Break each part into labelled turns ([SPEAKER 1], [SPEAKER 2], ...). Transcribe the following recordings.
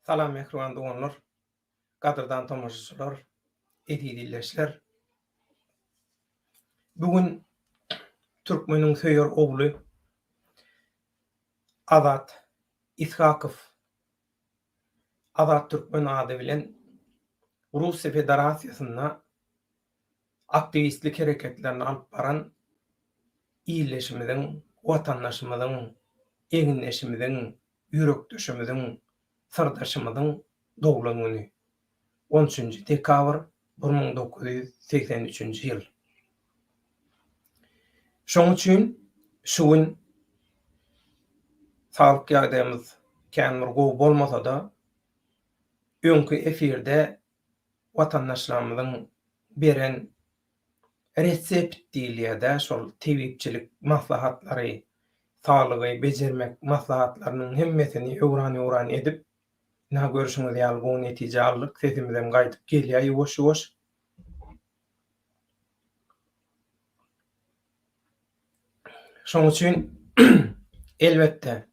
[SPEAKER 1] Salam mehriban doganlar, gadyrdan tomaşaçylar, edi dilleşler. Bugün türkmeniň söýer ogly Azat Ishakow, Azat Türkmen ady bilen Russiýa Federasiýasynda aktivistlik hereketlerini alyp baran illeşimiziň, watandaşymyzyň, eginleşimiziň, ýürekdeşimiziň, sırdaşymyzyň doglan güni. 13 dekabr 1983 ýyl. Şoň üçin şu gün sağlyk ýagdaýymyz kän bir gowy bolmasa-da öňkü efirde watandaşlarymyzyň beren resept diýilýär-de şol tebipçilik maslahatlary, sağlygy bejermek maslahatlarynyň hemmesini öwran edip näme görüşiňiz ýaly gowy netije aldyk, sesimizem gaýtyp gelýär ýuwaş-ýuwaş. Şoň üçin elbetde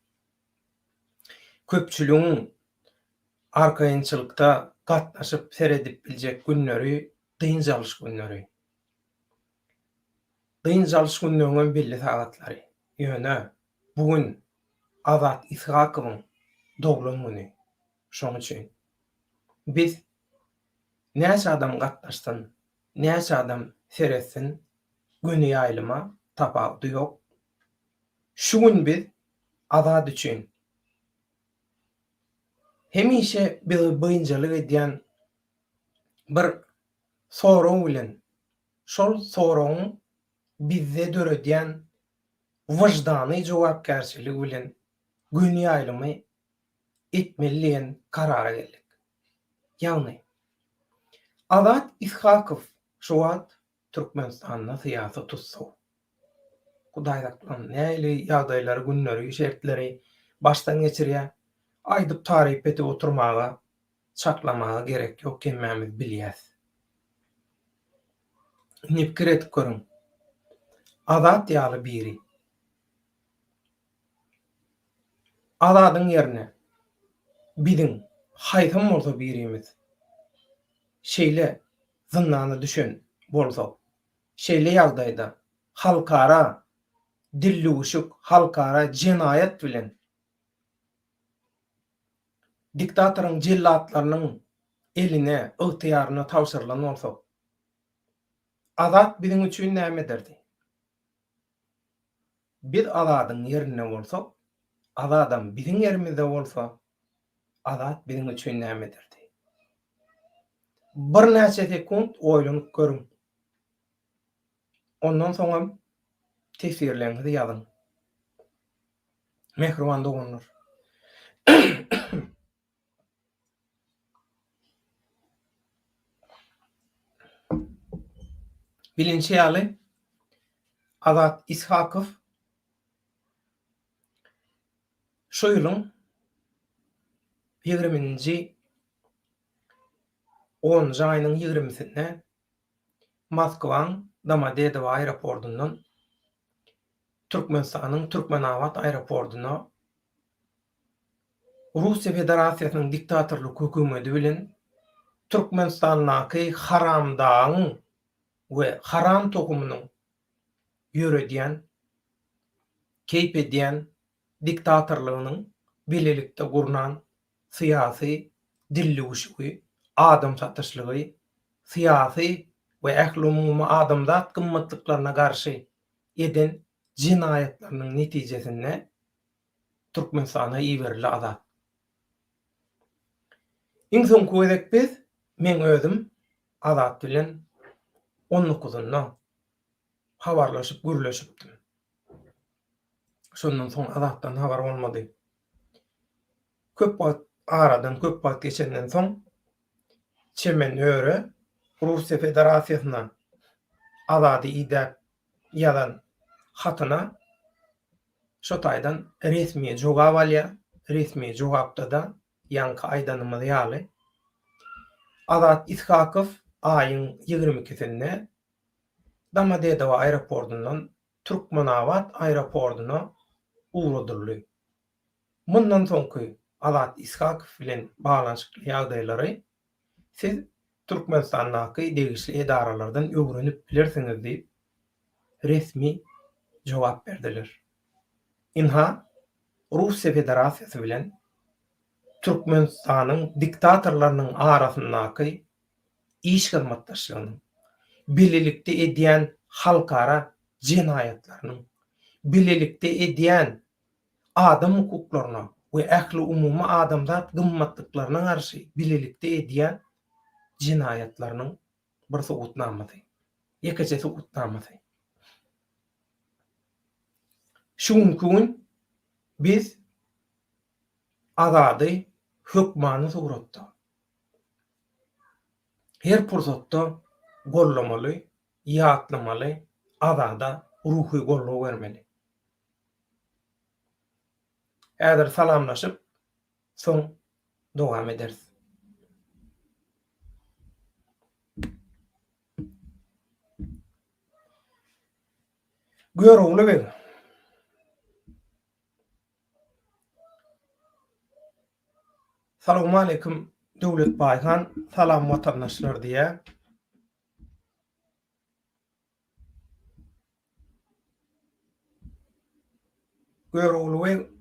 [SPEAKER 1] köpçüligiň arkaýynçylykda gatnaşyp seredip biljek günleri dynjalyş günleri. Dynjalyş günleriň belli sagatlary. Ýöne bugün Azat Ishakowyň doglan güni. Şoň üçin biz näçe adam gatnaşsyn, näçe adam seretsin, güni ýaýlyma tapawdy ýok. Şu gün biz Azat üçin hemişe bir bynjalyk edýän bir soraw bilen şol sorawyň bizde döredýän wyjdany jogapkärçiligi bilen güni ýaýlymy etmeliýen karara geldik. Ýagny Azat Ishakow şu wagt Türkmenistanda syýasy tutsa. Hudaýdakdan näli ýagdaýlary, günleri, şertleri başdan geçirýär. Aýdyp taryp etip oturmaga, çaklamaga gerek ýok, hemmämiz bilýäs. Nepkir etip görüň. Azat ýaly biri. Azadyň ýerine biziň haýsym bolsa birimiz şeýle zyndana düşen bolsak, şeýle ýagdaýda halkara dilluguşuk, halkara jenaýat bilen diktatoryň jellatlarynyň eline, ygtyýaryna tapşyrylan bolsak, Azat biziň üçin näme derdi? Biz Azadyň ýerine bolsak, Azadam biziň ýerimizde bolsa, Azat biziň üçin näme derdi? Bir näçe sekund oýlanyp görüň. Ondan soňra tesirlerinizi ýazyň. Mehriban doganlar. Bilinçli ýaly Azat Ishakow şu ýylyň 20-nji 10-njy aýynyň 20-sinde Moskwaň Domodedowo aeroportundan Türkmenistanyň Türkmenawat aeroportuna Russiýa Federasiýasynyň diktatorluk hökümeti bilen Türkmenistandaky haramdaň we haram tokumynyň ýöredýän, keýp edýän diktatorlygynyň bilelikde gurunan syýasy dilluguşygy, adam satyşlygy, syýasy we ähli-umumy adamzat gymmatlyklaryna garşy eden jinaýatlarynyň netijesinde Türkmenistana iýberildi Azat. Iň soňky wedek biz, men özüm Azat bilen 19-nda habarlaşyp gürleşipdim. Şondan soň Azatdan habar bolmady. Köp wagt aradan, köp wagt geçenden soň çemen öre Russiýa Federasiýasyna Azaty ýa-da ýazan hatyna şo taýdan resmi jogap alýar. Resmi jogapda da ýanky aýdanymyz ýaly Azat Ishakow aýyň 22-sinde Domodedowo aeroportundan Türkmenawat aeroportuna uğradyldy. Mundan soňky Azat İshakov bilen baglanyşykly ýagdaýlary siz Türkmenistanyňky degişli edaralardan öwrenip bilersiňiz diýip resmi jogap berdiler. Inha Russiýa Federasiýasy bilen Türkmenistanyň diktatorlarynyň arasyndaky iş hyzmatdaşlygynyň, bilelikde edýän halkara jinayatlarynyň, bilelikde edýän adam hukuklaryna we ähli umumy adamzat gymmatlyklaryna garşy bilelikde edýän jinayatlarynyň bir sugutnamasy, ýekeje sugutnamasy. Şuňky gün biz azady hökmany suratda her pursatda gollamaly, ýatlamaly, azada ruhy gollaw bermeli. Häzir salamlaşyp soň dowam ederiz. Görüňli bir Salamu alaykum Döwlet Baýhan, salam watandaşlar diýe. Görüňli bir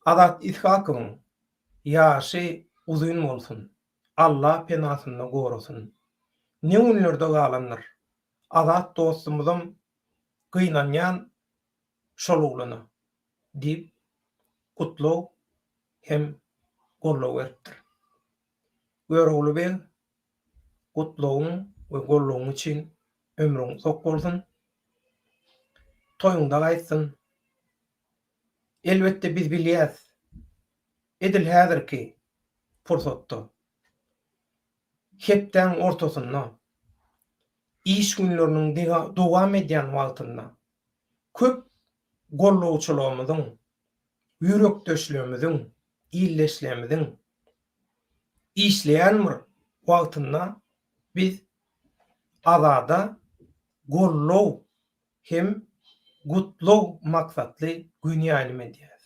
[SPEAKER 1] Azat İshakowň ýaşy uzun bolsun. Allah penasynda gorasun. Ne günlerde galanlar. Azat dostumyzym gynanýan şoluglany diýip kutlaw hem gollaw beripdir. Görüňli bir kutlawyň we gollawyň üçin ömrüň sok bolsun. Toýuňda gaýtsyn. Elbette biz bilýäs. Edil häzirki pursatda hepden ortasynda iş günleriniň dowam edýän wagtynda köp gollawçylygymyzyň, ýürekdeşligimiziň, illeşligimiziň işleýän bir wagtynda biz azada gollaw hem gutlaw maksatly gün ýaly edýäs.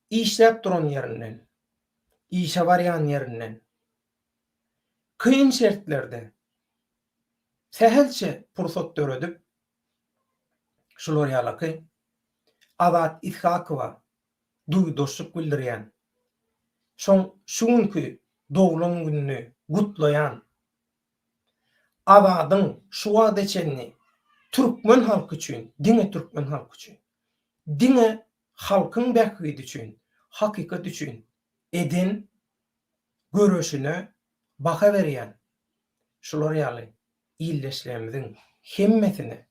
[SPEAKER 1] İşläp duran ýerinden, işe barýan ýerinden, kıyın şertlerde sehelçe pursat döredip şular ýalaky Azat İshakowa duýduşlyk bildirýän, şuňky dowlan gününi gutlaýan Azadyň şu wagt eçenni Türkmen halky üçin, diňe Türkmen halky üçin, diňe halkyň bähgidi üçin, hakykat üçin eden görüşine baha berýän şular ýaly illeşlerimiziň hemmesini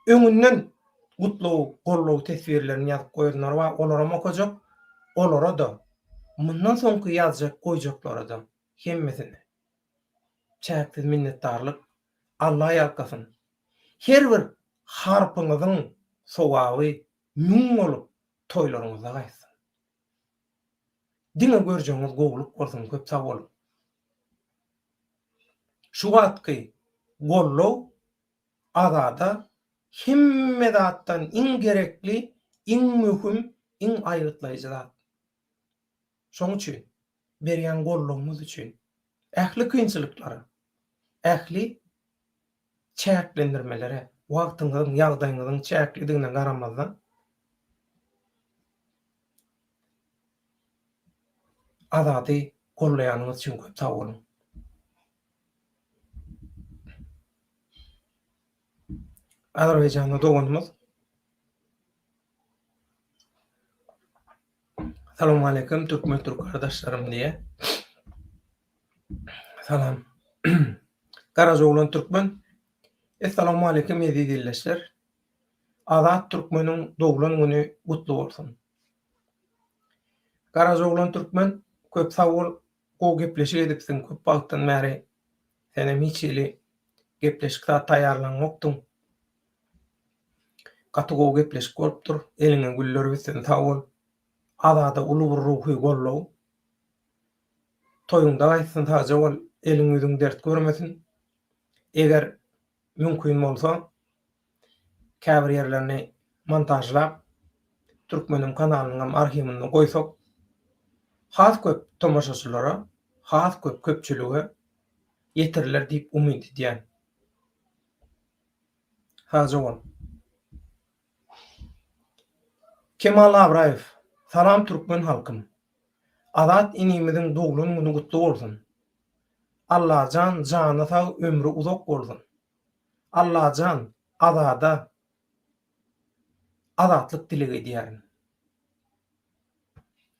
[SPEAKER 1] öňünden gutlaw, gollaw tesbirlerini ýazyp goýanlar we olara okajak, olara da mundan soňky ýazjak goýjaklara da hemmesini çäksiz minnetdarlyk Allah ýalkasyn. Her bir harpyňyzyň sowaby müň bolup toýlaryňyza gaýsyn. Diňe görjeňiz gowluk bolsun, köp sag bolun. Şu wagtky gollaw azada hemme zatdan iň gerekli, iň möhüm, iň aýrytlaýjy zat. Şoň üçin berýän gollawymyz üçin ähli kynçylyklary, ähli çäklendirmelere, wagtyňyzyň, ýagdaýyňyzyň çäklidigine garamazdan azady gollaýanyňyz üçin köp sag bolun. Azerbaýjanda doganymyz. Salamu alaykum Türkmen Türk kardeşlerim diye. Salam. Garajoglan Türkmen. Assalamu alaykum ýa-da dilleşler. Azat Türkmeniň doglan güni gutly bolsun. Garajoglan Türkmen köp sag bol, go gepleşik edipsiň köp wagtdan bäri. Senem hiç ýyly gepleşikde taýarlanmokdyň. Gaty go gepleşik bolupdyr. Eliňe güller bitsen sag bol. Azada uly bir ruhy gollaw. Toýuňda gaýtsyn taja bol, eliň ýüzüň dert görmesin. Eger mümkin bolsa käbir ýerlerini montajlap Türkmenim kanalynyň arhivinde goýsak, has köp tomoşaçylara, has köp köpçülige ýetirler diýip umyt edýän. Haja bol. Kemal Abraýew. Salam türkmen halkym. Azat inimiziň dugulun güni gutly bolsun. Allah can jana sag ömrü uzak bolsun. Allah can azada azatlyk dilek edýärin.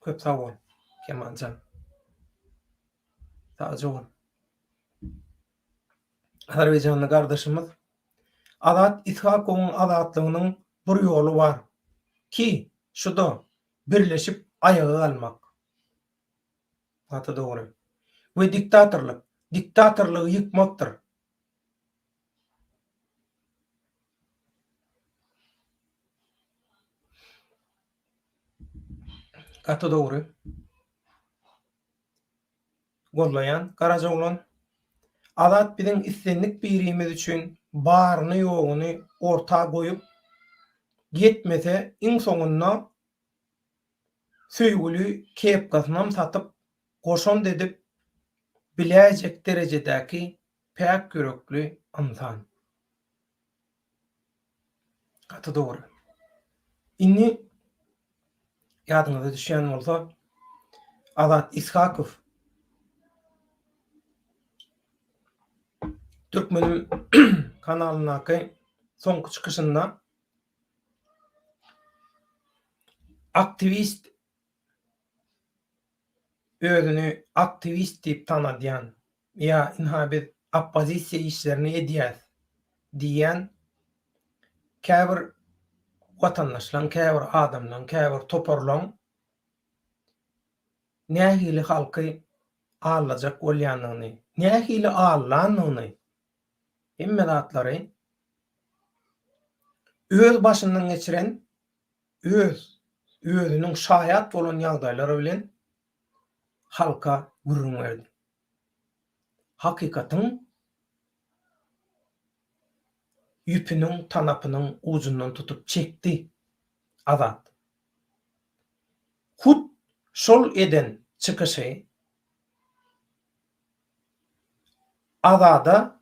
[SPEAKER 1] Köp sag bol. Kemal can. Haja bol. Azerbaýjanly gardaşymyz Azat İshaqowyň azatlygynyň bir ýolu bar ki, şuda birleşip ayağa almak. Ata dogry. We diktatorlygy ýykmakdyr. Ata dogry. Gollayan, Garajoglan, Azat biziň islenlik birimiz üçin baryny ýoguny orta goýup, yetmese iň soňunda söýgüli kepgasynam satyp, goşon dedip biläjek derejedäki pek görekli insan. Ata dogry. Inni ýadyňyza düşýän bolsa, Azat İshaqow Türkmenim kanalynaky soňky çykyşynda aktivist özüni aktivist diýip tanadýan ýa inhabet oppozisiýa işlerini edýär diýen käbir watandaşlaryň, käbir adamlaryň, käbir toparlaryň nähili halky ağlajak bolýanyny, nähili ağlanyny hemme zatlary öz başyndan geçiren özüniň şahyat bolan ýagdaýlary bilen halka gurrun berdi. Hakikatyň ýüpiniň tanapynyň ujundan tutup çekdi Azat. Hut şol eden çykyşy Azada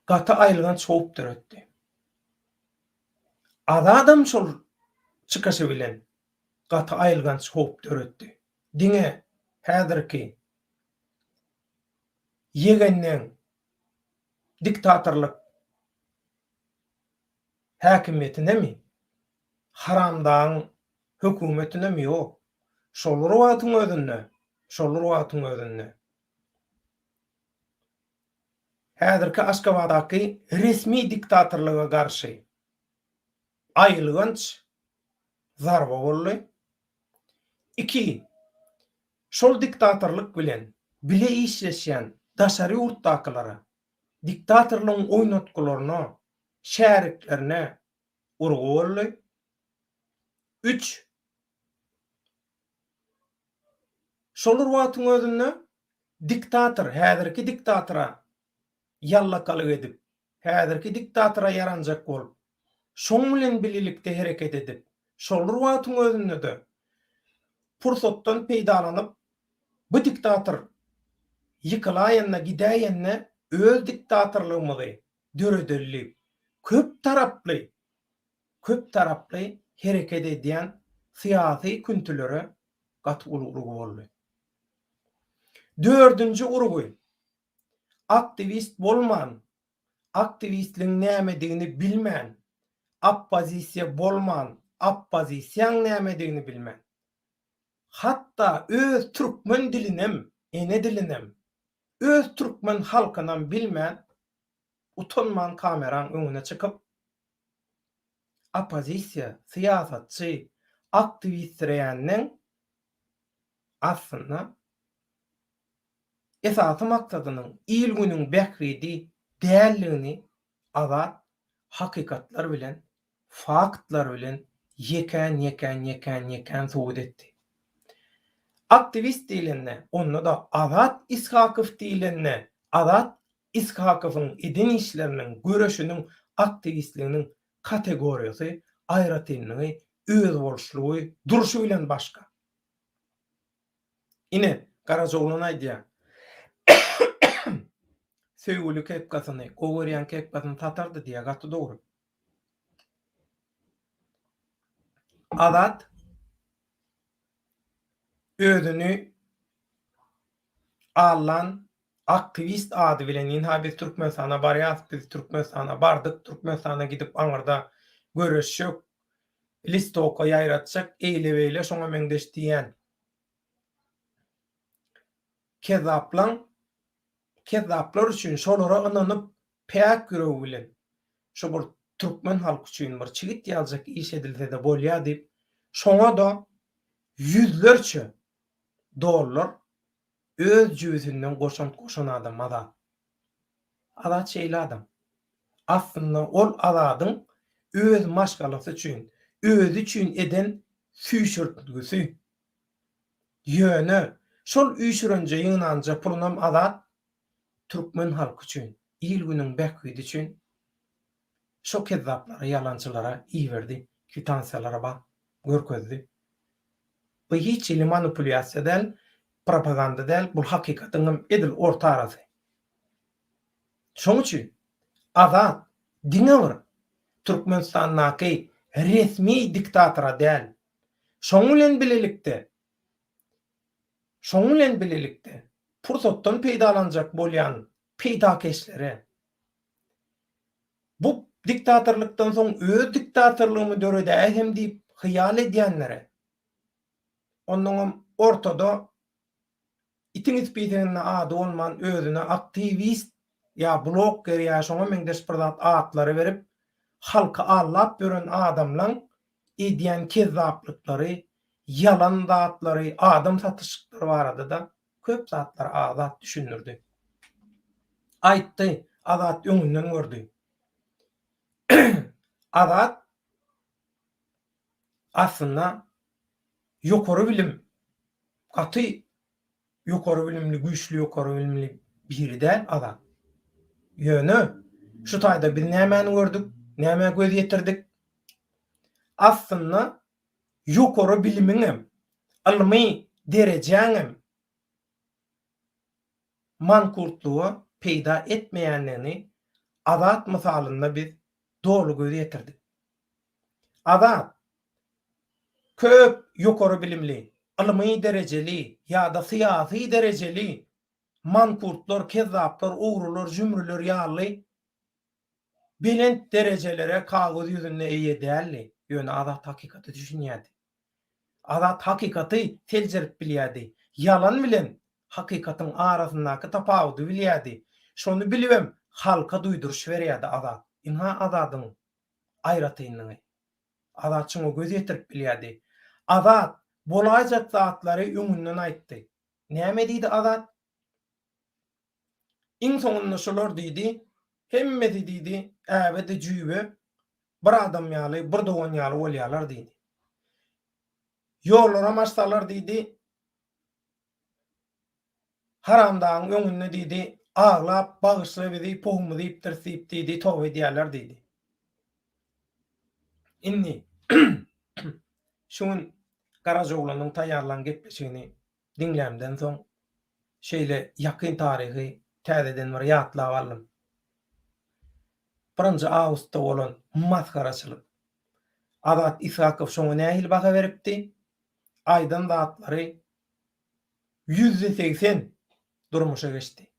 [SPEAKER 1] gaty aýlygan çoğup döretdi. Azadam şol çykyşy bilen gaty aýlygan çoğup döretdi. Diňe häzirki ýegenden diktatorlyk häkimetine mi? Haramdan hökümetine mi ýok? Şol ruwatyň özünde. Häzirki Aşgabatdaky resmi diktatorlyga garşy aýylganç zarba boldy. 2. Şol diktatorlyk bilen bile işleşýän daşary ýurtdakylara, diktatorlygyň oýnatgularyna, şäriklerine urgu boldy. 3. Şol ruwatyň özünde diktator, häzirki diktatora ýallakalyk edip, häzirki diktatora yaranjak bolup, şoň bilen bililikde hereket edip, şol ruwatyň özünde de pursatdan peýdalanyp, bu diktator ýykylaýanna gidäýänne öz diktatorlygymyzy döredelip, köp taraply hereket edýän syýasy küntülere gaty urgu boldy. 4-nji urgu. Aktivist bolman, aktivistliň nämedigini bilmän, oppozisiýa bolman, oppozisiýaň nämedigini bilmän. Hatta öz türkmen dilinem, ene dilinem, öz türkmen halkynam bilmän, utanman kameraň öňüne çykyp, oppozisiýa, syýasatçy, aktivist diýenden aslynda esasy maksadynyň ilgüniň bäkridi dälligini Azat hakykatlar bilen, faktlar bilen yeken subut etdi. Aktivist diýilende, onda da Azat İshaqow diýilende, Azat İshaqowyň edin işleriniň, göreşiniň, aktivistliginiň kategoriýasy aýratylmagy öz bolşlugy durşy bilen başga. Ine Garajoğlan aýdýar. Söýgüli kepgasyny, gowurýan kepgasyny tatardy diýe gaty dogry. Azat özüni alan aktivist ady bilen inha biz Türkmenistana barýas, biz Türkmenistana bardyk, Türkmenistana gidip aňyrda görüşjek, listowka ýaýratjak, eýle-beýle şoňa meňdeş diýen kezzaplar üçin şolara ynanyp päk ýüregi bilen şo bir türkmen halky üçin bir çigit ýaljak iş edilse de bolýar diýip şoňa da yüzlerçe dollar öz jüýsünden goşan adam Azat. Azat şeýle adam. Aslında ol Azatyň öz maşgalasy üçin, özü üçin eden süýşürtgüsi. Ýöne şol üýşürünje ýygnanja pulunam Azat türkmen halky üçin, il günüň bäküdi üçin şo kezzaplara, ýalançylara iýerdi, kwitansiýalara bak, görkezdi. Bu hiç ili manipulasiýa del, propaganda del, bu hakikatyň edil orta arasy. Şoň üçin Azat diňe bir Türkmenistanyňky resmi diktatora del. Şoň bilen bilelikde pursatdan peýdalanjak bolýan peýdakeşlere bu diktatorlukdan soň öz diktatorlugymy döredä hem diýip hyýal edýänlere onuň ortada itiňiz biýdegine ady bolman özüne aktivist ýa blogger ýa şoňa meňdeş bir zat atlary berip halka allap beren adamlaň edýän kezzaplyklary, yalan zatlary, adam satyşyklary barada da köp zatlar Azat düşünürdi. Aýtdy, Azat öňünden gördü. Azat aslında ýokary bilim, gaty ýokary bilimli, güýçli ýokary bilimli biri däl Azat. Ýöne şu taýda biz nämäni gördük, näme göz ýetirdik? Aslında ýokary bilimiňem, ilmi derejeňem mankurtlugy peýda etmeýänligini Azat mysalynda biz dolu göz ýetirdik. Azat köp ýokary bilimli, ilmi derejeli ýa-da syýasy derejeli mankurtlar, kezzaplar, ogrular, jümrüler ýaly belent derejelere kagaz ýüzünde eýe däldi. Ýöne Azat hakikaty düşünýärdi. Azat hakikaty teljerip bilýärdi. Yalan bilen hakikatyň arasyndaky tapawuty bilýärdi. Şonu bilibem, halka duýduruş berýärdi Azat. Inha Azatyň aýratynyňy. Azat şoňa göz ýetirip bilýärdi. Azat bolajak zatlary öňünden aýtdy. Näme diýdi Azat? İň soňunda şolar diýdi, hemmeti diýdi, äbede jüýbe bir adam ýaly, bir dogan ýaly bolýarlar diýdi. Ýollara maşsalar diýdi, haramdaň öňünde diýdi, aglap, bagyşla bizi pohumy diýip tirsip diýdi, towy diýerler diýdi. Inni şuň Garajoğlanyň taýýarlan gepleşigini dinlämden soň şeýle ýakyn taryhy täzeden bir ýatlap aldym. 1 awgustda bolan maskaraçylyk. Azat Isakow şoňa nähil baha beripdi? Aýdan zatlary %80 durmuşa geçdi.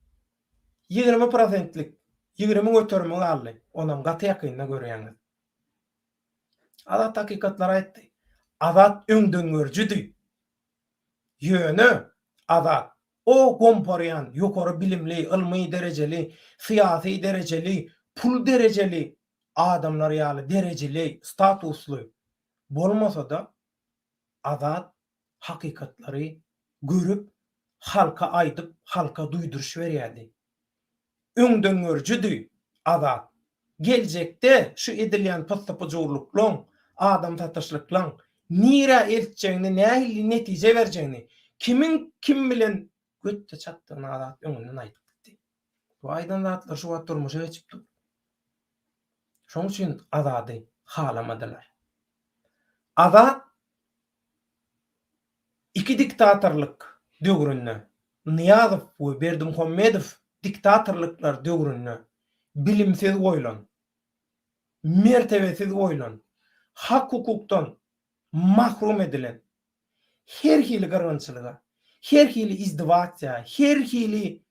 [SPEAKER 1] 20%lik 20 götürme aldy. Onam gaty ýakynda görýäňiz. Azat hakykatlar aýtdy. Azat öňden görjüdi. Ýöne Azat o gomporýan, ýokary bilimli, ilmi derejeli, syýasy derejeli, pul derejeli adamlar ýaly derejeli, statusly bolmasa da Azat hakykatlary görüp halka aýdyp, halka duýduruş berýärdi. Öňden görjüdi Azat. Geljekde şu edilýän pastapajurlyklaň, adam tatyşlyklaň nira eltjeğini, nähili netije berjeğini, kim bilen götte çatdygyny Azat öňünden aýdyp gitdi. Bu aýdan zatlar şu wagt durmuşa geçipdi. Şoň üçin Azaty halamadylar. Azat iki diktatorluk döwründe Niýazow we Berdimuhammedow diktatorluklar döwründe bilimsiz goýulan, mertebesiz goýulan, hak hukukdan mahrum edilen, her hili garwançylyga, her hili izdivatça, her hili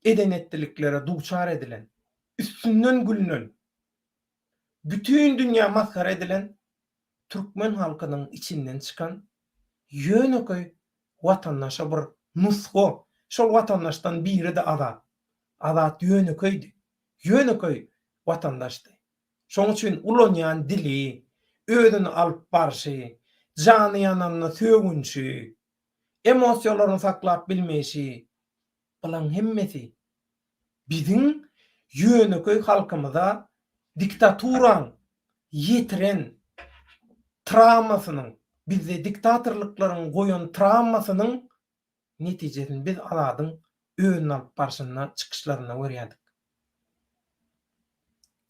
[SPEAKER 1] edenetdiliklere duçar edilen, üstünden gülünen, bütün dünya mazhar edilen Türkmen halkynyň içinden çykan ýöneköy watandaşa bir nusgo, şol watandaşdan biri de Azat. Azat ýöneköýdi. Ýöneköy watandaşdy. Şoň üçin ulanýan dili, ödüni alyp barşy, jany ýananyna sögünçi, emosiýonlaryny saklap bilmeşi, bulan hemmesi biziň ýöneköy halkymyza diktaturan ýetiren travmasynyň, bizde diktatorlyklaryň goýan travmasynyň netijesini biz Azadyň önüne alyp barşyna çykyşlaryna görýärdik.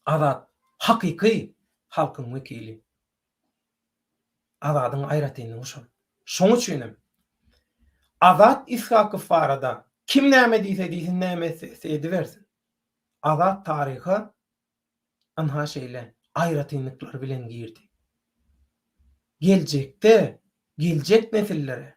[SPEAKER 1] Azat hakyky halkyň wekili. Azadyň aýratyny uşul. Şoň üçin Azat Ishakow barada kim näme diýse diýsin, näme etse bersin. Azat taryhy anha şeýle aýratynlyklar bilen girdi. Geljek nesillere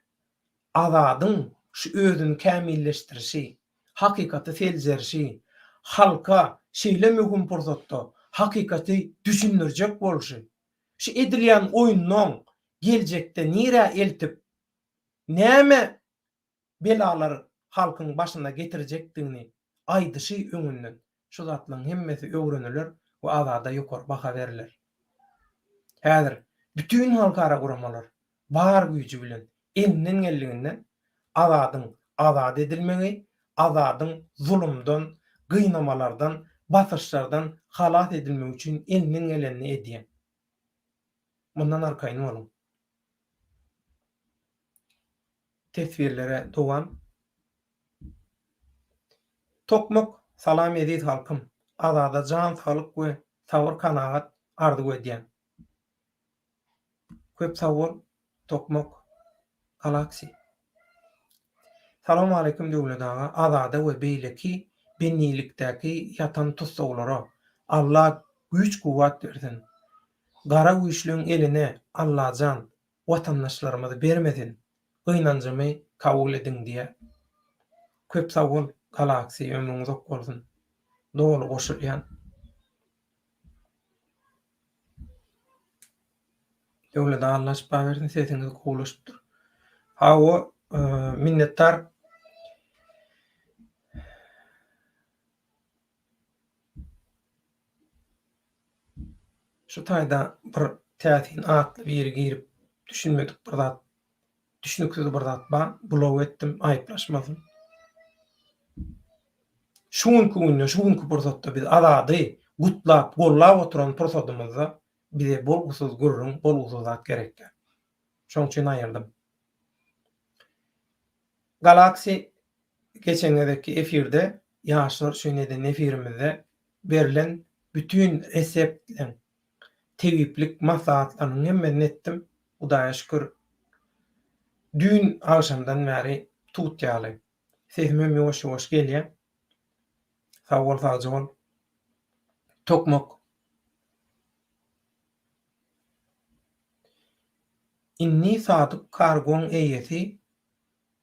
[SPEAKER 1] Azadyň şu özüni kämilleşdirişi, hakykaty seljerişi, halka şeýle möhüm pursatda hakykaty düşündirjek bolşy, şu edilýän oýunlaryň geljekde nire eltip näme belalar halkyň başyna getirjekdigini aýdyşy öňünden şu zatlaryň hemmesi öwreniler we Azada ýokary baha berilер. Häzir bütün halkara guramalar bar güýji bilen elinden geldiginden Azadyň azad edilmegi, Azadyň zulümden, gynamalardan, basyşlardan halat edilmegi üçin elinden geleni edýär. Bundan arkaýyn bolun. Tesbirlere dowam. Tokmok salam edýär halkym. Azada jan sağlyk we sabr kanaat ardy edýän. Köp sawol Tokmok Galaxy. Salam aleykum döwletaga, Azada we beýleki bennilikdäki ýatan tutsaglara Allah güýç kuwat bersin. Gara güýçlüň eline Allah jan watandaşlarymyzy bermesin. Gynanjymy kabul ediň diýe. Köp sawol Galaxy ömrüňiz ok bolsun. Dogry goşulýan. Döwlete Allah şifa bersin, sesiňiz gowlaşypdyr. Hawa minnettar. Şu taýda bir täsin atly bir girip düşünmedik bir zat, düşünüksiz bir zat bar, bulog etdim, aýyplaşmasyn. Şuňky pursatda biz Azady gutlap, gollap oturan pursatymyzda bize bolgusuz gurrun, bolgusuz zat gerekdir. Şoň üçin aýyrdym. Galaxy geçenlerdeki efirde, ýaşlar şöňeden efirimizde berilen bütün reseptler, tewiplik maslahatlaryny hemmerini etdim. Hudaýa şükür. Dün akşamdan beri tutýaly. Sesim ýoş-ýoş gelýär. Sawol sajol. Tokmok. Inni sadyk kargon eýesi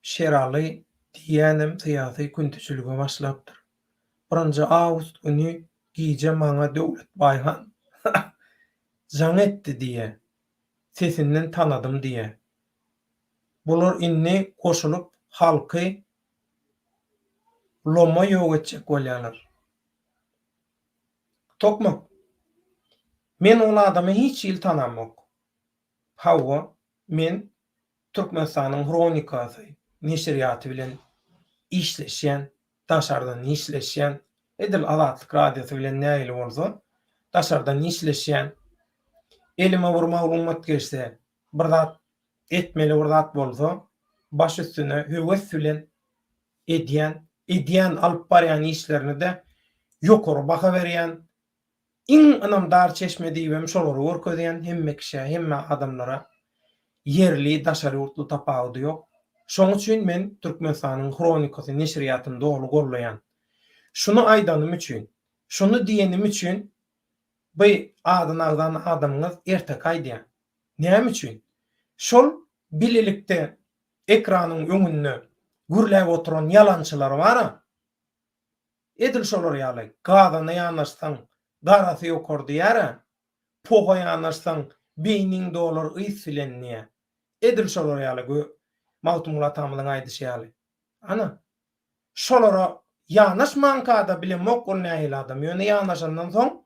[SPEAKER 1] Şeraly diýenim syýasy küntüçülüge başlapdyr. 1-nji awgust güni giýje maňa Döwlet Baýhan jaň etdi diýe. Sesinden tanadym diýe. Bular inni goşulyp halky loma ýok etjek bolýarlar. Tokmok. Men ol adamy hiç ýyl tanamok. Hawa, men Türkmenistanyň kronikasy, neşriýaty bilen işleşýän, daşardan işleşýän, Edil Azatlyk radiosy bilen näýil bolsa, daşardan işleşýän, elime bir maglumat geçse, bir zat etmeli bir zat bolsa, baş üstüne höwes bilen edýän alyp barýan işlerini de ýokary baha berýän, İň anamdar çeşme diýbem şolary görkezýän hemme kişi, hemme adamlara yerli daşary urtly tapagy ýok. Şoň üçin men Türkmenistanyň kronikasy neşriýatyny dogry gorlaýan. Şunu aýdanym üçin, şunu diýenim üçin bu adynagdan adamyňyz ertek aýdýan. Näme üçin? Şol bililikde ekranyň öňünde gürläp oturan yalançylar bar. Edil şolar ýaly. Gazyna ýanaşsaň, garasy ýokar diýär. Poga ýanaşsaň, beýniň dolar yslenýär. Edil şolar ýaly. Mawtumul atamyň aýdyşy ýaly. Ana, şolara ýanaşman kada bilemok ol nähili adam. Ýöne ýanaşandan soň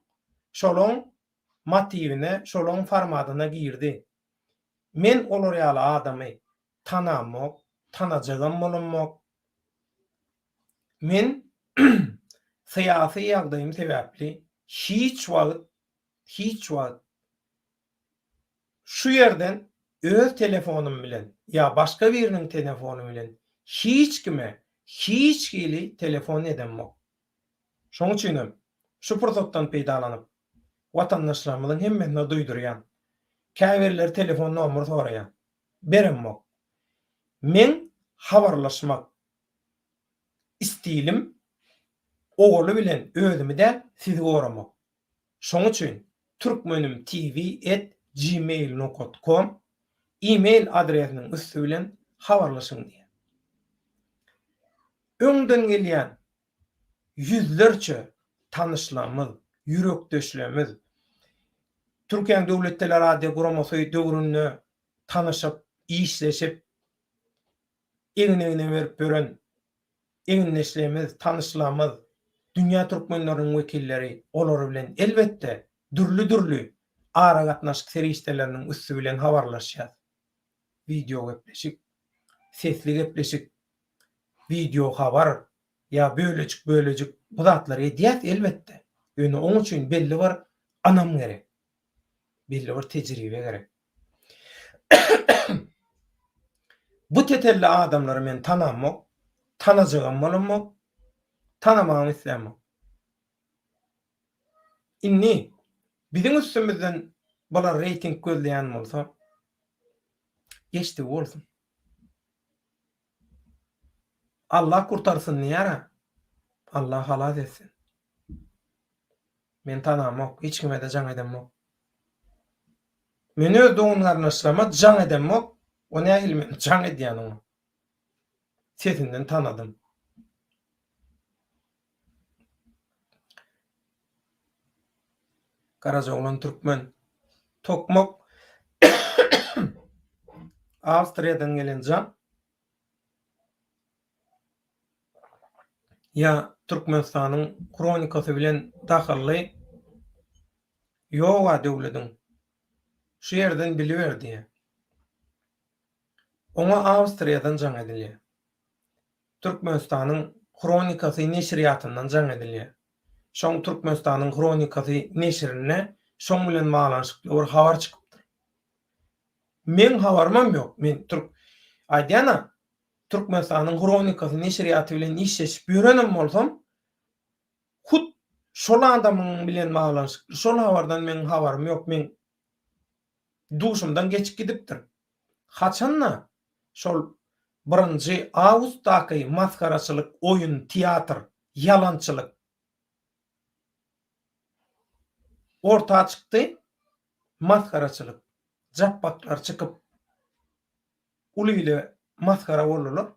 [SPEAKER 1] şolong motivine, şolong formatyna girdi. Men olar ýaly adamy tanamok, tanajagam bolanmok. Men syýasy ýagdaýym sebäpli hiç wagt şu ýerden öz telefonum bilen ýa başga biriniň telefonu bilen hiç kime, hiç gili telefon edemok. Şoň üçin şu pursatdan peýdalanyp watandaşlarymyň hemmetine duýdurýan. Käbirler telefon nomer soraýan. Beremok. Men habarlaşmak istilim oğlu bilen özümü de sizi oramak. Şoň üçin turkmenimtv@gmail.com e-mail adresiniň üstü bilen habarlaşyň diýär. Öňden gelýän yüzlerçe tanışlarymyz, yürekdeşlerimiz Türkiýe Döwletler Radio Guramasy döwründe tanışyp, işleşip, eňine berip beren eňneşlerimiz, tanışlarymyz, dünýä türkmenläriniň wekilleri olar bilen elbetde dürli ara gatnaşyk serişdeleriniň üstü bilen habarlaşýar. Video gepleşik, sesli gepleşik, video habar ýa bölecik bu zatlar edýät elbetde. Ýöne oň üçin belli bir anam gerek. Belli bir tejribe gerek. Bu tetelli adamlary men tanamok, tanajagam bolanmok, tanamagymy islämok. Inni biziň üstümizden bolar rating gözleýän bolsa geçdi bolsun. Allah kurtarsın ýara. Allah halas etsin. Men tanamok, hiç kime de jaň edemok. Men öz doňlaryna jaň edemok. O nähili men jaň edýänim. Sesinden tanadym. Karajoglan türkmen, tokmok, Awstriýadan gelen jan. Ya Türkmenistanyň kronikasy bilen daxally ýoga döwletiň şu ýerden biliberdi. Oňa Awstriýadan jaň edilýär. Türkmenistanyň kronikasy neşriýatyndan jaň edilýär. Şoň Türkmenistanyň kronikasy neşrine şoň bilen baglanşykly bir habar çykypdyr. Men habarmam ýok. Men aýdýana Türkmenistanyň kronikasy neşriýaty bilen işleşip ýörenem bolsam, hut şol adamyň bilen baglanşykly şol habardan men habarym ýok. Men duşumdan geçip gidipdir. Haçanna şol 1-nji awgustdaky maskaraçylyk, oýun, teatr, yalançylyk ortağa çykdy. Maskaraçylyk, japbaklar çykyp uly maskara bolurlar.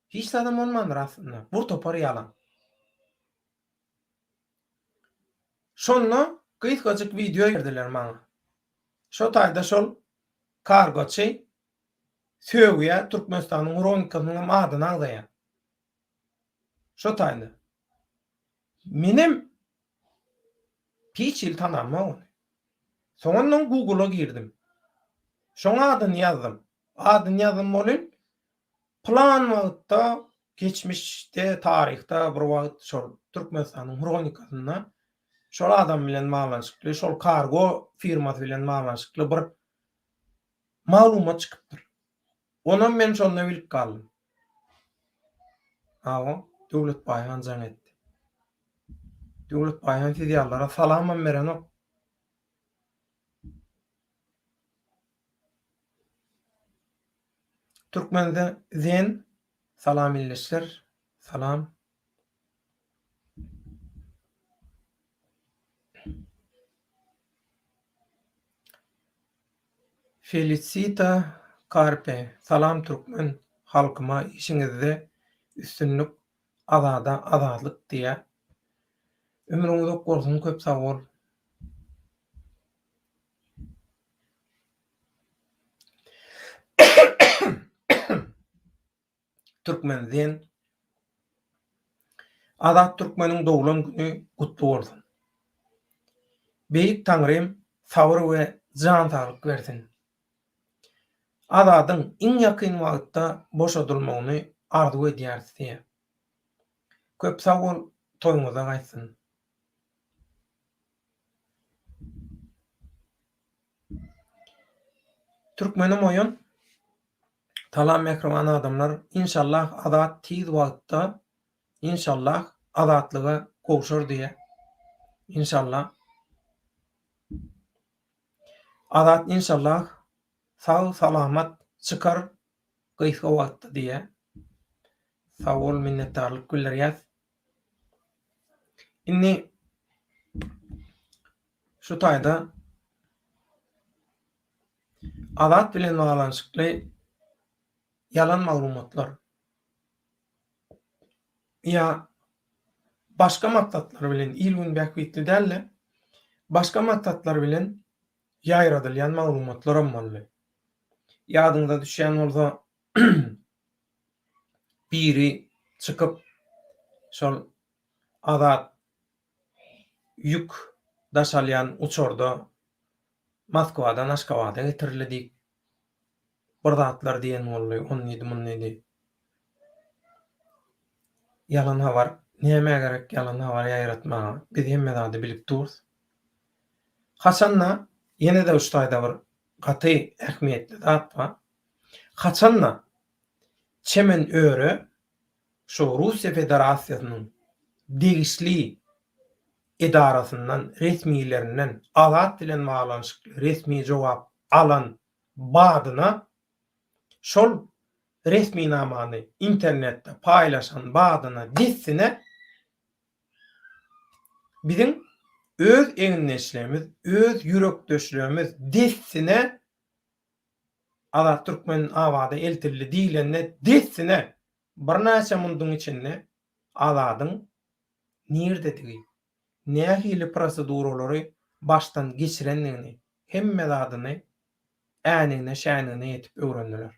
[SPEAKER 1] Hiç adam olmandyr aslında. Bu topar yalan. Şonda kysgaçyk video berdiler maňa. Şo taýda şol kargoçy söwýä Türkmenistanyň kronikasynyň adyny agdaýar. Şo taýda. Menim hiç il tanamam. Soňandan Google'a girdim. Şoňa adyny ýazdym. Adyny ýazdım bolyn. Plan wagtda, geçmişde, tarihte bir wagt şol Türkmenistanyň kronikasyna şol adam bilen baglanşykly, şol kargo firmasy bilen baglanşykly bir maglumat çykypdyr. Ondan men şonu bilip galdym. Döwlet baýan jaň etdi. Döwlet baýan fidiallara salamam berenok. Türkmende zen salam illeşler. Salam. Felicita Carpe. Salam Türkmen halkyma işiňizde üstünlük, azada azadlyk diýe. Ömrüňiz bolsun, köp sag bol. Türkmen Azat Türkmeniň dowulan güni gutly bolsun. Beýik Taňrym sabyr we jan saglyk bersin. Azadyň iň ýakyn wagtda boşadylmagyny arzu edýärdi. Köp sag bol, toýuňyza gaýtsyn. Türkmenim oýun. Talam mehriban adamlar, inşallah azat tiz wagtda, inşallah azatlyga gowşar diýe. İnşallah. Azat inşallah sag salamat çykar gysga wagtda diýe. Sag bol, minnetdarlyk bildirýär. Inni şu taýda azat bilen baglanyşykly yalan maglumatlar ýa başga maksatlar bilen ilgin bäkbitli dälle, başga maksatlar bilen ýaýradylýan maglumatlar bolmaly. Ýadyňyza düşýän bolsa biri çykyp şol azat ýük daşalýan uçurda Moskwadan Aşgabat'a getirildi. Bir zatlar diýen boldy, on nedi, mun nedi. Yalan habar, näme gerek yalan habar ýaýratmaga? Biz hemme zady bilip durýs. Haçanna ýene-de ustaýda bir gaty ähmiýetli zat bar. Haçanna çemen öre şu Russiýa Federasiýasynyň degişli edarasyndan, resmiýetlerinden azat bilen baglanyşykly resmi jogap alan badyna şol resmi namany internetde paýlaşan badyna dissine biziň öz eňindeşlerimiz, öz ýürekdeşlerimiz dissine Azat Türkmen awada eltirli diýilende dissine bir näçe munduň içinde azadyň nirdetigi, nähili proseduralary baştan geçirenligini, hemme zadyny änine şäniňe ýetip öwrendiler.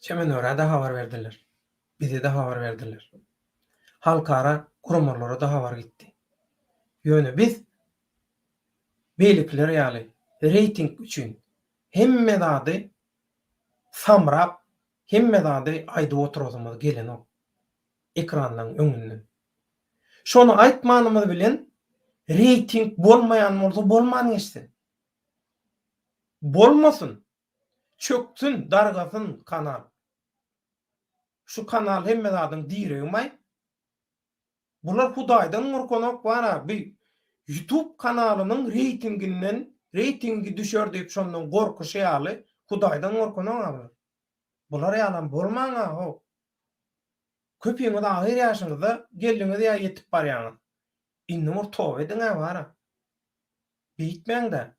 [SPEAKER 1] Çemen öre da habar verdiler. Bize de habar verdiler. Halkara kurumlara da habar gitti. Ýöne biz beýlikler ýaly reyting üçin hemme zady samrap, hemme zady aýdyp oturazymyz gelen o ekranlaryň öňünden. Şonu aýtmanymyz bilen reyting bolmaýan bolsa bolman geçsin. Bolmasyn. Çöksün, dargasyn kanal. Şu kanal hemme zadyň diýregimay. Bular Hudaýdan gorkanok bara. Bir YouTube kanalynyň reytinginden, reytingi düşer diýip şondan gorkuşýaly Hudaýdan gorkanok. Bular ýalan bolmaňa ho. Köpüňiz ahyr ýaşyňyzda geldiňiz ýa ýetip barýaňyz. Innym tow ediňe bara. Beýitmeňde.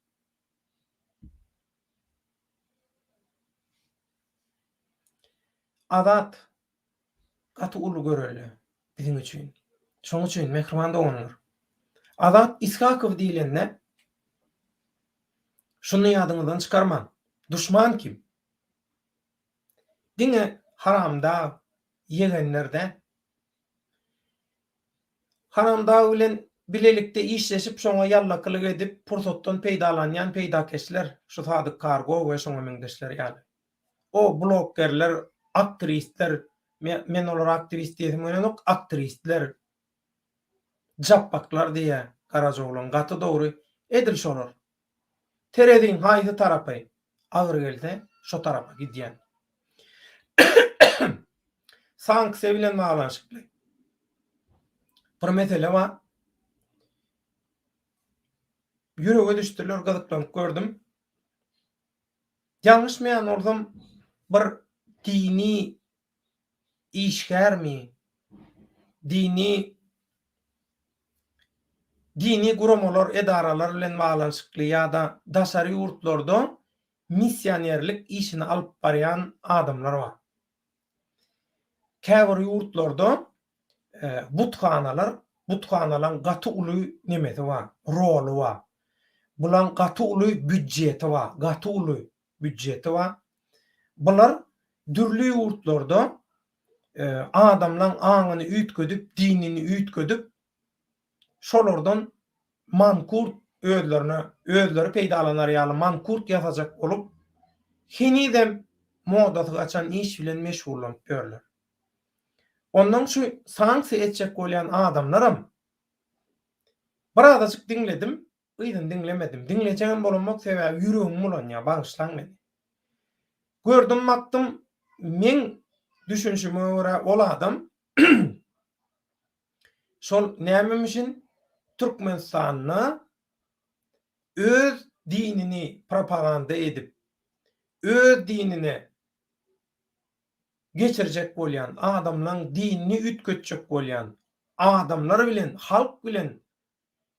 [SPEAKER 1] Azat gaty uly göreli biziň üçin. Şoň üçin mehriban doganlar. Azat Ishakow diýilende şunu ýadyňyzdan çykarman. Duşman kim? Diňe haramda ýegenlerde haramda bilen bilelikde işleşip şoňa ýallakylyk edip pursatdan peýdalanýan peýdakeşler, şu sadyk kargo we şoňa meňdeşler ýaly. O bloggerler, aktristler, men olar aktivist diýdim, menok aktristler, jappaklar diýe Garajoglan gaty dogry edil şolar. Terediň haýsy tarapy agry gelse şo tarapa gidýän. sanksiya bilen baglanşykly. Bir mesele var. Ýürege düşdüler, gyzyklanyp gördüm. Ýalňyşmaýan oldum, bir dini işgärmi, dini guramalar, edaralar bilen baglanşykly ýa-da daşary ýurtlarda missionerlik işini alyp barýan adamlar bar. Käbir ýurtlarda butkanalar gaty uly nemesi bar, rolu bar. Bulan gaty uly büdjeti bar, gaty uly büdjeti bar. Bular dürli ýurtlarda adamlaryň aňyny üýtgedip, dinini üýtgedip, şolardan mankurt özleri peýdalanýar ýaly mankurt ýazajak bolup, henidem modasy açan iş bilen meşgullanyp ýörler. Ondan şu sanksiýa etjek bolýan adamlarym bir azajyk diňledim, ýygyny diňlemedim. Diňlejeğim bolanmak sebäbi ýüregim bulanýar, bagyşlaň meni. Gördüm, baktım, men düşünşime görä ol adam şol nämemişin Türkmenistanyny öz dinini propaganda edip, öz dinini geçirjek bolýan adamlaryň dinini ütgetjek bolýan adamlar bilen, halk bilen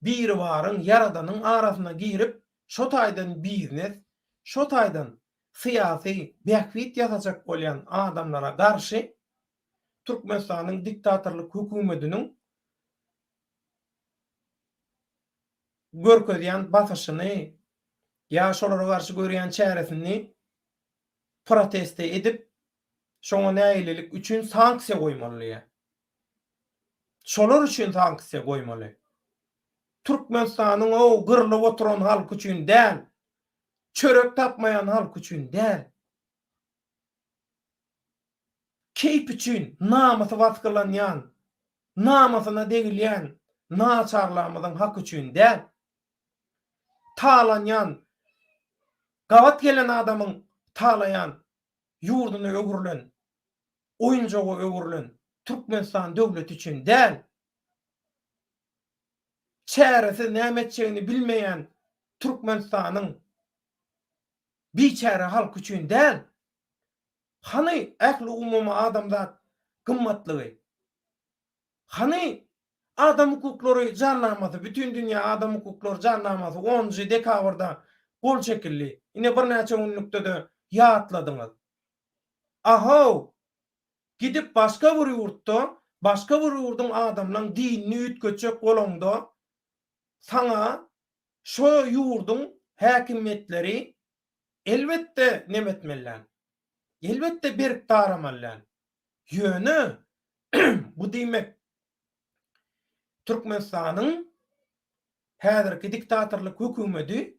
[SPEAKER 1] bir baryň Yaradanyň arasyna girip, şo taýdan biznes, şo taýdan syýasy bähwit ýazajak bolýan adamlara garşy Türkmenistanyň diktatorlyk hökümetiniň görkezýän basyşyny ýa şolara garşy görýän çäresini proteste edip, şoňa näýlelik üçin sanksiýa goýmaly. Şolar üçin sanksiýa goýmaly. Türkmenistanyň o gyrlyp oturan halk üçin däl, çörek tapmayan halk üçin däl. Keyp üçin namasy baskılanýan, namasyna degilýän naçarlamyzyň hak üçin däl. Talanýan, gawat gelen adamyň talayan, ýurduny ögürlen, oýunjagy ögürlen Türkmenistan döwleti üçin däl. Çäresi näme etjegini bilmeýän Türkmenistanyň biçare halk üçin däl. Hany ähli umumy adamzat gymmatlygy? Hany adam hukuklary jannamasy, bütün dünýä adam hukuklary jannamasy 10-njy dekabrda gol çekildi. Ine bir näçe günlükde de ýatladyňyz. Aha, gidip başga bir ýurtda, başga bir ýurdun adamlaryň dinini ütgetjek bolanda, sana şo ýurdun häkimetleri elbette nemetmeler. Elbette berk taramalar. Ýöne bu diýmek Türkmenistanyň häzirki diktatorlyk hökümeti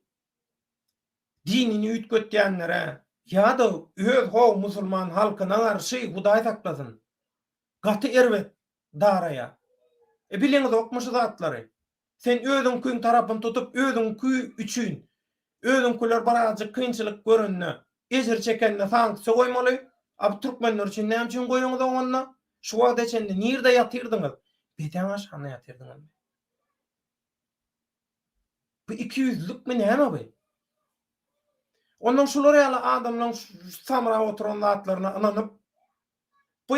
[SPEAKER 1] dinini ütgetýänlere ýa-da öz how musulman halkyna garşy Hudaý saklasyn gaty erbet daraýa. Bileňiz okmuşy zatlary. Sen özüňkü tarapyny tutup özüňkü üçin, özüňkiler barajyk kynçylyk görenne, ejer çekenne sanksiýa goýmaly. Ab türkmenler üçin näme üçin goýuňyz oňanna? Şu wagda içinde nirde ýatyrdyňyz? Beden aşaňa ýatyrdyňyz. Bu 200'lük mi näme bu? Ondan şular ýaly adamlaryň samra oturan zatlaryna inanyp bu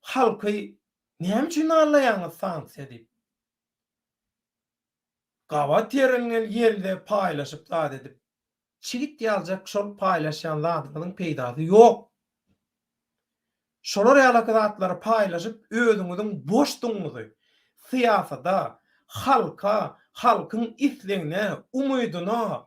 [SPEAKER 1] halky näme üçin alaýaňyz sanksiýa diýip. Gawat ýeriniň ýerde paýlaşyp zat edip çigit ýaljak şol paýlaşan zatlaryň peýdasy ýok. Şolar ýaly zatlary paýlaşyp özüňiziň boşduňyzy syýasada halka, halkyň islegine, umydyna,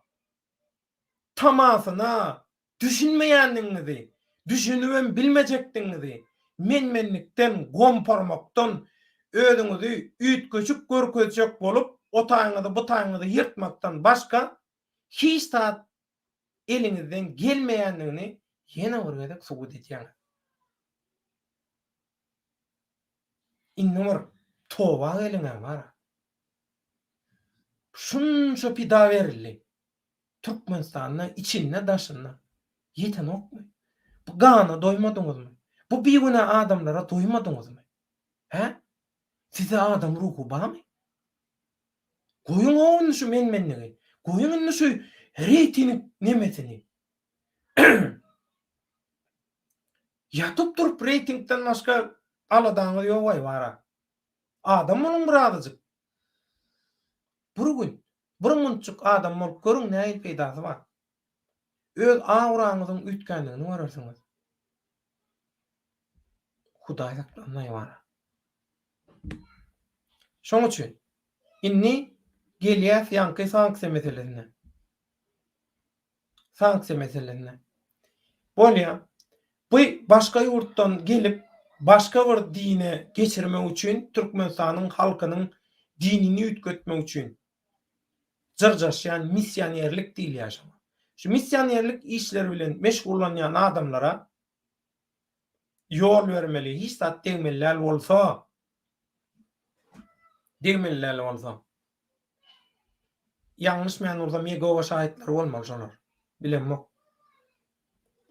[SPEAKER 1] tamasyna düşünmeýänligiňizi, düşünüp bilmejekdiňizi, menmenlikden, gomparmakdan özüňizi ütgeçip görkezjek bolup, o taýňyzy, bu taýňyzy ýyrtmakdan başga hiç tat eliňizden gelmeýänligini ýene bir gezek subut etýäňiz. Innur toba geliňe bar. Şunça pida berildi. Türkmenistanyň içinde daşynda. Ýeten okmy? Bu gana doýmadyňyzmy? Bu biýguna adamlara doýmadyňyzmy? He? Size adam ruhu barmy? Goýuň oňuny şu menmenligi. Goýuň şu reytini nemesini. Yatıp durup reytingden başga aladaňy ýok wara. Adam onuň bir adyjyk. Bir gün bir munçuk adam bolup görüň näil peýdasy bar. Öz awraňyzyň ütkenligini görersiňiz. Hudaý saklanmaý wara. Şoň üçin inni gelýär ýanky sanksiýa meselesine. Sanksiýa meselesine. Bolýa, bu başga ýurtdan gelip başga bir dine geçirmek üçin Türkmenistanyň halkynyň dinini ütgetmek üçin jyrjaşýan missionerlik dil ýaşama. Şu missionerlik işleri bilen meşgullanýan adamlara ýol bermeli, hiç zat degmeler bolsa. Degmeler bolsa. Ýalňyş men orada megowa şahitler bolmaly şolar. Bilenmok.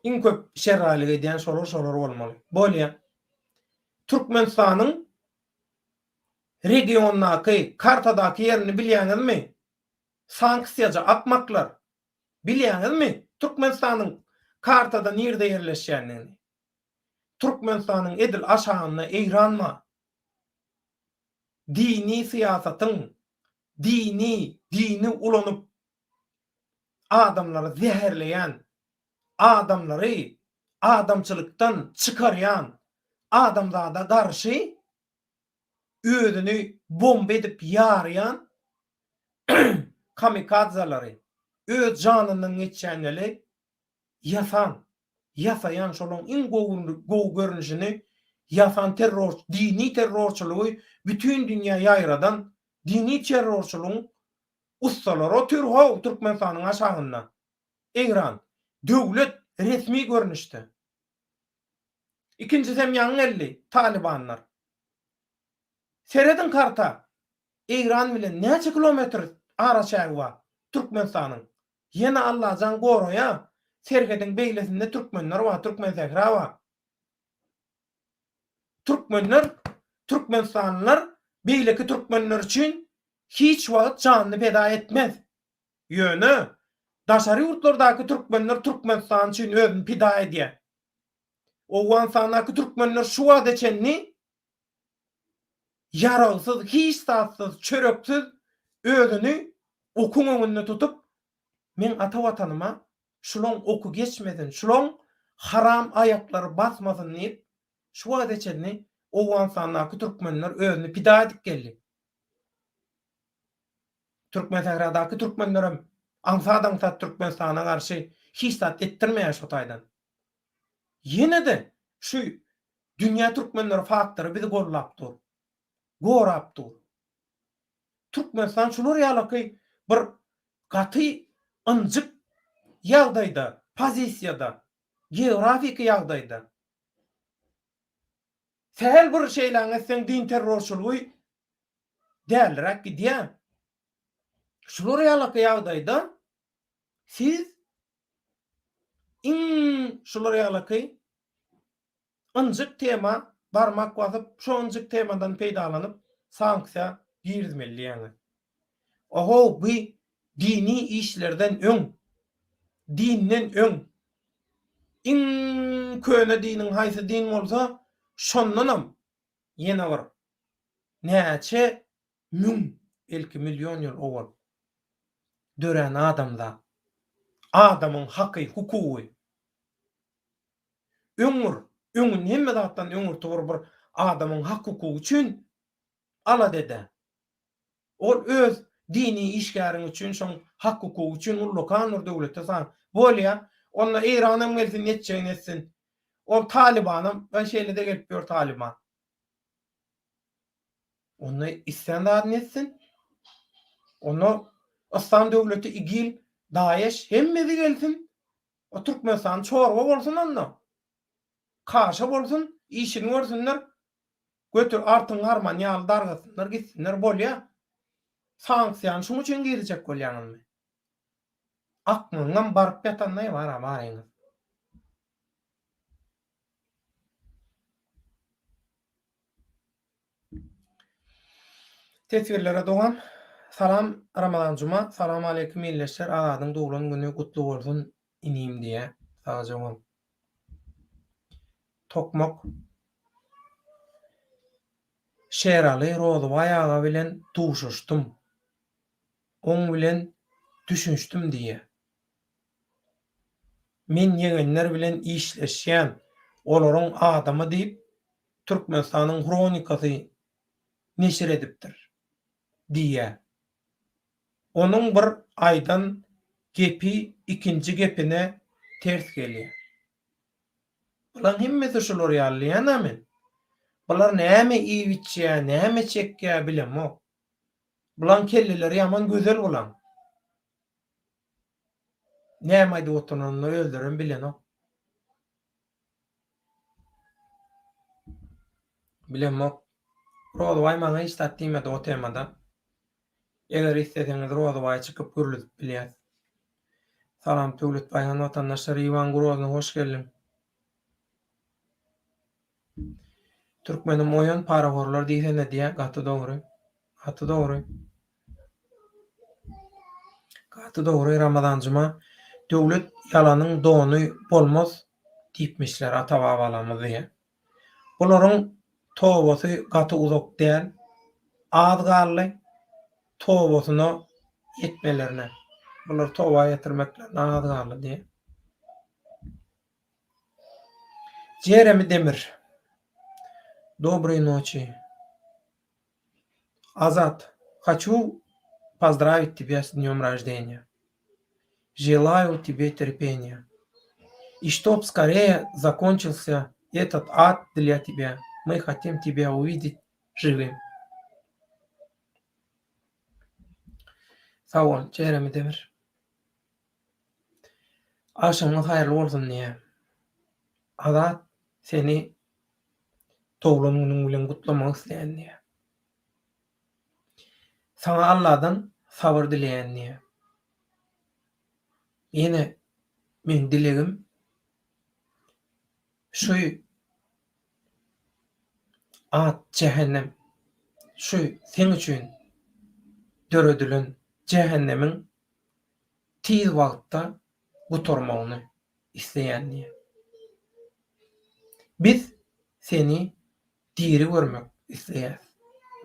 [SPEAKER 1] Iň köp şerralyk edýän şolar bolmaly. Bolýa. Türkmenistanyň regiondaky, kartadaky ýerini bilýäňizmi? Sanksiýaja akmaklar. Bilýäňizmi? Türkmenistanyň kartada nirde ýerleşýänini? Türkmenistanyň edil aşagyna eýranma. Dini siýasatyň, dini ulanyp adamlary zäherleýän, adamlary adamçylykdan çykarýan adamzada garşy özüni bomba edip ýarýan kamikadzalary, öz janynyň geçenleri yasayan şolun iň gowy görnüşini yasan terror, dini terrorçylygy bütün dünýä ýaýradan dini terrorçylygyň ustalary Türhow Türkmenistanyň aşagynda. Eýran, döwlet resmi görnüşde. Ikinji semýanyň elli Talibanlar. Seredin karta Eýran bilen näçe kilometr araçagy bar Türkmenistanyň. Ýene Allahan goraýa Sergediň beýlesinde türkmenler bar, türkmen sähra bar. Türkmenistanlylar beýleki türkmenler üçin hiç wagt janyny peda etmez. Ýöne daşary ýurtlardaky türkmenler Türkmenistan üçin özüni peda edýär. Owan sanaky türkmenler şu wagt eçenni yaralysyz, hiç tatsyz, çöreksiz özüni okun öňünde tutup men ata watanyma şulan oku geçmedin, şulan haram ayaklary basmasyn diýip şu wagt eçenni owan sanaky türkmenler özüni pida edip geldi. Türkmen sähradaky türkmenlerim ansadan sat Türkmenistana garşy hiç tat etdirmeýär şu taýdan. Ýene de şu dünýä türkmenleri faktory bizi gorlapdyr. Gorapdyr. Türkmenistan şular ýalyky bir gaty ynjyk ýagdaýda, pozisiýada, geografik ýagdaýda. Sähel bir şeýleň etseň din terrorçylygy däldirek gidýär. Şular ýalyky ýagdaýda siz şular ýalyky ynjyk tema barmak basyp şu ynjyk temadan peýdalanyp sanksiýa girmeliýäňiz. Oho, bu dini işlerden dinden öň. Iň köne diniň haýsy din bolsa şondanam ýene bir näçe müň, belki milyon ýyl owal dören adamda adamyň haky, hukugy öňür hemme zatdan öňür togur bir adamyň hak hukugy üçin ala dede. Ol öz dini işgäriň üçin şoň hak hukugy üçin ullukanlar döwlete san. Bolýa, onda Eýranyň gelsin netçeýin etsin. Ol Talibanam, ben şeýlede gelip ýör Taliban. Onu isyanlar netsin. Onu Aslan döwleti İgil, Daesh hemmesi gelsin. O Türkmenistan çorba bolsun onda. Kaşa bolsun, işini görsünler. Götür artın harman ýaly dargasynlar gitsinler bolýa. Sanksiýan şuň üçin girecek bolýanyňmy? Aklyndan baryp ýatanday bar amaryňyz. Tesbirlere dogam. Salam Ramazan juma. Salam aleykum illeşler. Azadyň duglan güni gutly bolsun inim diye. Sagajyňam. Tokmok Şeraly Rozoway aga bilen duşuşdum. Oň bilen düşünşdüm diye. Men ýegenler bilen işleşýän olaryň adamy diýip Türkmenistanyň kronikasy neşir edipdir diye. Onuň bir aýdan gepi ikinji gepine ters gelýär. Bular hemmesi şolar ýalyýanamy. Bular näme iýitçär, näme çekýär bilemok. Bulan kelleleri ýaman gözel bolan. Näme aýdyp oturanyny özlerem bilenok. Bilemok. Rozoway maňa hiç tatdymady o temada. Eger isteseňiz Rozoway çykyp görülip bilýär. Salam töwlet baýan watandaşlar, Iwan Grozny hoş geldin. Türkmenim oýan paraworlar diýsene diýä gaty dogry. Gaty dogry. Gaty dogry Ramazanjyma döwlet ýalanyň dony bolmaz diýipmişler ata-babalarymyz diýe. Bularyň tobasy gaty uzak däl. Az garly tobasyna ýetmelerine. Bular toba ýetirmeklerine az garly diýe. Jeremy Demir. Доброй ночи. Азат, хочу поздравить тебя с днем рождения. Желаю тебе терпения. И чтоб скорее закончился этот ад для тебя. Мы хотим тебя увидеть живым. Sağ ol, Jeremy Demir. Aşamaz hayırlı olsun diye. Azat, seni Toglan günüň bilen gutlamak isleýän diýe. Saňa Allahdan sabır dileýän diýe. Ýene men dilegim şu cehennem, şu sen üçin döredilen cehennemiň tiz wagtda gutarmagyny isleýän diýe. Biz seni diri görmek isleýär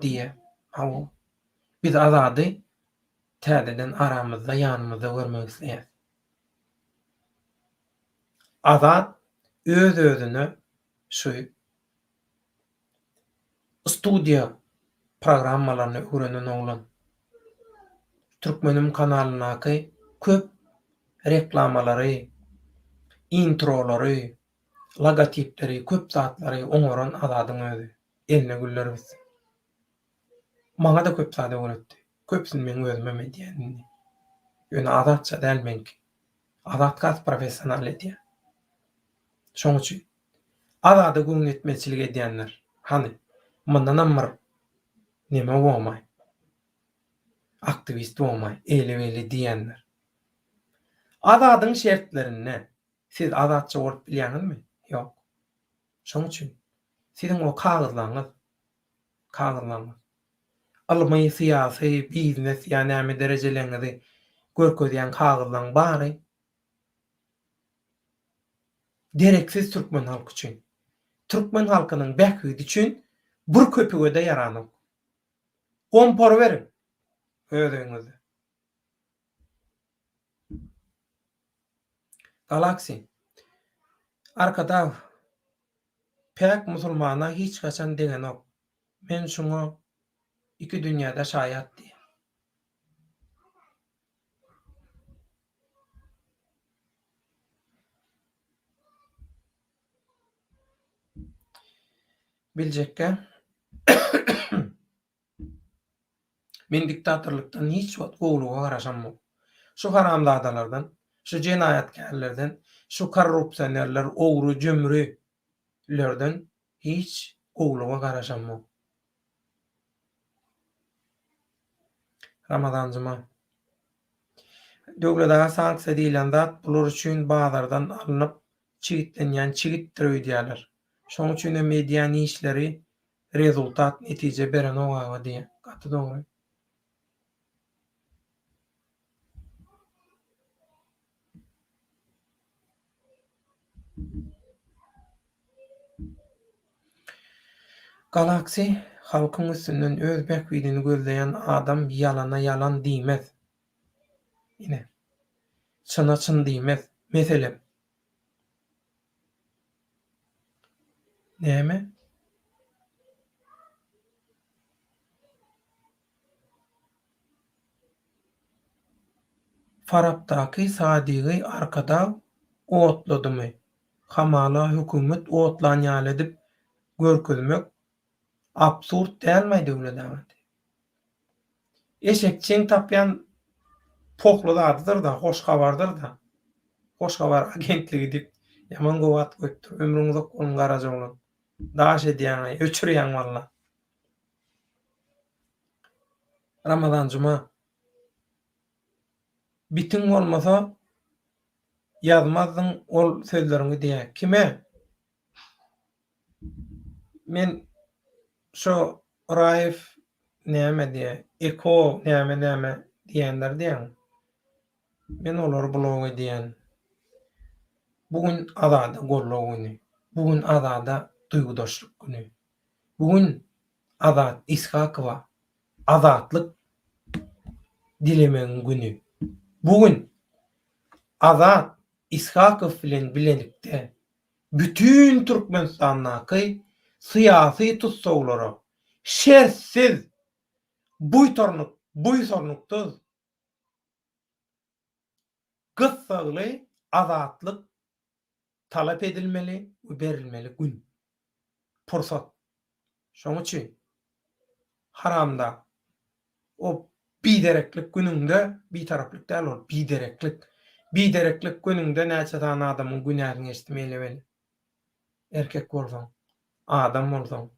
[SPEAKER 1] diýe. Hawa. Biz azady täzeden aramyzda, ýanymyzda görmek isleýär. Azat öz-özüne şu studiýa programmalaryny öwrenen oglan. Türkmenim kanalynaky köp reklammalary, introlary, logotipleri, köp zatlary oňaran azadyň özü. Eline güller bitsin. Maňa da köp zat öwretdi. Köpsini men özüme medýänini. Ýöne azatça dälmenki. Azat gas professional edýär. Şoň üçin azady göňetmeçilik edýänler. Hani mundan ammar neme bolmay. Aktivist bolmay, eli diýenler. Azadyň şertlerini siz azatça bolup bilýäňizmi? Ýok. Şoň üçin siziň o kagızlaňyz almy syýasy, biznes ýa näme derejeleňizi görkezýän kagızlaň bary gereksiz türkmen halky üçin. Türkmen halkynyň bähüdi üçin bir köpüge de ýaranyp. Kompor berin özüňizi. Galaxy. Arkada pek musulmana hiç kaçan degen ok. Men şunu iki dünyada şayat diye. Biljekkä men diktatorlukdan hiç wagt gowluga garaşamok. Şu haramzadalardan, şu jenayatkarlardan, şu korrupsionerler, ogru, jömürlerden hiç gowluga garaşamok. Ramazanjyma döwlete sanksiýa edilen zat bular üçin bazardan alınıp çigitlenýän çigitdir öýdýärler. Şoň üçin mediýany işleri rezultat netije beren ogawa diýe. Gaty dogry. Galaksy halkyň üstünden öz bäkbidini gözleýän adam ýalana ýalan diýmez. Ine. Çyna çyn diýmez. Meselem. Näme? Farapdaky Sadygy arkada otladymy? Hamala hökümet otlan ýaly edip görkezmek absurd dälmi döwlet? Eşekçiň tapýan poklu zadydyr da, hoş habardyr da. Hoş habar agentligi dip ýaman gowat götür. Ömrüň uzak bolun garaja bolan. Daş edýän, öçürýän walla. Ramazan juma. Bitin bolmasa ýazmazdyň ol sözleriňi diýä. Kime? Men şo Raif näme diýä? Eko näme diýenler diýen. Men olary blog edýän. Bugün azada gollaw güni. Bugün azada duýgudaşlyk güni. Bugün Azat Ishakowa azatlyk dilemeň güni. Bugün Azat Ishakow bilen bilenikde bütün Türkmenistanyňky syýasy tutsaglara şertsiz buýsornukdyr gyssaly azatlyk talap edilmeli we berilmeli gün. Pursat. Şoň üçin haramda o bidereklik günüňde bitaraplyk däl ol, bidereklik günüňde näçe tane adamyň günähini eşitmeýeli. Erkek bolsaň, adam bolsaň,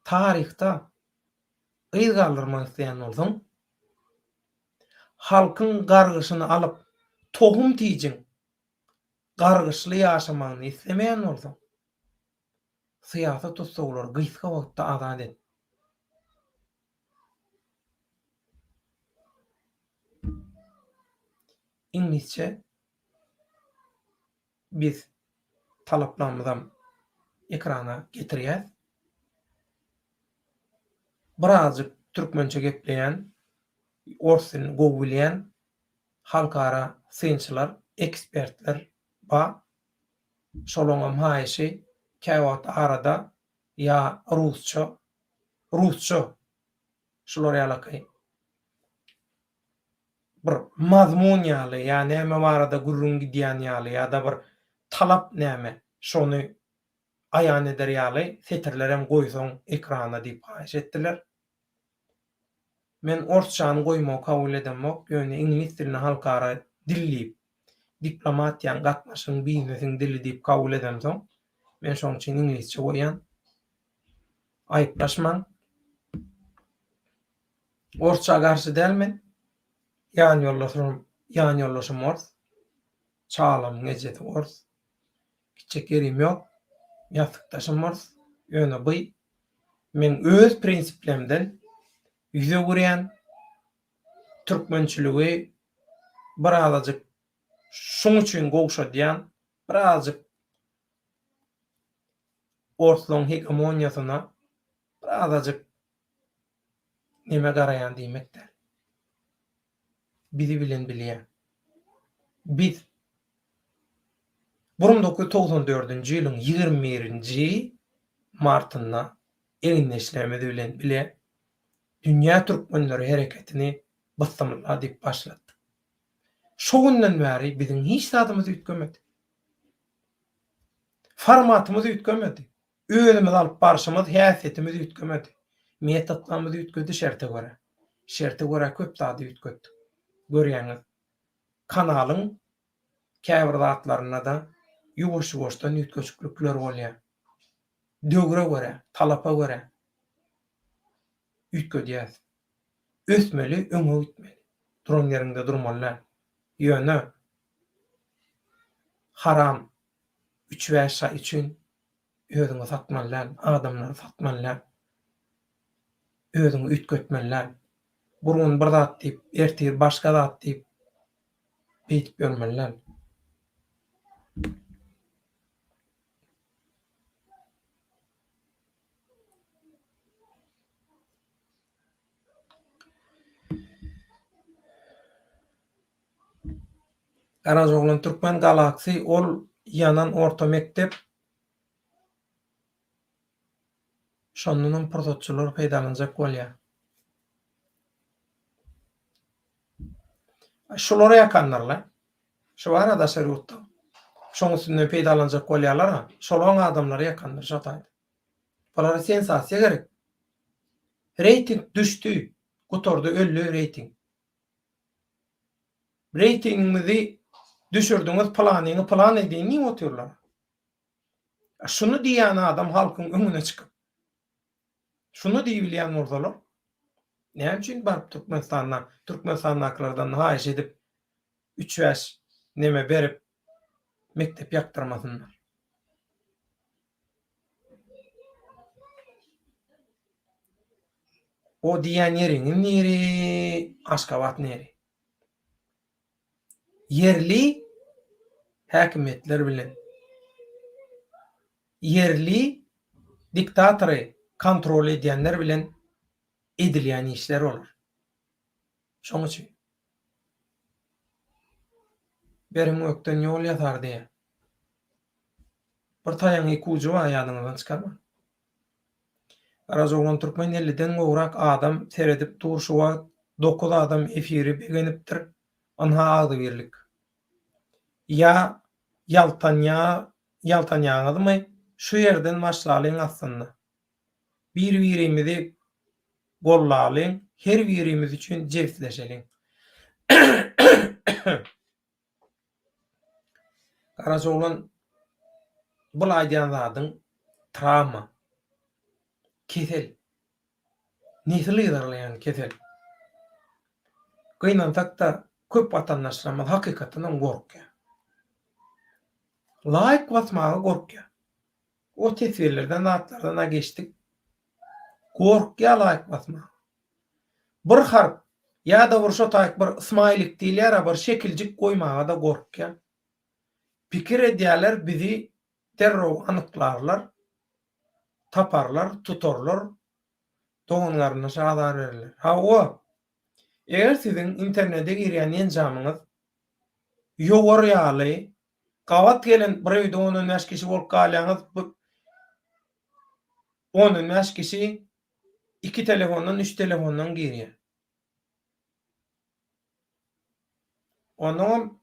[SPEAKER 1] taryhda gyz galdyrmak isleýän bolsaň, halkyň gargyşyny alyp tohum tiýjin, gargyşly ýaşamagyny islemeýän bolsaň, syýasat tutsaglar gyska wagtda azat et. İnglisçe biz talaplarymyzam ekrana getirýär. Birazjyk türkmençe gepleýän, ors dilini gowy bilýän halkara synçylar, ekspertler ba şolaňam haýyşy käwat arada ýa rusça şolar ýalakay bir mazmun ýaly, ýa näme barada gurrun gidýän ýaly ýa-da bir talap näme şonu aýan eder ýaly setirlerem goýsoň ekrana diýip haýyş etdiler. Men orsçany goýmagy kabul edemok, ýöne ingliz dilini halkara dil diýip diplomatiýaň gatnaşyň biznesiň dili diýip kabul edemsoň, men şoň üçin inglizçe goýan. Aýyplaşman. Orsça garşy dälmen. Ýan ýollaşym ors. Çağlam gejeti ors. Kiçek yerim ýok. Ýatykdaşym ors. Ýöne bu men öz prinsiplerimden ýüze gürýän türkmençiligi birazajyk şoň üçin gowşadýan, birazajyk orslaň hegemoniýasyna birazajyk nime garaýan diýmekdir. Bizi bilen bilýär. Biz 1994-nji ýylyň 21-nji martynda eňneşlemedi bilen bile dünýä türkmenleri hereketini bastymla diýip başlatdy. Şo günden bäri biziň hiç zadymyz üýtgemedi. Formatymyz üýtgemedi. Özümiz alyp barşymyz häsiýetimiz üýtgemedi. Metodlarymyz üýtgedi şerte görä. Şerte görä köp zady üýtgedi. Görýäňiz, kanalyň käbir zatlaryna da ýuwaş-ýuwaşdan üýtgeçiklikler bolýar. Döwre görä, talapa görä üýtgedýär. Ösmeli, öňe üýtmeli. Duran ýerinde durmalylar. Ýöne haram 3 şa üçin özüňi satmalylar, adamlary satmalylar. özüňi ütgetmeliler. Burun bir zat diýip, ertir başga zat diýip beýtip görmeliler. Garazoglan Türkmen Galaksy ol ýanan orta mektep şonunun prototçular peýdalanjak bolýar. Şolara ýakanlarla. Şu arada şerutda. Şoň üstünden peýdalanjak bolýarlar, şolaň adamlary ýakanlar şataýdy. Bulara sensasiýa gerek. Rating düştü. Gutordy öllü rating. Ratingimizi düşürdüňiz, planyňy plan edin, niýe oturlar? Şunu diýen adam halkyň öňüne çykyp. Şunu diýilýän ordalar. Näme üçin baryp Türkmenistannaklardan haýyş edip 3 ýaş neme berip mektep ýaktyrmasyňlar. O diýen ýeriň neri, Aşgabat neri? Yerli häkimetler bilen yerli diktatory kontrol edýänler bilen edilýän işler bolar. Şoň üçin berim ökden ýol ýatar diýe. Bir taýan iki uju var ýadyňyzdan çykarma. Garazoglan Türkmen elliden gowrak adam seredip durşuwa 9 adam efiri begenipdir. Anha ady berlik. Ya yaltanýaňyzmy şu ýerden başlalyň aslında. Bir-birimizi gollalyň, her birimiz üçin jefleşeliň. Garazoglan bul aýdýan zadyň travma, kesel, nesiliýdarlayan kesel. Gynansak da köp watandaşlarymyz hakykatyndan gorkýar. Laýyk basmaga gorkýar. O tesirlerden, zatlardan geçtik. Gorkýar laýyk basmaga. Bir harp ýa-da bir şo taýyk bir ismailik diýilýär, bir şekilcik goýmaga da gorkýar. Pikir edýärler, bizi terror anyklarlar, taparlar, tutorlar, doganlaryna şadar berler. Ha o, eger siziň internete girýän enjamyňyz ýogary ýaly, gawat gelen bir öýde 10 ýaş kişi bolup galýaňyz, 10 ýaş kişi 2 telefondan, 3 telefondan girýär. Onun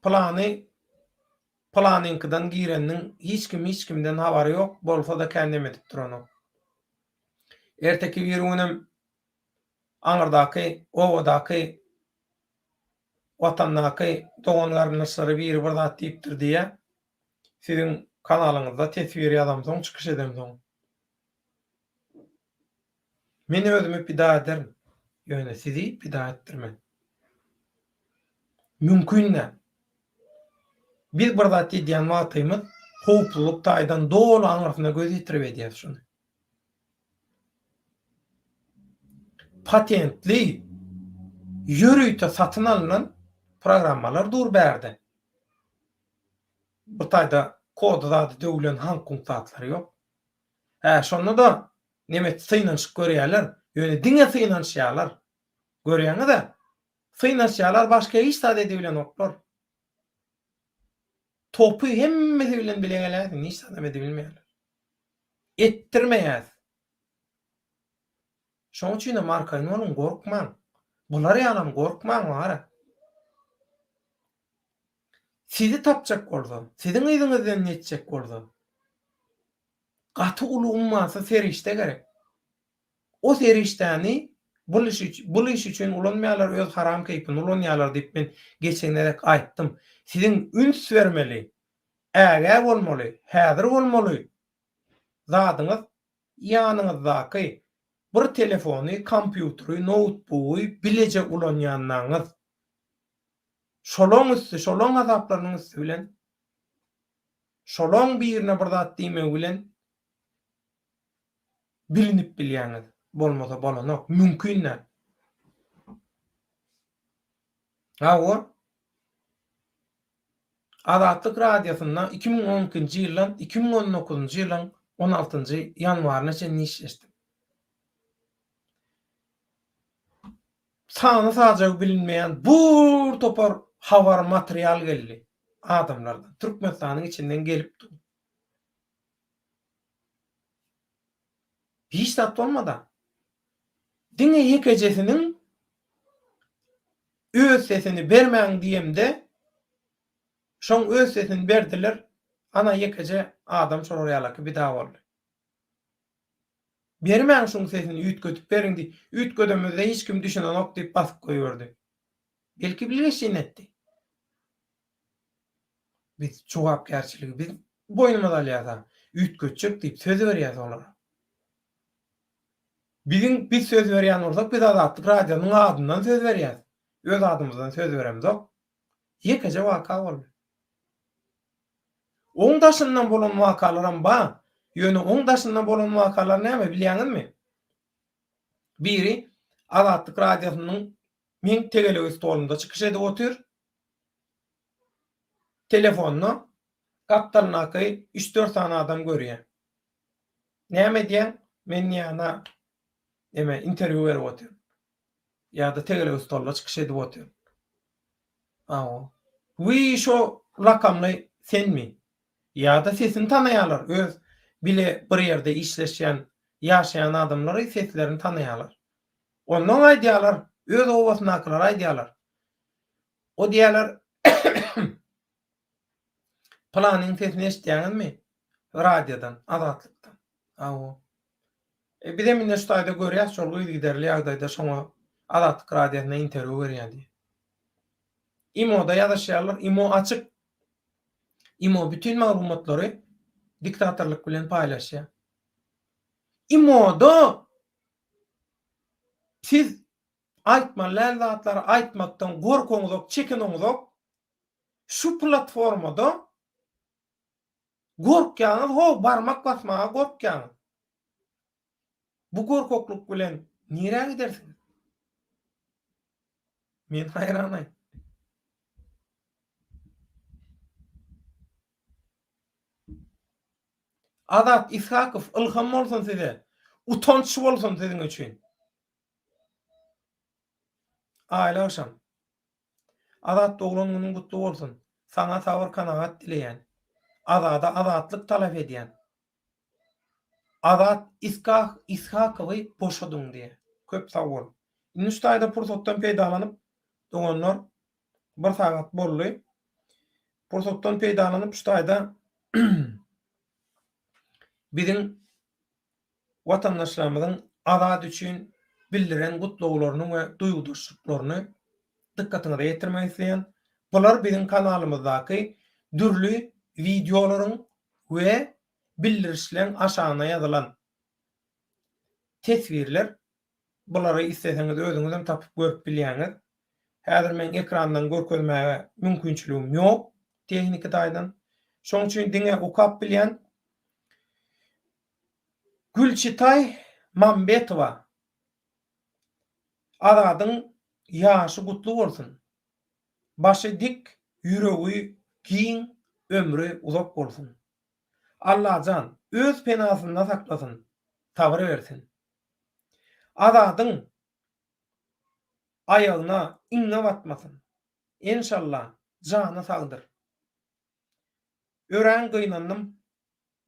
[SPEAKER 1] planynkydan gireniniň hiç kimden habary ýok, bolsa da kendim edip durany. Erteki bir günem aňyrdaky, owadaky watandaky doganlaryny sary bir zat diýipdir diýe siziň kanalyňyzda tesbir ýazamsoň çykyş edemsoň. Men özümi pida ederim. Ýöne sizi pida etdirmen. Mümkün. Biz bir zat diýen wagtymyz howpluluk taýdan dolu aňyryna göz ýetirip edýär şunu. Patentli ýürüýte satyn alynan programmalar dur berdi. Bu taýda kod zady döwlen hankyň satlary ýok. Şonu da nemet synaşyk görýärler, ýöne diňe synaşýarlar. Görýäňiz da synaşýarlar başga hiç zat edilen oklar. Topu hemmesi bilen bilegeler, hiç zat edebilmeýärler. Ettirmeýär. Şoň üçin markaýyn bolun, gorkmaň. Bular ýanam gorkmaň wara. Sizi tapjak bolsa, siziň ýygyňyzdan netjek bolsa, gaty ulu ummasa serişde gerek. O serişdäni bul iş üçin ulanmaýarlar, öz haram keýpini ulanýarlar diýip men geçenlerde aýtdym. Siziň üns vermeli, äge bolmaly, häzir bolmaly. Zadyňyz ýanyňyzdaky bir telefony, kompýutery, notebooky bilejek ulanýanlaryňyz. Şolaň üstü, şolaň azaplarynyň üstü bilen, şolaň birine bir zat diýmek bilen bilinip bilýäňiz. bolmasa bolanok. Mümkin näme. Hawa Azatlyk radiosundan 2012-nji ýyldan 2019-njy ýylyň 16-njy ýanwaryna çenli işleşdim. Sany sajagy bilinmeýän bur topar habar material geldi adamlardan. Türkmenistanyň içinden gelipdi. Hiç tat bolmada. Diňe ýekejesiniň öz sesini bermäň diýemde şoň öz sesini berdiler. Ana ýekeje adam şoraýarlaky bir daha boldy. Bermäň şoň sesini üýtgötüp beriňdi. Üýtgödemizde hiç kim düşünenok diýip basyp goýberdi. Belki bilgeçin etdi. Biz jogapkärçiligi biz boynumyza alýarda. Üýtgötjek diýip söz berýär olara. Biz söz berýän bolsak biz Azatlyk radionyň adyndan söz berýär. Öz adymyzdan söz beremizok. Ýekeje waka boldy. Oň daşyndan bolan wakalaram ba. Ýöne oň daşyndan bolan wakalar näme bilýäňizmi? Biri Azatlyk radiosynyň men tegelegi stolunda çykyş edip otur. Telefonla kaptalnaky 3-4 tane adam görýär. Näme diýen? Men ýa-da interwiu berip otur. Ya da tegelegi stolda çykyş edip otur. Wi şo rakamly senmi? Ya da sesini tanaýarlar. Öz bile bir ýerde işleşýän, ýaşaýan adamlary seslerini tanaýarlar. Ondan aýdýarlar, öz owasynakylar aýdýarlar. O diýerler planyň sesini eşitýäňizmi? Radiodan, Azatlykdan. Bir de mine şu taýda görýär, şol giderli ýagdaýda şoňa Azatlyk radiosyna interwiu berýär. Imo'da ýazaşýarlar, Imo açyk. Imo bütün maglumatlary diktatorlyk bilen paýlaşýar. Imo'da siz aýtmalar zatlary aýtmakdan gorkoňyzok, çekiniňizok şu platformada gorkýanyz, barmak basmaga gorkýanyz. Bu gorkokluk bilen nire gidersiňiz? Men haýranaýym. Azat İshakow ilham bolsun size. Utanç bolsun siziň üçin. Aýla oşam. Azat doglan günüň gutly bolsun. Sana sabır kanagat dileýän. Azada azatlyk talap edýän. Azat İshakowy boşadyň diýe. Köp sag bol. Indi şu taýda pursatdan peýdalanyp doganlar bir sagat boldy. Pursatdan peýdalanyp şu taýda biziň watandaşlarymyzyň azat üçin bildiren gutluglaryny we duýguduşlyklaryny dikkatine ýetirmek isleýän. Bular biziň kanalymyzdaky dürli videolaryň we bildirişleň aşagyna ýazylan teswirler. Bulary isteseňiz özüňizem tapyp görüp bilýäňiz. Häzir men ekrandan görkezmäge mümkinçiligim ýok tehnik taýdan. Şoň üçin diňe okap bilýän Gülçitay Mambetowa Azadyň ýaşy gutly bolsun. Başy dik, ýüregi giň, ömrü uzak bolsun. Allahan öz penasynda saklasyn, sabr bersin. Azadyň aýagyna iňňe batmasyn. İnşallah jany sagdyr. Ören gynannym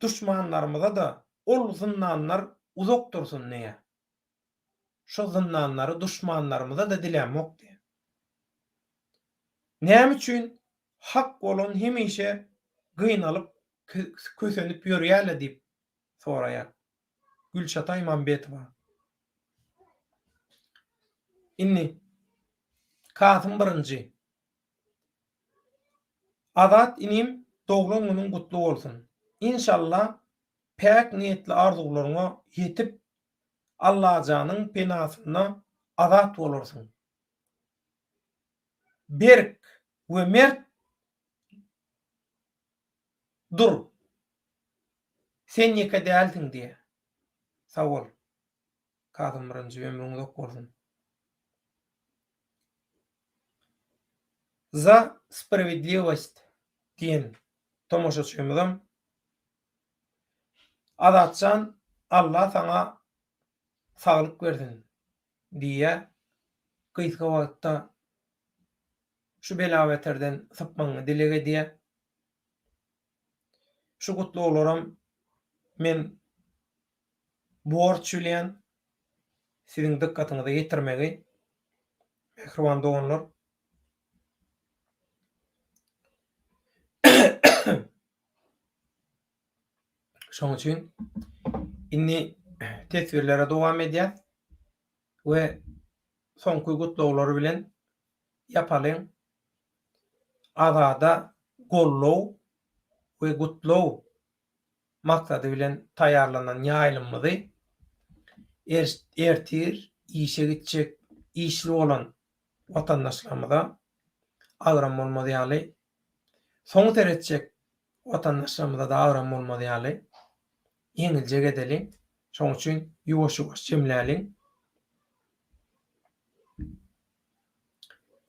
[SPEAKER 1] düşmanlarymyza da ol zyndanlar uzak dursun näme? Şo zyndanlary düşmanlarymyza da dilemok diýe. Näme üçin hak bolan hemişe gynalyp kösenip ýörýärler diýip soraýar. Gülçatay Mambetowa. Inni Kasım 1-nji. Azat inim doglan günüň gutly bolsun. İnşallah pek niyetli arzularyňa ýetip Allahjanyň penasyna azat bolarsyň. Berk we mert dur. Sen ýeke däldiň diýe. Sag bol. kadymlarynjy ömrüňiz ok bolsun. За справедливость diýen tomoşaçymyzam adatçan Allah saňa saglyk bersin diýe gysga wagtda şu belaweterden sypmagyny dilek edýär. Şu gutluglaram men borç bilen siziň dikkatyňyzy ýetirmegi mehriban doganlar. Şoň üçin inni tesbirlere dowam edýär we soňky gutluglary bilen ýapalyň azada gollaw we gutlaw maksady bilen taýýarlanan ýaýlymyzy ertir, işe gitjek, işli bolan watandaşlarymyza agram bolmady ýaly, soň teretjek watandaşlarymyza da agram bolmady ýaly ýeňilje gedeliň. Şoň üçin ýuwaş-ýuwaş jemläliň.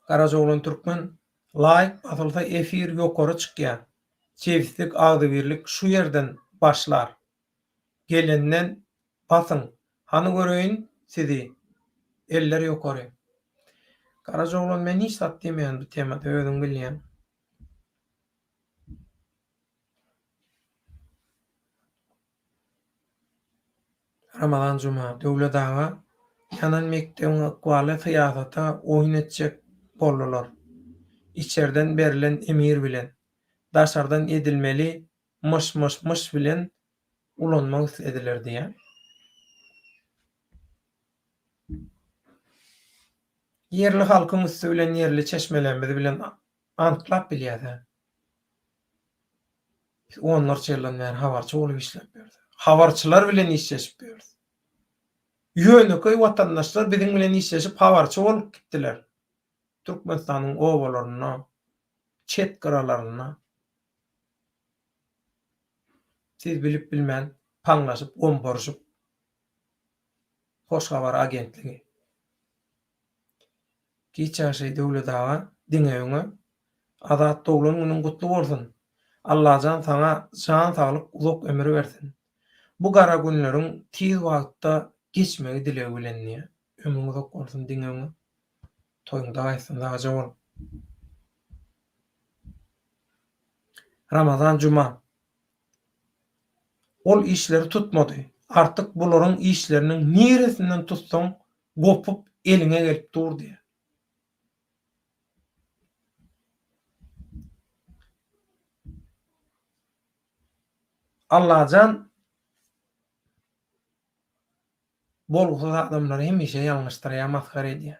[SPEAKER 1] Garajoglan türkmen laýyk basylsa efir ýokary çykýar. Çewsizlik, agdybirlik şu ýerden başlar. Gelenden basyň, hany göreýin sizi. Eller ýokary. Garajoglan men hiç zat diýmeýän bu temada özüň bilýän. Ramazan Juma döwlet ağa ýanan mekdebiň ykbaly syýasata oýun etjek boldylar. İçerden berilen emir bilen, daşardan edilmeli myş bilen ulanmak ediler diýär. Yerli halkyň üstü bilen yerli çeşmelerimiz bilen antlap bilýär. Onlarça ýyldan bäri habarçy bolup işläp berdi. Habarçylar bilen işleşip berdi. Ýöneköy watandaşlar biziň bilen işleşip habarçy bolup gitdiler. Türkmenistanyň owalaryna, çet gyralaryna. Siz bilip bilmän, paňlaşyp, gomporuşyp. Hoş habar agentligi. Giçaşy döwlet ağa diňeňe azat doglan günüň gutly bolsun. Allah saňa jan saglyk uzak ömür bersin. Bu gara günleriň tiz wagtda geçmegi dilegi bilen ömrüň uzak bolsun diňeňe. Toýuňda gaýsyn daja bol. Ramazan Juma. Ol işleri tutmady. Artyk bularyň işleriniň neresinden tutsaň gopup eliňe gelip durdy. Allahjan bolgusa adamlary hemişe ýalňyşdyrýar, maskara edýär.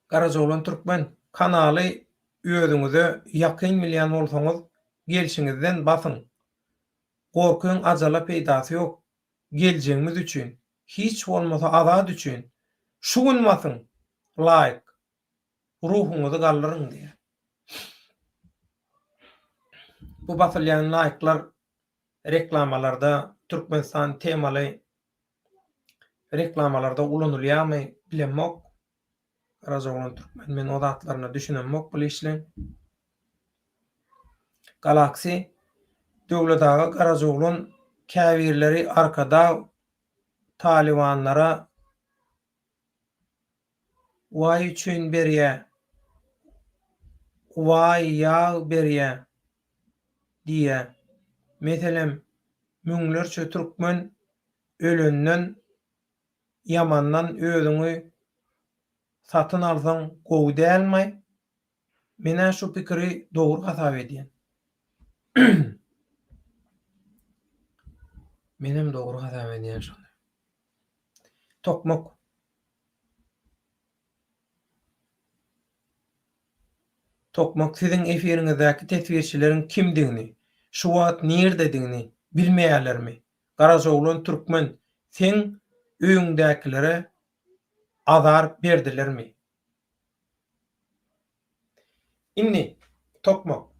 [SPEAKER 1] Garajoglan türkmen kanaly özüňize ýakyn bilýän bolsaňyz gelşiňizden basyň. Gorkyň ajala peýdasy ýok. Geljegiňiz üçin, hiç bolmasa azad üçin şu gün basyň. Laýyk ruhuňyzy gallyryň diýär. Bu basylýan laýyklar reklamalarda, Türkmenistan temaly reklamalarda ulanylýarmy bilenmok. Garajoglan türkmen men o zatlaryna düşünenmok bu işleň. Galaxy döwlet ağa Garajoglan käbirleri arkada Talibanlara why üçin berýär, why ýag berýär diýe. Meselem müňlerçe türkmen ölenden yamandan özüňi satyn alsaň gowy dälmi? Mene şu pikiri dogry hasap edýän. Menem dogry hasap edýän şonda. Tokmok. Tokmok siziň efiriňizdäki tesbirçileriň kimdigini, şu wagt nerdedigini bilmeýärlermi? Garajoglan türkmen sen öýüňdäkilere azar berdilermi? Inni tokmok.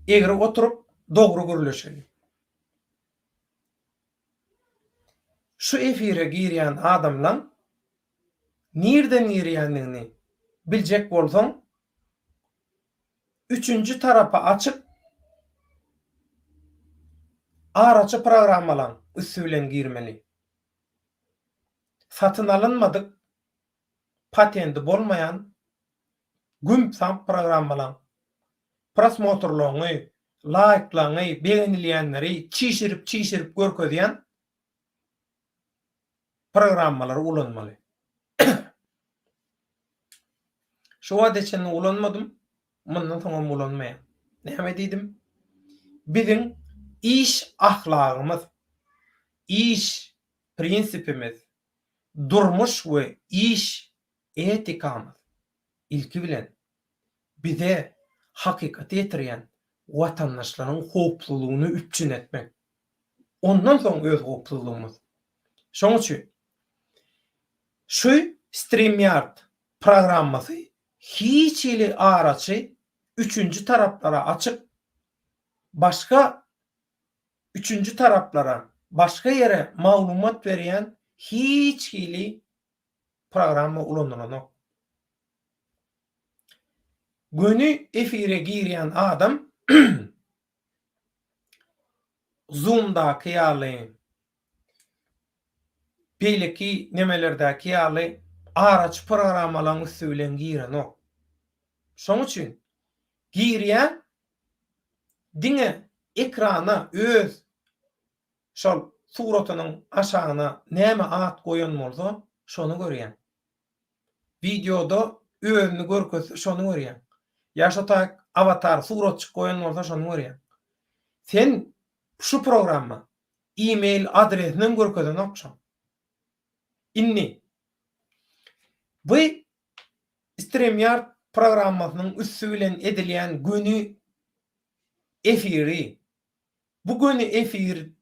[SPEAKER 1] Eger oturup dogry görüleşeli. şu efire girýän adamlaň nirden girýändigini biljek bolsaň, üçüncü tarapa açyp araçy programmalaň üstülen girmeli. Satyn alynmadyk, patendi bolmaýan gümsam programmalaň prosmotorlaryny, like'laryny, beğenilýänleri çişirip görkezýän programmalar ulanmaly. Şu wadeçen ulanmadym, mundan soňra ulanmaýar. Näme diýdim? Biziň iş ahlagymyz, iş prinsipimiz, durmuş we iş etikamy ilki bilen bize hakykaty ýetirýän watandaşlaryň howpsuzlygyny üpçün etmek. Ondan soň öz howpsuzlygymyz. Şoň üçin şu StreamYard programmasy hiç ili araçy üçüncü taraplara açıp başka üçüncü taraplara başka yere maglumat berýän hiç ili programma ulandyranok. Göni efire girýän adam Zoom'daki ýaly belki nemelerdäki ýaly araç programmalaryň üstülen girenok. Şoň üçin girýän diňe ekrana öz şol suratynyň aşagyna näme at goýan bolsa şonu görýän. Videoda özüni görkezse şonu görýän. Ýa-da avatar surat çyk goýan bolsa şonu görýän. Sen şu programma e-mail adresini görkezden okşa. Inni bu StreamYard programmasynyň üstülen edilýän göni efiri, bu göni efir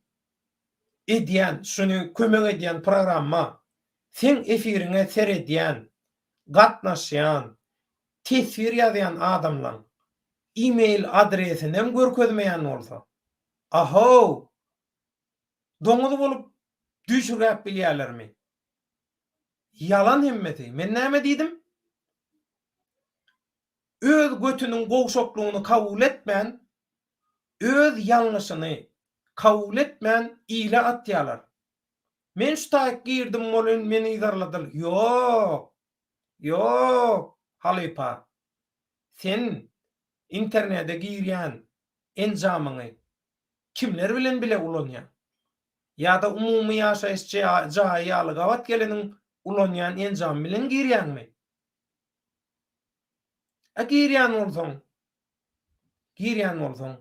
[SPEAKER 1] edýän, şunu kömek edýän programma sen efiriňe seredýän, gatnaşýan, tesvir ýazýan adamlaň e-mail adresini görkezmeýän bolsa, aho, doňuz bolup düşürýär bilýärlermi? Yalan hemmeti. Men näme diýdim? Öz götünüň gowşoklugyny kabul etmän, öz ýalňyşyny kabul etmän ila atýarlar. Men şu taýyk girdim bolan meni ýarladyr. Ýok. Ýok, halipa. Sen internete girýän enjamyny kimler bilen bile ulanýar? Ýa-da umumy ýaşaýyş jaýy ýaly gawat geleniň ulanýan enjam bilen girýänmi? Girýän bolsaň,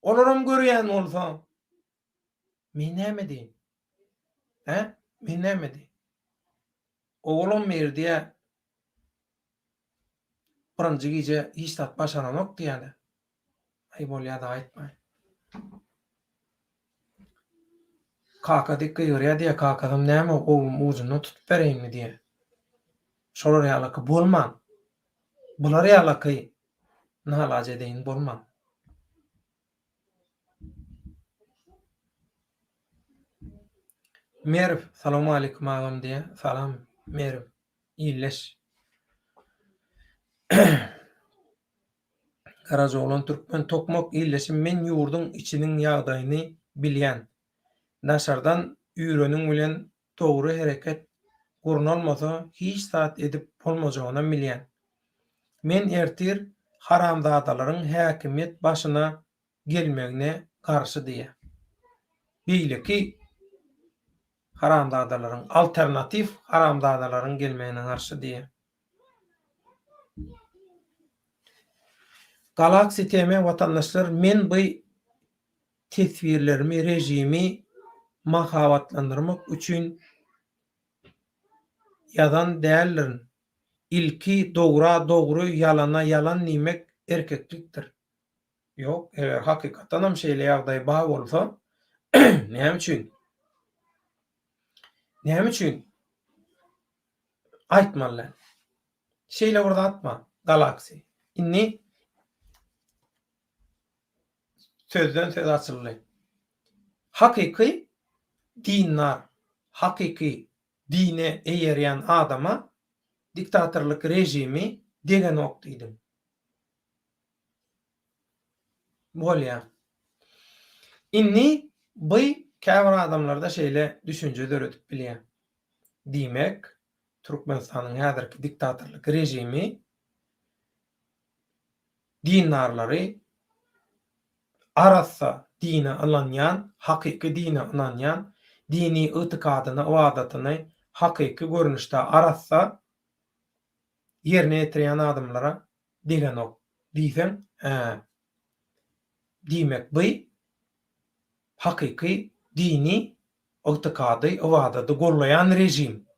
[SPEAKER 1] olaram görýän bolsa, men näme diýin? Men näme diýin? Oğlum merdiýe birinji gije hiç tat başaranok diýäler. Ay bolýar-da aýtmaý. Kaka dikki ýörýär diýe kakadym näme oğlum ujuny tutup bereýinmi diýe. Şolar ýalyky bolman. Bular ýalyky nalaç edeýin bolman. Merv, salamu aleykum agam diye. Salam, Merv. İyileş. Karajoğlan Türkmen Tokmak iyileşim men ýurdun içiniň ýagdaýyny bilýän. Naşardan üýreniň bilen dogry hereket gurnalmasa hiç saat edip bolmajagyna bilýän. Men ertir haramzadalaryň häkimiýet başyna gelmegine garşy diýe. Beýleki haramzadalaryň alternatif haramzadalaryň gelmegine garşy diýe. Galaxy TV watandaşlar, men bu tesvirlerimi, rejimi mahabatlandırmak üçün yadan değerlerin. İlki doğru, yalana yalan nimek erkekliktir. Yok, eğer hakikaten hem şeyle yağdayı bağ olsa ne için? Ne için? Aytmalar. Şeyle orada atma. Galaxy. İnni sözden söz açıldı. Hakiki dinler hakiki dine eýerýän adama diktatorluk rejimi degen okdydy. Bolýar. Inni bu käbir adamlarda şeýle düşünje döredip bilýär. Diýmek, Türkmenistanyň häzirki diktatorluk rejimi dinarlary arassa dine alanyan, hakiki dine alanyan, dini itiqadyny, wadatyny hakiki görnüşde arassa ýerine ýetirýän adamlara degen ok. Diýsem, diýmek bu hakiki dini itiqady, wadaty gollayan rejim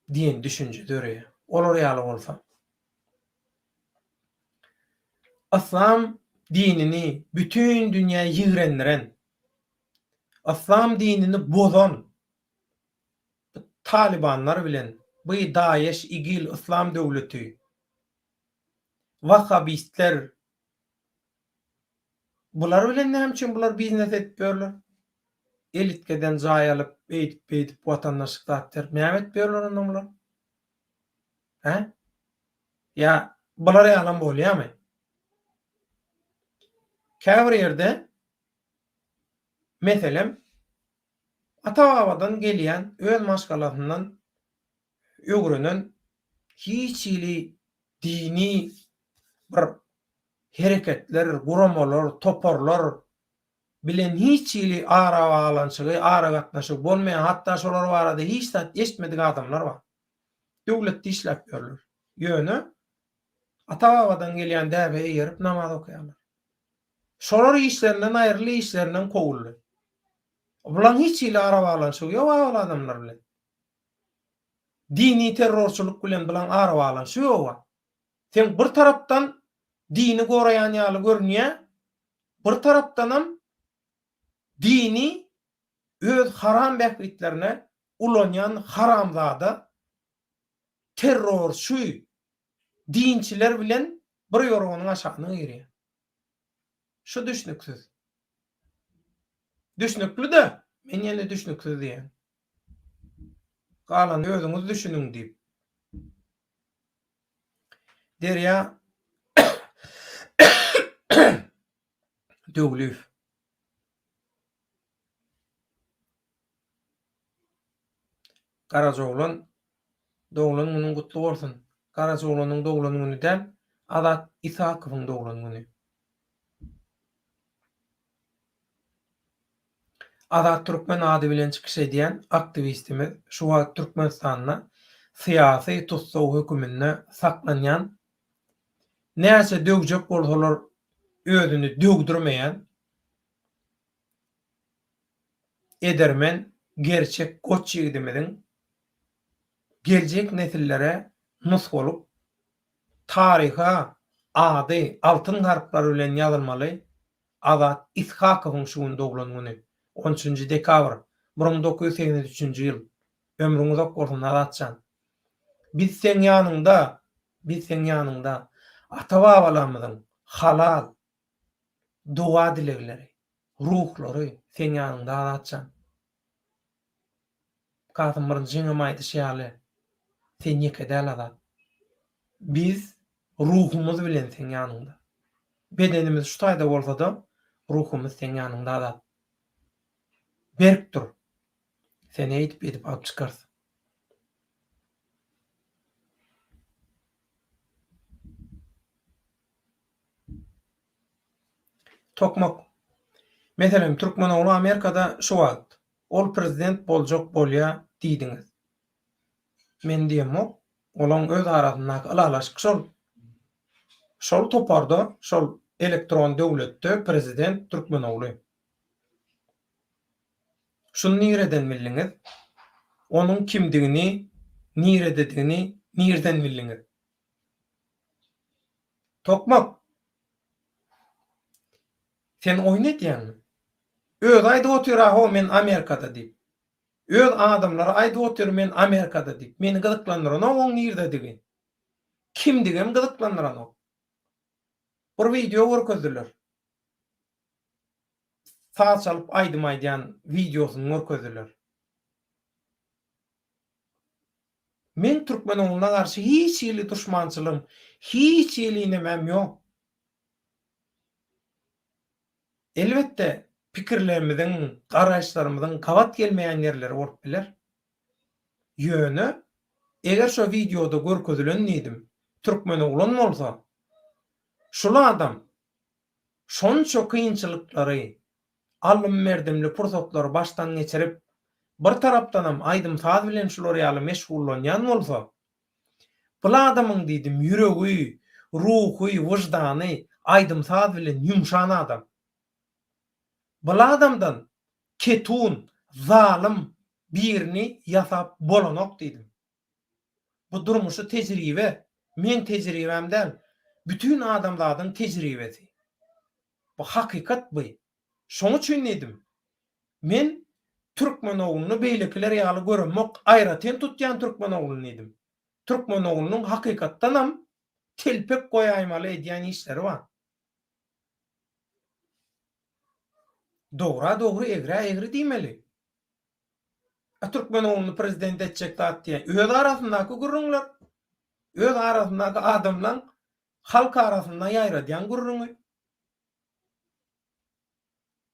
[SPEAKER 1] diýen düşünje döreýär. Olar ýaly bolsa. Aslam dinini bütün dünýä ýigrendiren, aslam dinini bozan Talibanlar bilen bu Daesh, İgil, İslam döwleti, Wahhabistler bular bilen näme üçin bular biznes edip berler? Elitkeden jaý alyp, beýdip watandaşlyk tapdyr. Näme edip berler onda bular? He? Ya bular ýalan bolýarmy? Käbir ýerde meselem ata-babadan gelýän öz maşgalatyndan ögrenen hiç ili dini bir hereketler, guramalar, toparlar bilen hiç ili ara bağlanşygy, ara gatnaşyk bolmaýan, hatda şolar barada hiç zat eşitmedik adamlar bar. Döwletde işläp berler. Ýöne ata-babadan gelýän däbe ýerip namaz okuýarlar. Şolar işlerinden aýrly işlerinden kowuldy. Bulan hiç ili ara bağlanşygy ýok ol adamlar bilen. Dini terrorçuluk bilen bulan ara bağlanşygy ýok. Sen bir tarapdan dini goraýan ýaly görünýär, bir tarapdanam dini öz haram bähbitlerine ulanyan haramzada terrorçy dinçiler bilen bir ýorganyň aşagyna girýär. Şu düşnüksiz. Düşnükli-de, men ýene düşnüksiz diýen. Galan özüňiz düşünüň diýip. Derýa döwlüf. Garajoglan doglan günüň gutly bolsun. Garajogranyň doglan güni dem Azat Isakowyň doglan güni. Azat Türkmen ady bilen çykyş edýän aktivistimiz şu wagt Türkmenistanyna syýasy tutsaw höküminde saklanýan näçe döwjek bolsalar özüni döwdirmeýän edermen gerçek goç ýigidimiň geljek nesillere nus bolup taryha ady altyn harplar bilen ýazylmaly Azat Isakowyň şuň doglan güni 13 dekabr 1983 ýyl ömrüňiz ok bolsun Azatjan. Biz sen ýanynda ata-babalarymyzyň halal dua dilegleri, ruhlary sen ýanynda Azatjan. Kasym 1-nji ýylymy aýdyşýaly sen ýekedäl Azat. Biz ruhumuz bilen sen ýanynda. Bedenimiz şu taýda bolsa-da ruhumuz sen ýanynda Azat. Berk dur. Sen eýdip edip alyp çykarsyn. Tokmak. Meselem Türkmen oğlu Amerikada şu wagt. Ol prezident boljak bolýa diýdiňiz. Men diýemok, olaň öz arasyndaky alalaşyk şol toparda, şol elektron döwletde prezident Türkmen oğlu. Şunu nireden bildiňiz? Onuň kimdigini, nirededigini nirden bildiňiz? Tokmak. Sen oýnat ýa-ni. Öz aýdy otyra men Amerikada diýip. Öz adamlar aýdy otyr men Amerikada diýip. Meni gyzyklandyran oň nirdedigi. Kimdigem gyzyklandyran o. Bir video görkezdiler. saat çalıp aýdym aýdýan videosyny görkezdiler. Men türkmen ogluna garşy hiç ýyly duşmançylygym, hiç ýyly inemem ýok. Elbetde pikirlerimiziň, garaşlarymyzyň kabat gelmeýän ýerleri bolup biler. Ýöne eger şo videoda görkezilen nidim türkmen oglan bolsa, şol adam şonça kynçylyklary, alym merdimli pursatlary başdan geçirip bir tarapdanam aýdym saz bilen şolary ýaly meşgullanýan bolsa, bu adamyň diýdim ýüregi, ruhy, wyjdany aýdym saz bilen ýumşan adam. Bu adamdan ketun, zalim birini ýasap bolanok diýdim. Bu durmuşy tejribe, men tejribemden bütün adamlaryň tejribesi. Bu hakykat bu. Şoň üçin diýdim. Men türkmen ogluny beýlekiler ýaly görmek aýratyn tutýan türkmen ogluny diýdim. Türkmen oglunyň hakykatdanam telpek goýaýmaly edýän işleri bar. Dogry dogry, egri egri diýmeli. Türkmen ogluny prezident etjek zat diýen öz arasyndaky gurrunlar, öz arasyndaky adamlar halk arasynda ýaýradýan gurruny.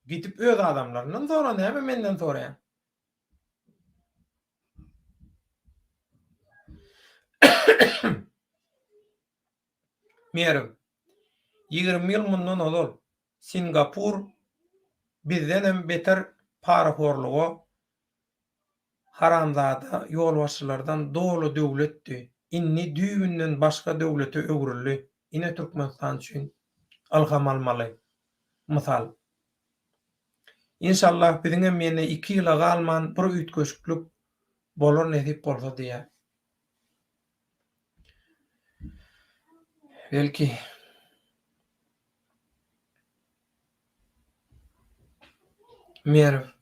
[SPEAKER 1] Gidip öz adamlarından sonra näme menden soraýan? Merim 20 ýyl mundan ol. Singapur bizdenem beter paraforlugy haramzada ýolbaşçylardan dolu döwletdi. Inni düýünden başga döwlete öwrüldi. Ine Türkmenistan üçin alham almaly. Mysal. İnşallah biziňe meni 2 ýyla galman bir üýtgeşiklik bolar nesip bolsa diýär. Belki mer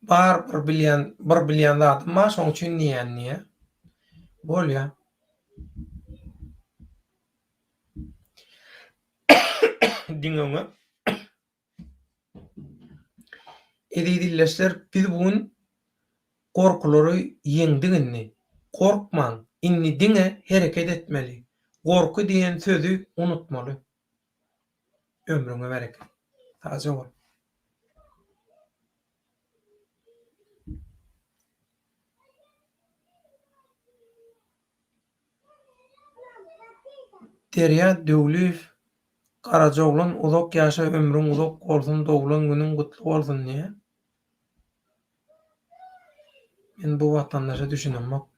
[SPEAKER 1] bar bir bilýän zatym bar, şoň üçin niýe? Bolýa. Diňeňe edidilleşler biz bugün korkulary ýeňdiňni, korkmaň, inni diňe hereket etmeli. Korku diýen sözü unutmaly. Ömrüňe bereket. Taja bol. Derýa Döwlüýew Garajoglan uzak ýaşa, ömrüň uzak bolsun, doglan günüň gutly bolsun diýe. Men bu watandaşa düşünemok.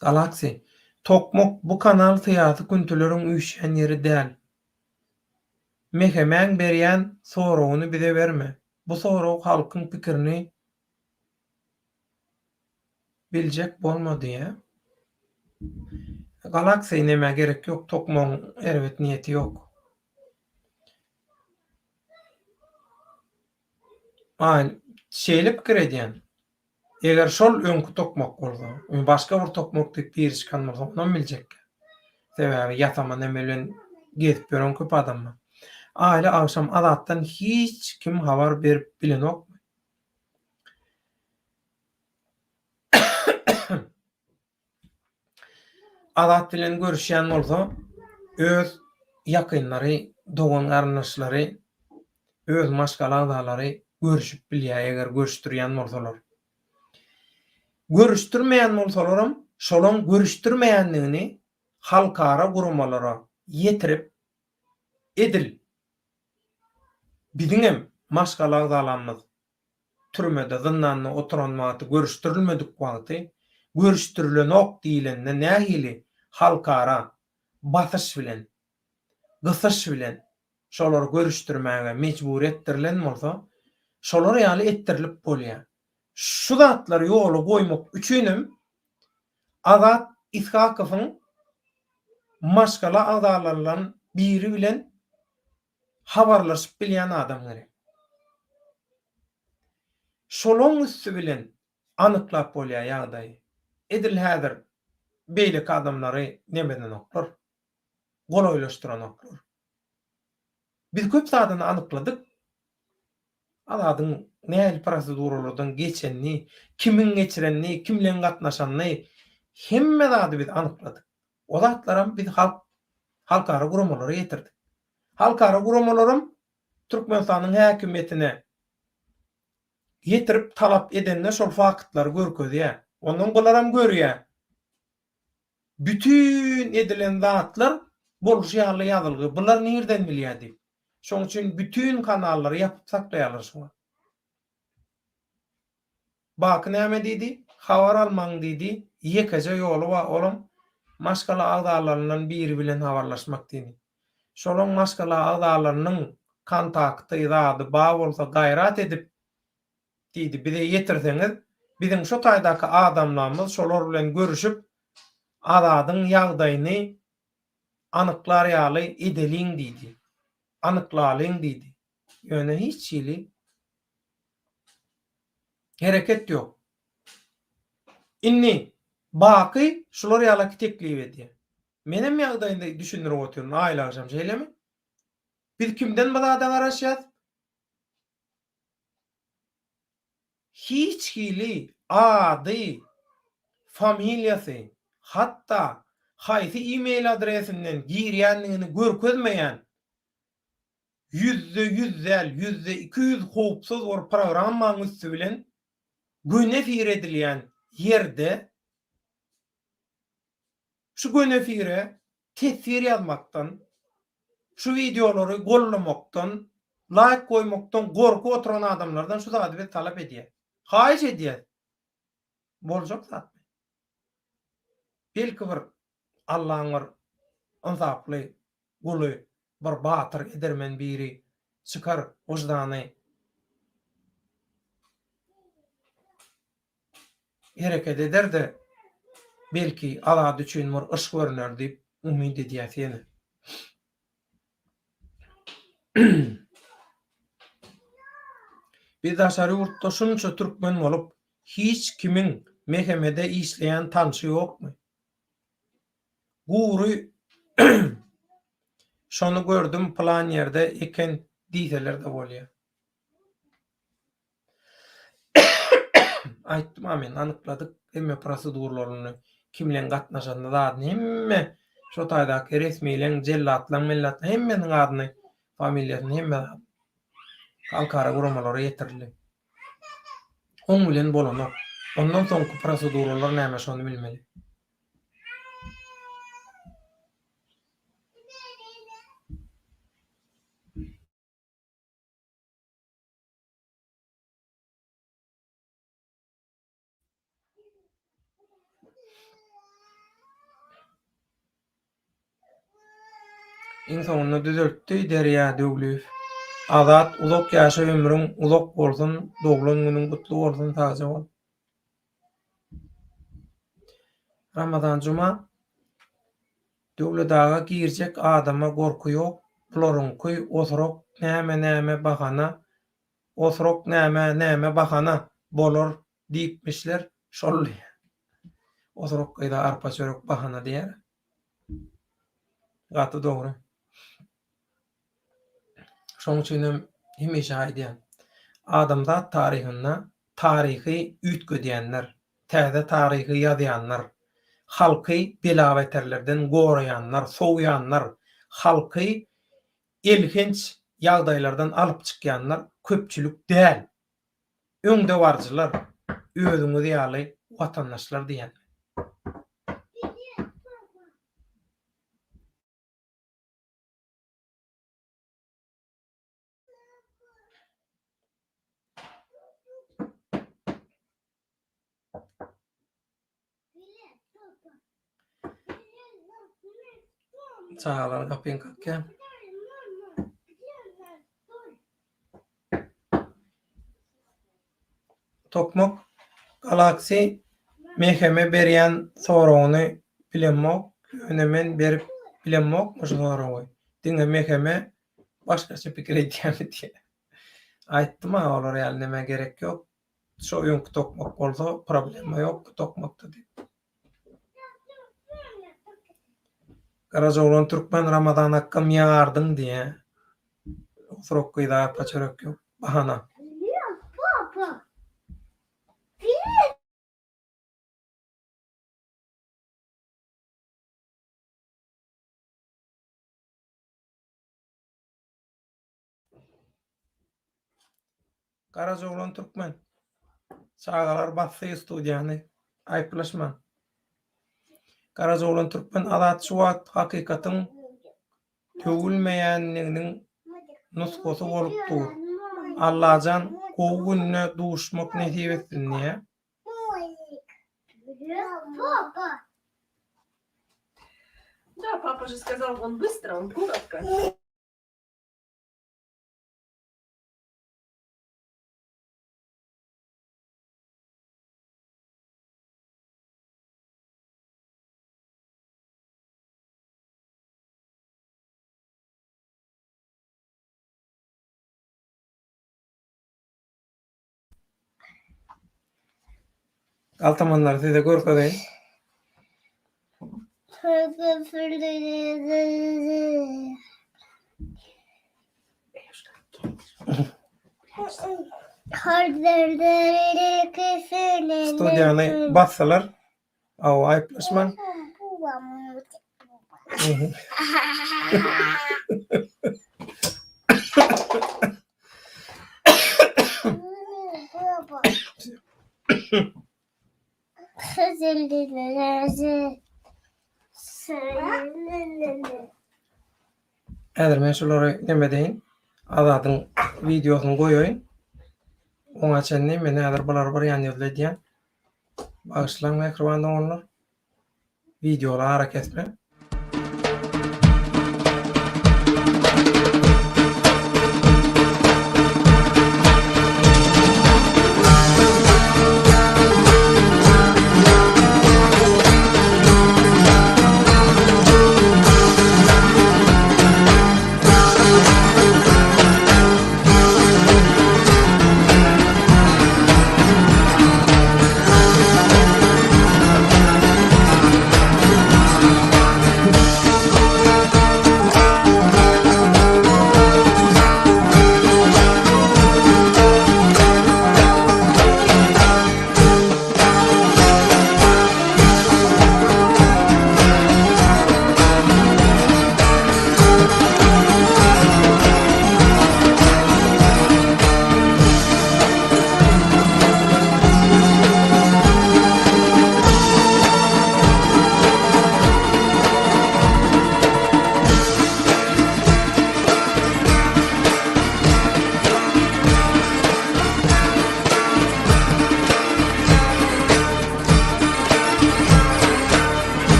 [SPEAKER 1] Galaxy Tokmok bu kanal syýasy güntileriň üýşen ýeri däl. Mehemäň berýän soragyny bize berme. Bu sorag halkyň pikirini biljek bolmady ýa. Galaxy näme gerek ýok, Tokmok erbet niýeti ýok. Şeýle pikir edýän. Eger şol öňkü Tokmok bolsa, başga bir Tokmok diýip birişken bolsa, ondan biljek. Sebäbi ýatama näme bilen gezip ýören köp adam bar. Aýla agşam Azatdan hiç kim habar berip bilenok. Azat bilen görüşýän bolsa, öz ýakynlary, dogan garnaşlary, öz maşgala agdalary görüşüp bilýär eger görüşdirýän bolsalar. Görüşdirmeýän bolsalaram, şolaň görüşdirmeýänligini halkara guramalara ýetirip edil. Biziňem maşgala agdalarymyz türmede zyndanly oturan wagty görüşdirilmedik wagty, görüşdirilenok diýilende nähili halkara basyş bilen, gysyş bilen şolary görüşdirmäge mejbur ettirilen bolsa, şolar ýaly ettirilip bolýar. Şu zatlary ýoly goýmak üçinem Azat Ishakowyň maşgala agdalarlaryň biri bilen habarlaşyp bilýän adam gerek. Şolaň üstü bilen anyklap bolýar ýagdaý. Edil häzir beýleki adamlary nemeden oklar? golaýlaşdyranoklar. Biz köp sadyny anykladyk. Aladyň nähili proseduralardan geçenini, kimin geçirenini, kimlen gatnaşanyny hemme zady biz anykladyk. O zatlaram biz halkara guramalara getirdik. Halkara guramalarym Türkmenistanyň häkimetine getirip talap edenne şol faktlary görkezýär. Ondan golaram görýär. Bütün edilen zatlar boluş ýaly ýazylgy. Bular nerden bilýärdi? Şoň üçin bütün kanallary ýapyp saklaýarlar şoňa. Bak näme diýdi? Habar almaň diýdi. Ýekeje ýoly bar olam. Maşgala agdarlarynyň biri bilen habarlaşmak diýdi. Şolaň maşgala agdarlarynyň kontakty ýa-da ba bolsa gaýrat edip diýdi. Bize ýetirseňiz, biziň şo taýdaky adamlarymyz şolar bilen görüşüp adadyň ýagdaýyny anyklar ýaly edeliň diýdi. Anyklalyň diýdi. Ýöne hiç şeýle hereket ýok. Inni baky şolar ýaly teklip edýär. Menem ýagdaýynda düşünürip oturýan aýlagyjam şeýlemi? Biz kimden bazada garaşýar? Hiç hili ady, familiýasy, hatta haýsy e-mail adresinden girýänligini görkezmeýän %200 howpsuz bir programmaň üstü bilen gönefir edilýän ýerde şu gönefire tesir ýazmakdan, şu videolary gollamakdan, like koymakdan gorku oturan adamlardan şu zady bir talap edýär. Haýyş edýär. Boljak zat. Belki bir Allahyň bir insaply guly, bir batyr edermen biri çykar ojdany hereket eder de belki alady üçin bir iş görner diýip umyt edýär seni. Biz aşary ýurtda şunça türkmen bolup hiç kimin mehemede işleýän tanşy ýokmy? Gury şonu gördüm plan ýerde eken diýseler de bolýar. Aýtdym men anykladyk hemme proseduralaryny, kimlen gatnaşandy zadyny hemme şo taýdaky resmiýleň, jellatlaň, millatlaň hemmeniň adyny, familiýasyny hemme halkara guramalara ýetirildi. Oň bilen bolanok. Ondan soňky proseduralar näme şonu bilmeli. İnsanyny düzeltdi Derýa Döwleýew. Azat uzak ýaşa ömrüň uzak bolsun, doglan günüň gutly bolsun taja bol. Ramazan juma döwletaga girjek adama gorku ýok. Bularynky osurok näme bahana, osurok näme bahana bolar diýipmişler. Şol osurok gaýda arpa çörek bahana diýer. Gaty dogry. Şoň üçin hemişe aýdýan. Adamzat taryhyna taryhy ütgedýänler, täze taryhy ýazýanlar, halky belaweterlerden goraýanlar, sowýanlar, halky elhinç ýagdaýlardan alyp çykýanlar köpçülik däl. Öňde barjylar, özüňiz ýaly watandaşlar diýen. Çağalar kapyň kakýa. Tokmak Galaxy meheme berýän soragyny bilenmok, önemen berip bilenmok şu soragy. Diňe meheme başgaça pikir edýärmi diýe. Aýtdym olar ýaly näme gerek ýok. Şo ýöňki tokmak bolsa problema ýok tokmakda diýip. Garajoğlan Türkmen Ramazan hakkım ýardyň diýe. Sorok gyýda paçarok ýok. Bahana. Garajoğlan Türkmen. Çağalar bassy studiýany. Aýplaşma. Garajoğlan Türkmen adat şu wagt hakykatyň tөгülmeýänliginiň nusgasy bolupdy. Allahan gowy gününe duşmak nesip etsin diýe.
[SPEAKER 2] Да, папа же сказал, он быстро, он коротко.
[SPEAKER 1] Altamanlar size görkezeyim. Studiýany bassalar. Aw aýplaşma. Häzir men şolary neme deýin? Azadyň videosyny goýaýyn. Oňa çenli men häzir bular bir ýan ýözledýän. Bagyşlaň mehribanda bollar. Videolar ara kesme.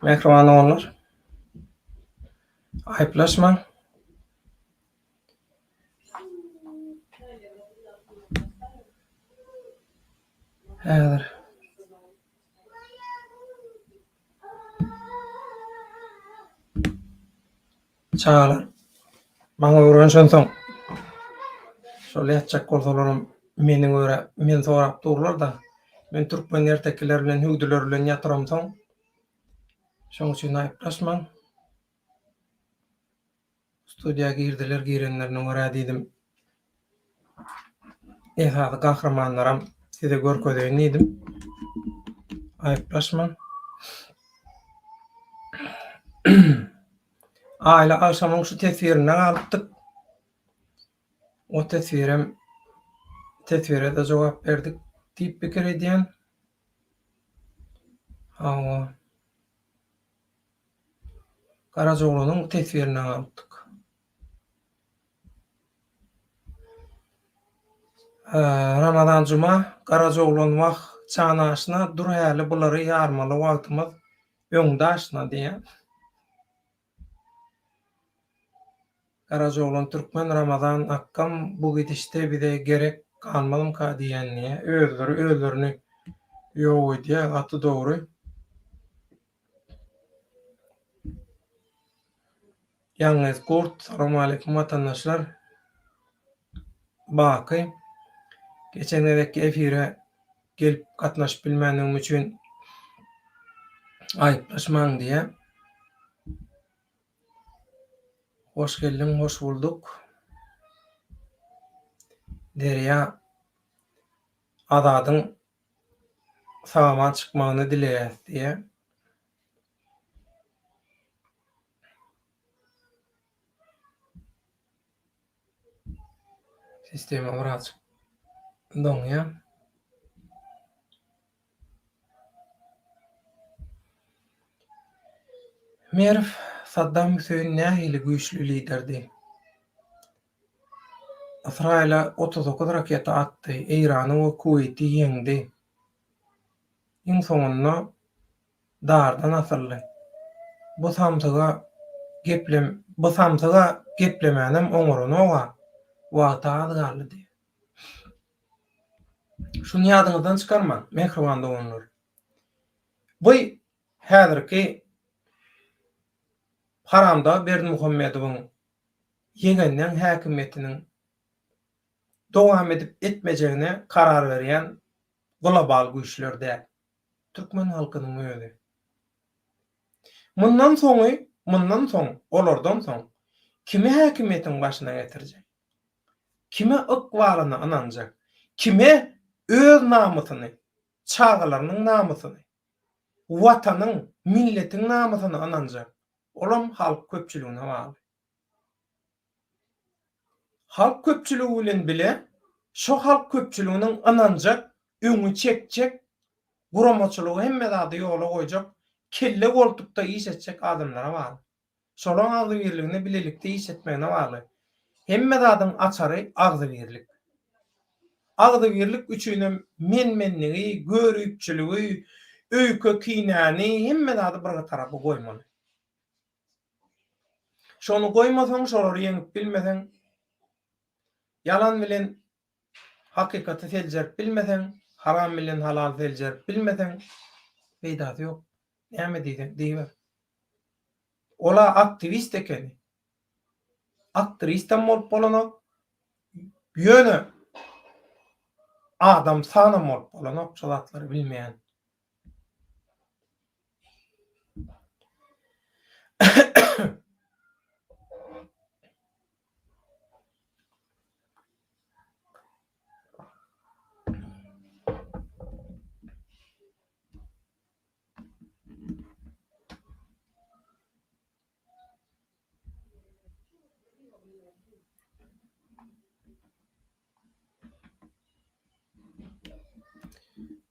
[SPEAKER 1] Mehriban olanlar. Aýplaşma. Häzir. Çağalar. Maňa öwrenşen soň. Şol ýatjak bolsalarym meni görä, men sorap durlar da. Men türkmen ertekler bilen hügdüler bilen ýatyram soň. Şoň üçin aýplaşma. Studiýaga girdiler, girenlerine görä diýdim. Esasy gahramanlaram size görkezeýin diýdim. Aýplaşma. Aýla akşamyň şu tesirinden alypdyk. O tesire de jogap berdik diýip pikir edýän. Hawa. Garajoğlanyň tesirinden alypdyk. Ramazan juma Garajoğlan wagt çanaşyna dur häli bulary ýarmaly wagtymyz öňdaşyna diýen. Garajoğlan Türkmen Ramazan hakkam bu gidişde bize gerek kalmadym-ka diýenliğe özlerini ýok diýe gaty dogry. Ýalňyz Kurt, assalamu alaykum watandaşlar. Baky, geçen edeki efire gelip gatnaşyp bilmänim üçin aýyplaşmaň diýe. Hoş geldin, hoş bulduk. Derya Adadyň sagama çykmagyny dileýär diýe. Sistema biraz doňýa. Merv Saddam Hüseyin nähili güýçlü liderdi. Israila 39 raket atdy, Eýrany we Kuweiti ýeňdi. Iň soňunda dardan asyrly. Bu samsyga geplemänem oňurunoga wagty az galydy. Şunu ýadyňyzdan çykarma, mehriban doganlar. Bu häzirki Haramda Berdimuhammedowyň ýegenden häkimetiniň dowam edip etmejegine karar berýän global güýçlerde türkmen halkynyň öýüdi. Mundan soň olardan soň kimi häkimetiň başyna getirjek? Kime ykwalyna ananjak? Kime öz namusyny, çağalarynyň namusyny, watanyň, milletiň namusyny ananjak? Olam halk köpçüligine bagly. Halk köpçüligi bilen bile şo halk köpçüliginiň ananjak, öňü çekjek, guramaçylygy hemme zady ýola goýjak, kelle goltukda iş etjek adamlara bagly. Şolaň agzy birligine bilelikde iş etmegine bagly. Hemme zadyň açary agzy birlik. Agzy birlik üçin menmenligi, görüpçüligi, öýke kinäni hemme zady bir tarapy goýmaly. Şonu goýmasaň, şolary ýeňip bilmeseň, yalan bilen hakykaty seljerip bilmeseň, haram bilen halal seljerip bilmeseň, beýdasy ýok. Näme diýber? Ola aktivist ekeni. Aktivistam bolup bolanok, ýöne adam sanam bolup bolanok, şol zatlary bilmeýän.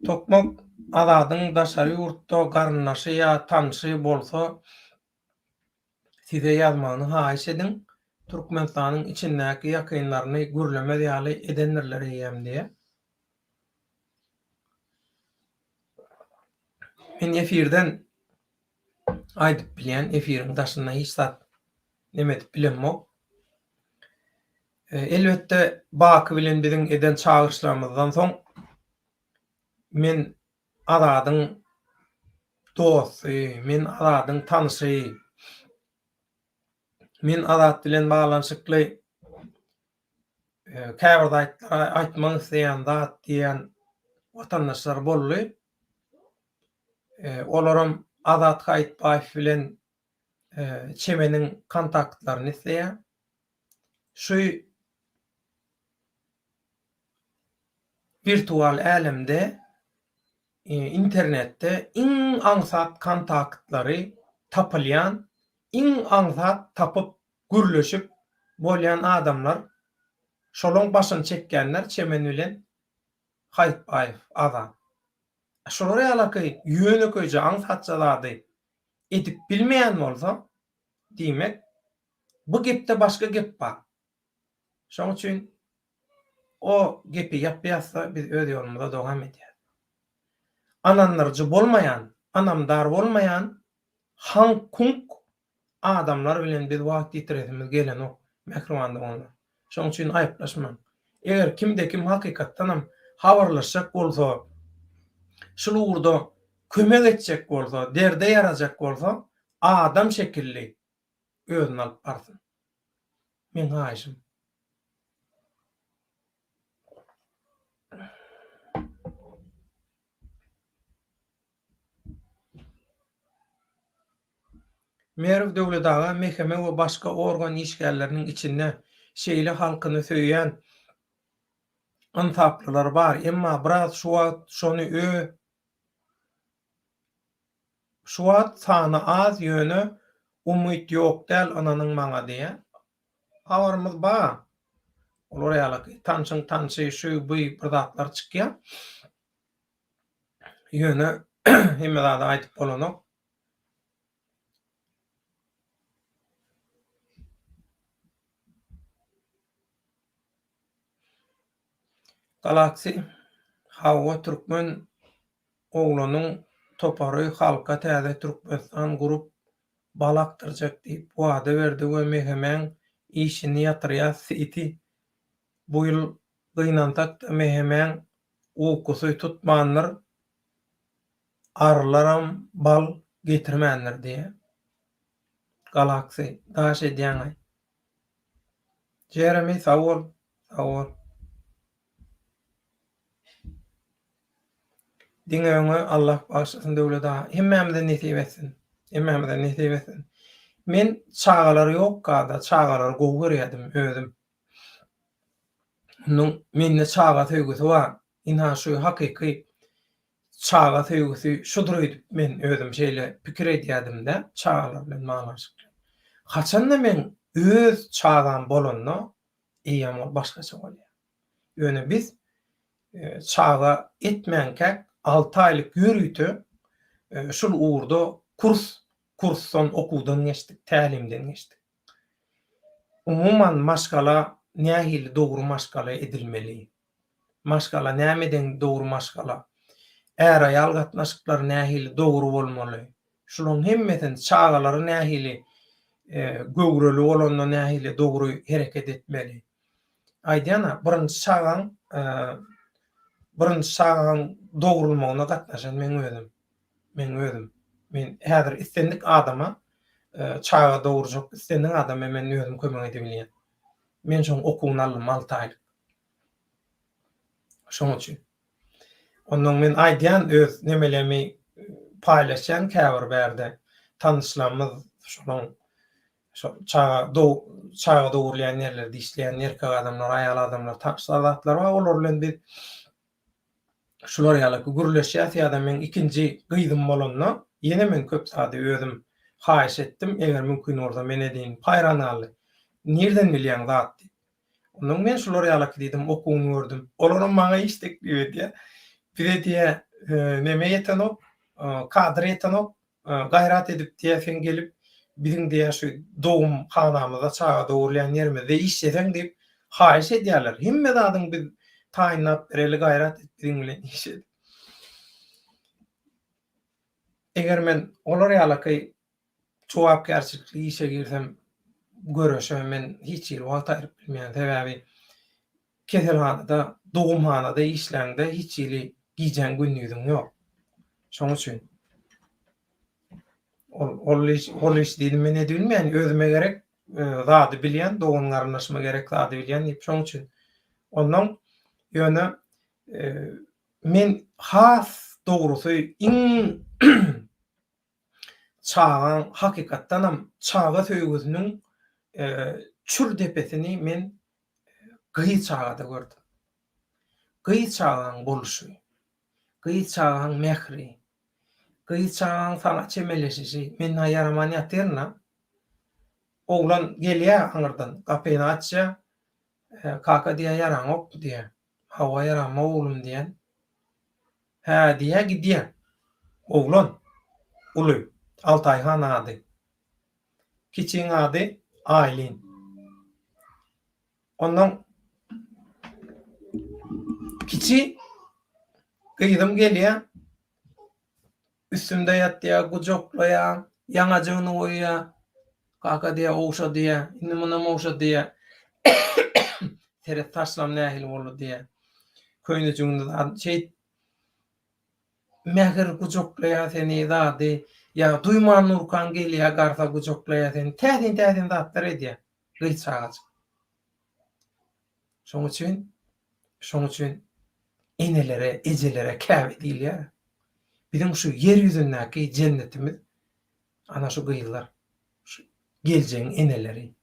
[SPEAKER 1] Tokmak azadyň daşary ýurtda garyndaşy ýa tanşy bolsa size ýazmagyny haýyş ediň. Türkmenistanyň içindäki ýakynlaryny gürleme ýaly edenlerler eýem diýe. Men efirden aýdyp bilýän, efiriň daşynda hiç zat neme edip bilenmok. Elbetde Baky bilen biziň eden çağırşlarymyzdan soň men azadyň dosty, men azadyň tanşy, men azat bilen baglanyşykly käbir aýtmagy isleýän zat diýen watandaşlar boldy. Olaram Azat Haýitbaýew bilen çemeniň kontaktlaryny isleýär. Şu virtual alemde internetde iň aňsat kontaktlary tapylýan, iň aňsat tapyp gürleşip bolýan adamlar, şolaň başyny çekkenler çemen bilen Haýitbaýew Azat. Şolary alaky ýöneköýje aňsatçylary edip bilmeýän bolsa, diýmek bu gepde başga gep bar. Şoň üçin o gepi ýapýarsa biz öz ýolumyzda dowam edýär. Ananlarjy bolmaýan, anamdar bolmaýan hankunk adamlar bilen biz wagt ýitiresimiz gelen o mehribanlyk onlar. Şoň üçin aýyplaşmaň. Eger kimde kim hakykatdanam habarlaşjak bolsa, şol urda kömek etjek bolsa, derde ýarajak bolsa, adam şekilli özüne alyp barsyn. Men haýşym. Merw döwletaga mehkeme we başga organ işgärleriniň içinde şeýle halkyny söýýän ynsaplylary bar. Emma biraz şu wagt şonu şu wagt sany az ýöne umyt ýok däl ananyň maňa diýe. Habarymyz bar. Olar ýaly tanşy şu bu bir zatlar çykýar. Ýöne hemme zat aýdyp bolanok. Galaksy Hawa Türkmen oglanyň topary halka täze Türkmenistan gurup balaktyrjak diýip wada berdi we mehemen işini ýatyrýar iti. Bu ýyl gynantak da mehemen ukusy tutmanlar arlaram bal getirmänler diýe. Galaksy daş edýän. Jeremy sawol. Diňeňe Allah başlasyn döwleta hemmemizden nesip etsin. Men çağalar ýok gada, çağalar gowy görýärdim özüm. Menne çağa töwgüsi bar. Inha şu hakyky çağa töwgüsi şudur edip men özüm şeýle pikir edýärdim-de çağalar bilen maglaşyk. Haçanda men öz çağam bolanda eýam başgaça bolýar. Ýöne biz çağa etmenkek 6 aýlyk ýürüýti şol uğurda kursdan okuwdan geçdik, tälimden geçdik. Umuman maşgala nähili dogry maşgala edilmeli. Maşgala nämeden dogry maşgala? Äre ýal gatnaşyklar nähili dogry bolmaly. Şonuň hemmesini çağalary nähili göwreli bolanda nähili dogry hereket etmeli. Aýdýana birinji çağan dogrulmagyna gatnaşan men özüm. Men häzir istendik adama çağa dogurjak istendik adama men özüm kömek edip bilýän. Men şoň okuwyny aldym 6 aýlyk. Şoň üçin. Ondan men aýdýan öz nemelerimi paýlaşan käbir berde. Tanışlarymyz şoň çağa dogurlayan yerlerde işleyen erkek adamlar, aýal adamlar, taşsalatlar bar. Olar bilen biz şular ýaly gürleşýär ýa-da men ikinji gyýdym bolanda ýene men köp sady özüm haýyş etdim. Eger mümkin orada men edin paýranaly. Nerden bilýän zat? Ondan men şular ýaly diýdim, okuwyny gördüm. Olaryň maňa iş teklip edýär. Bire diýe neme ýetenok, kadr ýetenok, gaýrat edip diýe sen gelip biziň diýe şu dogum hanamyza çağa dogurlayan ýerimizde iş ýeteň diýip haýyş edýärler. Hemme zadyň biz taýinlap bereli gaýrat etdiň bilen iş edip. Eger men olar ýaly jogapkärçilikli işe girsem görüşem men hiç ýyl wagt aýryp bilmeýän sebäbi keselhanada, dogumhanada işläňde hiç ýyly giýjen günlügiň ýok. Şoň üçin ol iş diýdim men edip bilmeýän özüme gerek zady bilýän, dogum garnaşyma gerek zady bilýän diýip şoň üçin. Ondan ýöne men has dogrusy iň çağan hakykatdanam çağa söýgüsiniň çür depesini men gyý çağada gördüm. Gyý çağan boluşy, gyý çağan mehri, gyý çağan sana çemeleşişi men ýaraman ýatyrna. Oglan gelýär aňyrdan, gapyny açja, kaka diýär ýaraň ok diýär. Hawa ýarama oglum diýen. Hä diýär gidýär. Oglan uly 6 aýhan ady. Kiçiň ady Aylin. Ondan kiçi gyýdym gelýär. Üstümde ýatýar, gujoklaýar, ýaňagyny goýýar. Kaka diýär, owşa diýär, indi munam owşa diýär. Teret taşlam nähili boldy diýär. Köýnejiginde şeýit mähir gujoklaýar seni zady, Ya duyman Nurkan geliyor garsa gujoklaya sen täzin zatlar edýär. Gıýçagaç. Şoň üçin enelere, ejelere käbi diýilýär. Bizim şu yer ýüzündäki jennetimiz ana şu gyýylar. Şu geljeğin eneleri.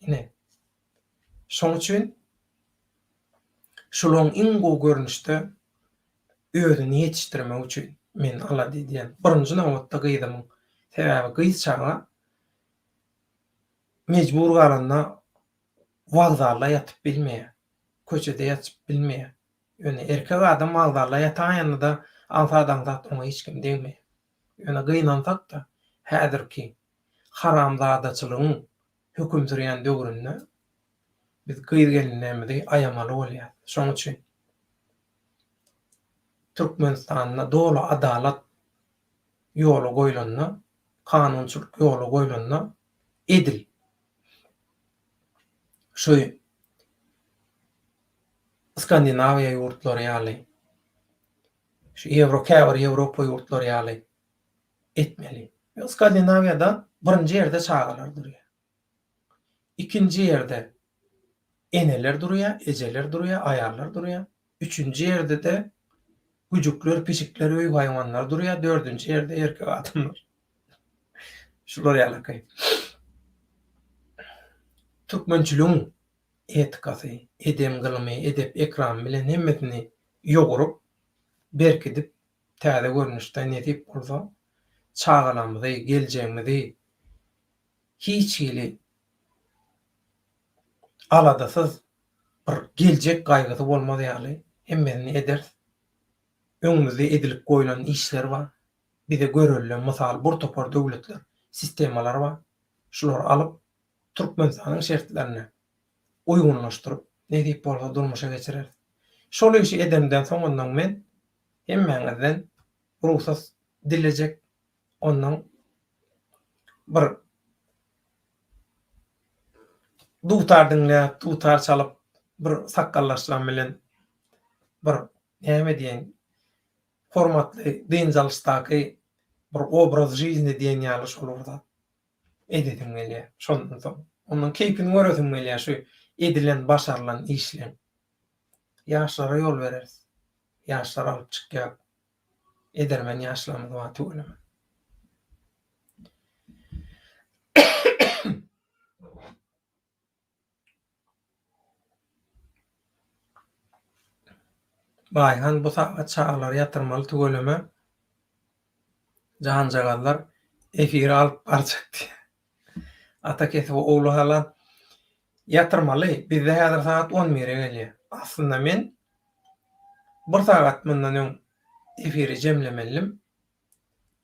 [SPEAKER 1] Ine. Şoň üçin şolaryň iň gowy görnüşde özüni ýetişdirmek üçin men Allah diýen birinji nowatda gyýdym. Sebäbi gyýçaga mejbur galanda wagzarla ýatyp bilmeýär. Köçede ýatyp bilmeýär. Ýöne erkek adam wagzarla ýatan ýanynda alsadan zat oňa hiç kim degmeýär. Ýöne gynansak da häzirki haramzadaçylygyň höküm sürýän döwründe biz gyýyl aýamaly bolýar. Şoň üçin Türkmenistanda doly adalat ýoly goýulanda, kanunçylyk ýoly goýulanda edil. Şu Skandinawiýa ýurtlary ýaly, şu Ýewropa ýurtlary ýaly etmeli. Skandinawiýada birinji ýerde çagalar durýar. Ikinji ýerde eneler durýar, ejeler durýar, aýarlar durýar. Üçünji ýerde de güjükler, pişikler, öý haýwanlar durýar. Dördünji ýerde erkek adamlar. Şular ýalakay. Türkmençiligiň etikasy, edem gylymy, edep ekram bilen hemmetini ýogurup, berkidip, täze görnüşde nedip bolsa, çagalamyzy, geljeğimizi hiç hili aladasız bir geljek gaýgysy bolmaz ýaly. Hemmetini eder. Öňümizde edilip goýulan işler bar. Bize görülen mysal bir topar döwletler, sistemalar bar. Şulary alyp Türkmenistanyň şertlerine uygunlaşdyryp, nedip bolsa durmuşa geçirer. Şol işi edemden soň ondan men hemmeňizden ruhsat dilejek, ondan bir dutar dinläp, dutar çalyp, bir sakkallaşdyran bilen bir näme diýen formatly dynjalykdaky bir obraz жизни diýen ýaly şolurda ededim gelýär. Şondan soň onuň keypini göresim gelýär şu edilen, başarılan işler. Ýaşlara ýol bereriz. Ýaşlar alyp çykýar. Edermen ýaşlarymyz wa tügülemen. Baýhan bu saat çağlar ýatyrmaly tügüleme. Jahan-jagallar efiri alyp barjak diýär. Ata kesip oglu halan ýatyrmaly. Bizde häzir saat 11'e gelýär. Aslynda men bir saat mundan öň efiri jemlemelim.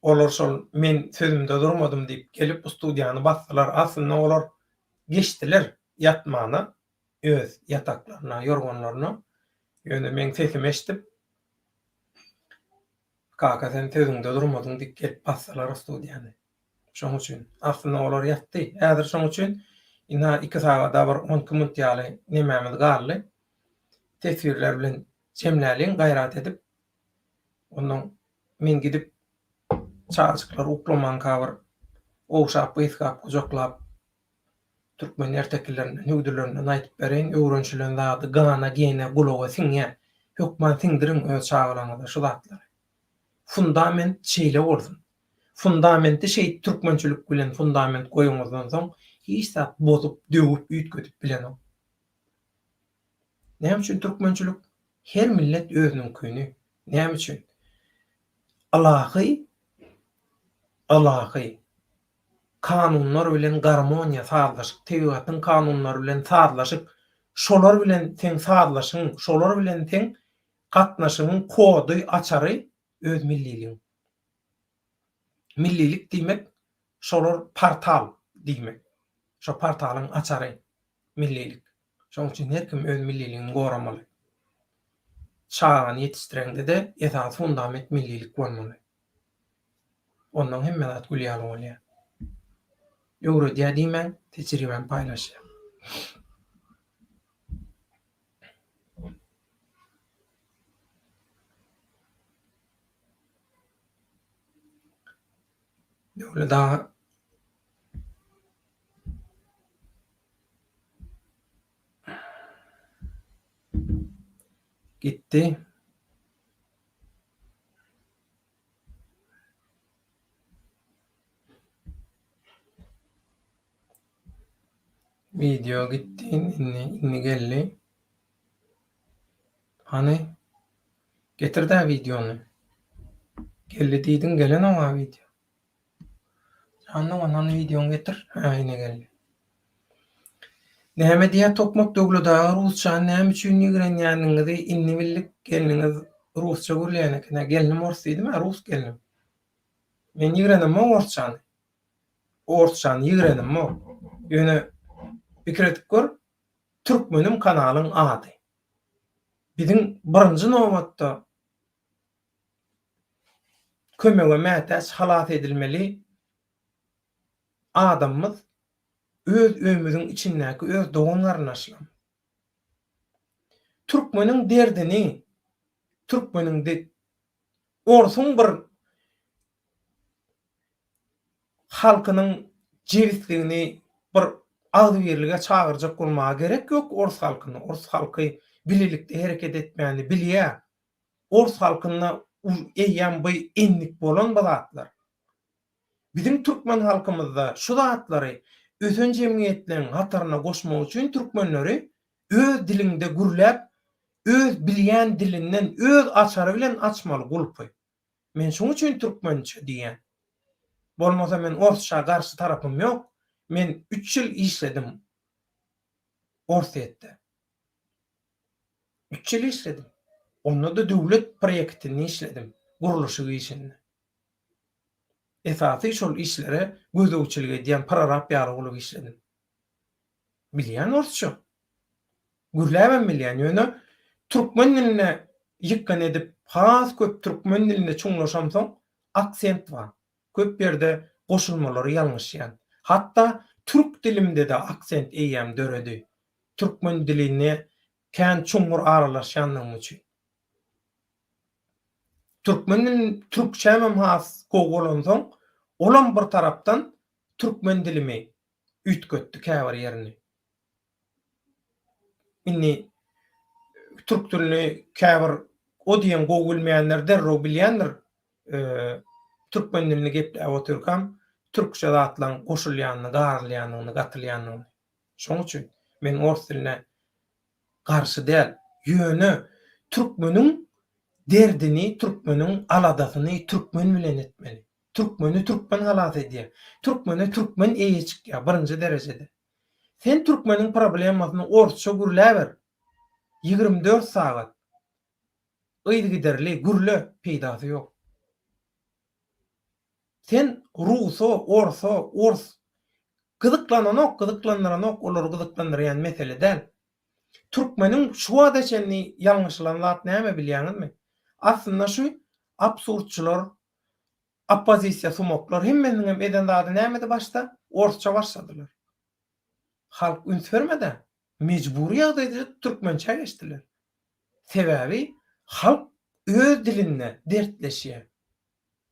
[SPEAKER 1] Olar şol men sözümde durmadym diýip gelip bu studiýany bassalar, aslynda olar geçdiler ýatmana, öz ýataklaryna, ýorganlaryna. Ýöne men sesimi eşdip kaka sen sözüňde durmadyň diýip gelip bassalar studiýany. Şoň üçin aslynda olar ýatdy. Häzir şoň üçin ina 2 sagada bir 10 minut ýaly nemämiz garly. Tesirler bilen jemläliň gaýrat edip ondan men gidip çağçyklar uklaman kabir owşap beýskap gujoklap türkmen erteklerine nügdülerinden aýtyp bereň öwrençilen zady gana gene gulaga siňe hökman siňdirin öz çağlarynda şu zatlar. Fundament şeýle bolsun. Fundamentti şeý türkmençilik bilen fundament goýuňuzdan soň hiç zat bozup, döwüp, üýtgedip bilen o. Näme üçin türkmençilik? Her millet özüniň küni. Näme üçin? Alahy kanunlar bilen garmoniýa sağlaşyk, tebigatyň kanunlary bilen sağlaşyk, şolar bilen teň sağlaşyň, şolar bilen teň gatnaşygyň kody, açary öz milliligiň. Millilik diýmek şolar portal diýmek. Şo portalyň açary millilik. Şoň üçin her kim öz milliligini goramaly. Çağany ýetişdirende de esas fundament millilik bolmaly. Ondan hemme zat gülýär bolýar. Ýogry diýmen, tejribem paýlaşýar. Öyle daha gitti. Video gitti. Inni geldi. Hani getir de videonu. Geldi diýdiň gelen ama video. Anlamadan videonu getir. Ha, yine geldi. Näme diýä tokmak döwladagy rusça näme üçin ýigrenýänliňizi inni billik geliniňiz rusça gürleýänekine gelinim orsydym, rus gelinim. Men ýigrenimmi orçany. Orçany ýigrenimmi? Ýöne pikir etip gör, türkmenim kanalyň ady. Biziň birinji nowbatda kömege mätäç halat edilmeli adamymyz öz ömüriň içindäki öz dogan garnaşlam. Türkmeniň derdini, türkmeniň de orsun bir halkynyň jewitligini bir agdybirlige çagyrjak bolmaga gerek ýok Ors halkyny. Ors halky bililikde hereket etmäni bilýär. Ors halkyna eýýän bu enlik bolan zatlar. Bizim türkmen halkymyzda şu zatlary ösen jemgyýetlerin hatyryna goşmak üçin türkmenleri öz dilinde gürläp, öz bilýän dilinden öz açary bilen açmaly gulpy. Men şoň üçin türkmençe diýen. Bolmasa men orsça garşy tarapym ýok. Men 3 ýyl işledim Orsetde. 3 ýyl işledim. Onda da döwlet proýektini işledim. Guruluşy işini. Esasy şol işlere gözegçilik edýän program ýalygylyk işledim. Bilýän orsça. Gürläbem bilýän ýöne türkmen diline ýykkan edip has köp türkmen diline çuňlaşamsoň aksent bar. Köp ýerde goşulmalary ýalňyşýan. Hatta türk dilimde de aksent eýýäm döredi. Türkmen diline kän çuňur aralaşýanlygyň üçin. Türkmenin türkçämem has gogolansoň, olan bir tarapdan türkmen dilimi ütkötdi käbir ýerini. Inni türk dilini käbir o diýen gogulmaýanlar derrew bilýändir. Türkmen dilini gepläp oturkam, türkçe zatlaryň goşulýanyny, garylýanyny, gatylýanyny. Şoň üçin men ors diline garşy däl. Ýöne türkmeniň derdini, türkmeniň aladasyny türkmen bilen etmeli. Türkmeni türkmen halat edýär. Türkmeni türkmen eýeçikýär birinji derejede. Sen türkmeniň problemasyny orsça gürläber. 24 sagat. Öýdi giderli gürle peýdasy ýok. Sen ruso, orso, ors gyzyklananok, olary gyzyklandyrýan mesele däl. Türkmeniň şu wada çenni ýalňyşlan zat näme bilýäňizmi? Aslında şu absurdçylar, oppozisiýa sumoklar hemmeniň eden zady näme başda? Orsça başladylar. Halk üns bermede, mecburi ýagdaýda türkmençe geçdiler. Sebäbi halk öz dilinde dertleşýär.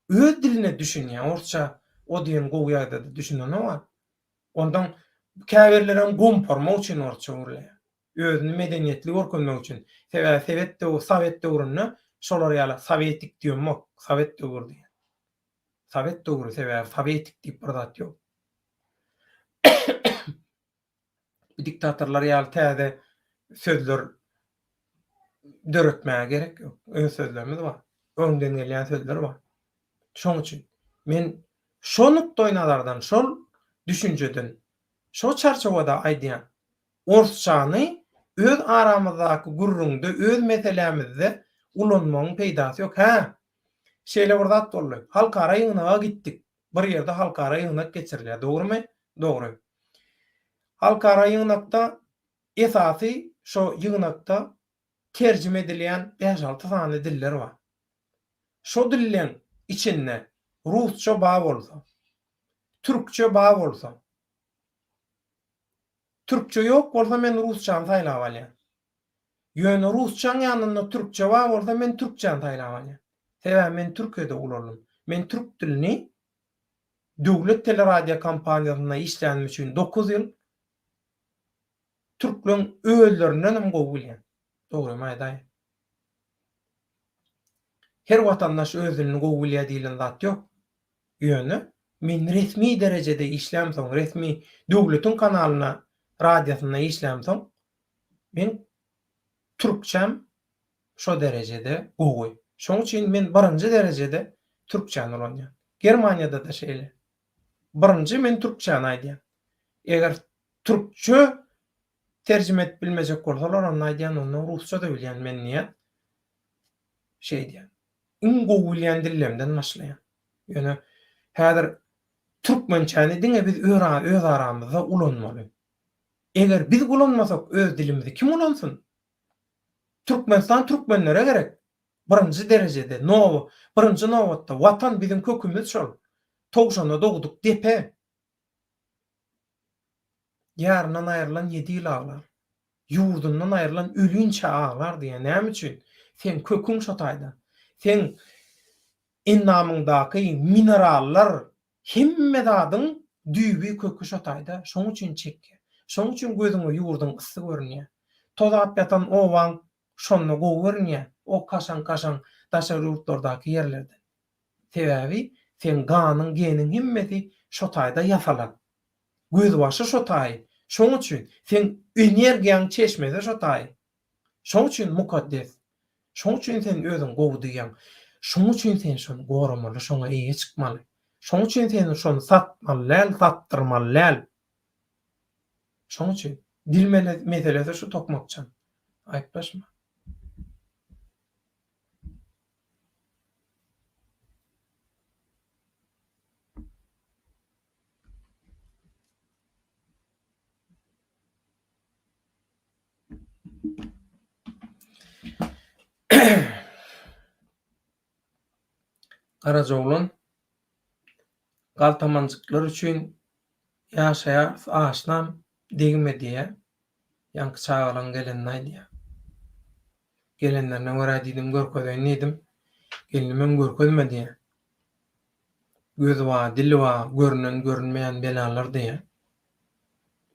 [SPEAKER 1] Öz diline düşünýär. Orsça o diýen gowy düşünen bar. Ondan käbirlere gomparmak üçin orsça gürleýär. Özüni medeniýetli görkezmek üçin. Sebäbi Sowet döwründe şolar ýaly Sowietik diýmek, Sowet döwrü diýen. Sowet döwrü sebäbi Sowietik diýip bir zat ýok. Diktatorlar ýaly täze sözler döretmäge gerek ýok. Öz sözlerimiz bar. Öňden gelýän sözler bar. Şoň üçin men şo nukdaýnalardan, şol düşünjeden, şo çarçowada aýdýan orsçany öz aramyzdaky gurrundy, öz meselemizde ulanmagyň peýdasy ýok. Ha, şeýle bir zat boldy. Halkara ýygynaga gitdik. Bir ýerde halkara ýygnak geçirilýär, dogrymy? Dogry. Halkara ýygnakda esasy şo ýygnakda terjime edilýän 5-6 sany diller bar. Şo dilleň içinde rusça bar bolsa, türkçe bar bolsa, türkçe ýok bolsa men rusçany taýlap alýan. Ýöne rusçaň ýanyna türkçe bar bolsa men türkçäni taýlap alýan. Sebäbi men Türkiýede ulanlym. Men türk dilini döwlet teleradio kampaniýasyna işlänme üçin 9 ýyl türkleň öýlerinden hem gowy bilýän. Dogry maýdaý. Her watandaş özüni gowy bilýär diýilen zat ýok. Ýöne men resmi derejede işlämsoň, resmi döwletiň kanalyna, radiosyna işlämsoň, men türkçem şo derejede gowy. Şoň üçin men birinji derejede türkçäni öğrenýän. Germaniýada da şeýle. Birinji men türkçäni aýdýan. Eger türkçe terjime edip bilmejek bolsalar, onu aýdýan, onu rusça da bilýän men niýe? Şeý diýen. İň gowy bilýän dillemden başlaýan. Ýöne häzir türkmençäni diňe biz öz aramyzda ulanmaly. Eger biz ulanmasak öz dilimizi kim ulansyn? Türkmenistan türkmenlere gerek. Birinji derejede, birinji nowatda watan bizim kökümüz şol. Togşanda dogduk depe. Ýaryndan aýrylan 7 ýyl aglar. Ýurdundan aýrylan ölünçe aglar diýen näme üçin? Sen köküň şotaýda. Sen endamyňdaky minerallar hemme zadyň düýbi kökü şotaýda. Şoň üçin çekke. Şoň üçin gözüňe ýurdun ysy görünýär. Tozap ýatan owaň şonda gowy görünýär. O kaşan daşary ýurtlardaky ýerlerde. Sebäbi sen ganyň, geniň hemmesi şotaýda ýasalan. Göz başy şotaý. Şoň üçin sen energiýaň çeşmede şotaý. Şoň üçin mukaddes. Şoň üçin sen özüň gowy diýen. Şoň üçin sen şonu goramaly, şoňa eýe çykmaly. Şoň üçin sen şonu satmaly, sattyrmaly. Şoň üçin dil meselesi şu tokmakçan. Aýtbaşma. Garajoglan galtamanjyklar üçin ýaşaýar aşnam degme diýe ýanky çagalan gelenini aýdýar. Gelenlerine görä diýdim, görkezden edim. Gelinimem görkezme diýe. Gözü wa, dili wa, görünen görünmeýän belalar diýe.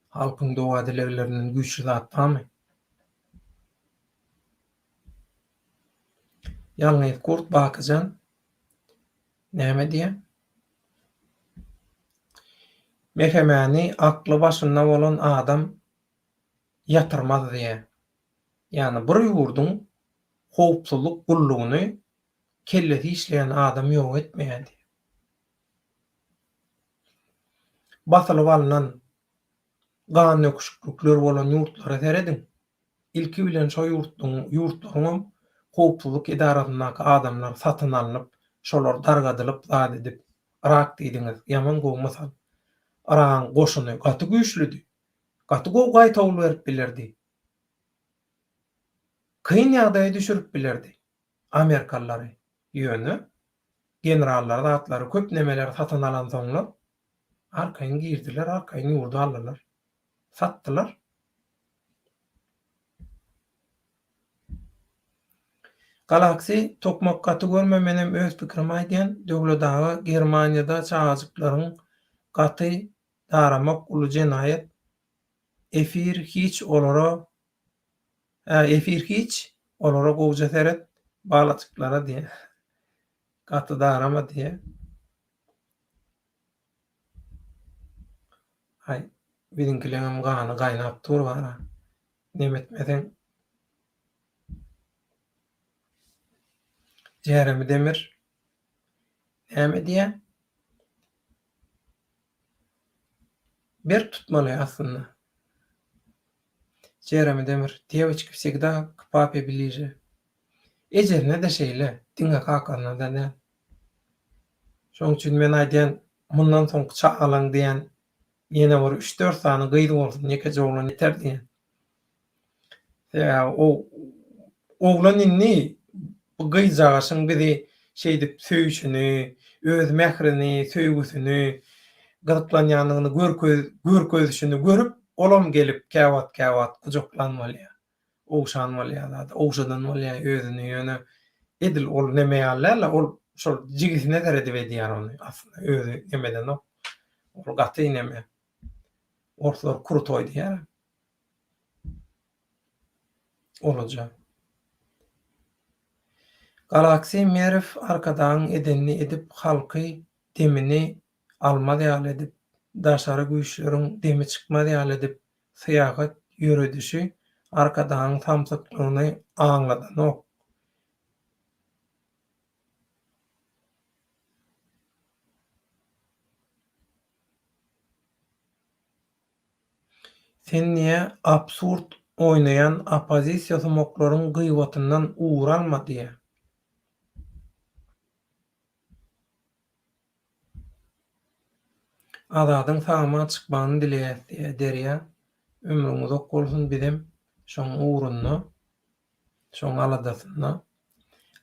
[SPEAKER 1] Halkyň dowa dileklerinden güýçli zat barmy? Ýalňyz Kurt Bakyjan näme diýe? Mehemäni akly başynda bolan adam ýatyrmaz diýe. Ýani bir ýurdun howpsuzlyk gullugyny kellesi işleýän adam ýok etmeýär diýe. Basylyp alynan gan öküşlikler bolan ýurtlara seredin. İlki bilen şo ýurtlaryň howpsuzlyk idarasynaky adamlar satyn alynıp, şolar dargadylyp, zat edip, rak diýdiňiz, ýaman gowy masal. Araň goşuny gaty güýçlüdi. Gaty gowy gaýtawly berip bilerdi. Kyn ýagdaýa düşürip bilerdi. Amerikalylary ýöne generallar zatlary köp nemeler satyn alan soňlar arkaýyn girdiler, arkaýyn ýurdu aldylar. Satdylar. Galaksi tokmak gaty görmemenem öz pikirimi aýdýan, döwletdagy Germaniýada çağajyklaryň gaty daramak uly jenaýet. Efir hiç olara gowja seret balachyklara diýe. Gaty darama diýe. Ay, biziňkilerim gany gaýnap dur bara. Nemetmeden Jeremy Demir näme diýe? Bir tutmaly aslında. Jeremy Demir, девочки всегда к папе ближе. Ejerine de şeýle, diňe kakanyna da ne. Şoň üçin men aýdýan, mundan soň çagalan diýen ýene bir 3-4 sany gyýdy bolsun, neke joglan yeter diýen. Ya o oglan inni bu gyýjagaşyň bizi şeýdip söýüşini, öz mehrini, söýgüsini, gyrklanýanlygyny görkezişini görüp, olam gelip käwat kujoklanmaly. Owşanmaly ýa-da owşadanmaly özüni ýöne edil ol nemeýärler, ol şol jigisine der edip edýär ony aslında özü nemeden o. Ol gaty ineme. Ortalar kurutoy diýär. Olaja. Galaksy merif arkadan edenini edip halky demini almadýal edip, daşary güýçleriň demi çykmadýal edip syýahat ýöredişi arkadan samsyklygyny aňladanok. Sen niye absurd oynayan opozisiýa smoklaryň gıýbatyndan uğralma diye. Azadyň sagama çykmagyny dileýär diye derýär. Ömrüň uzak bolsun bizim şoň uğrunna, şoň aladasyna.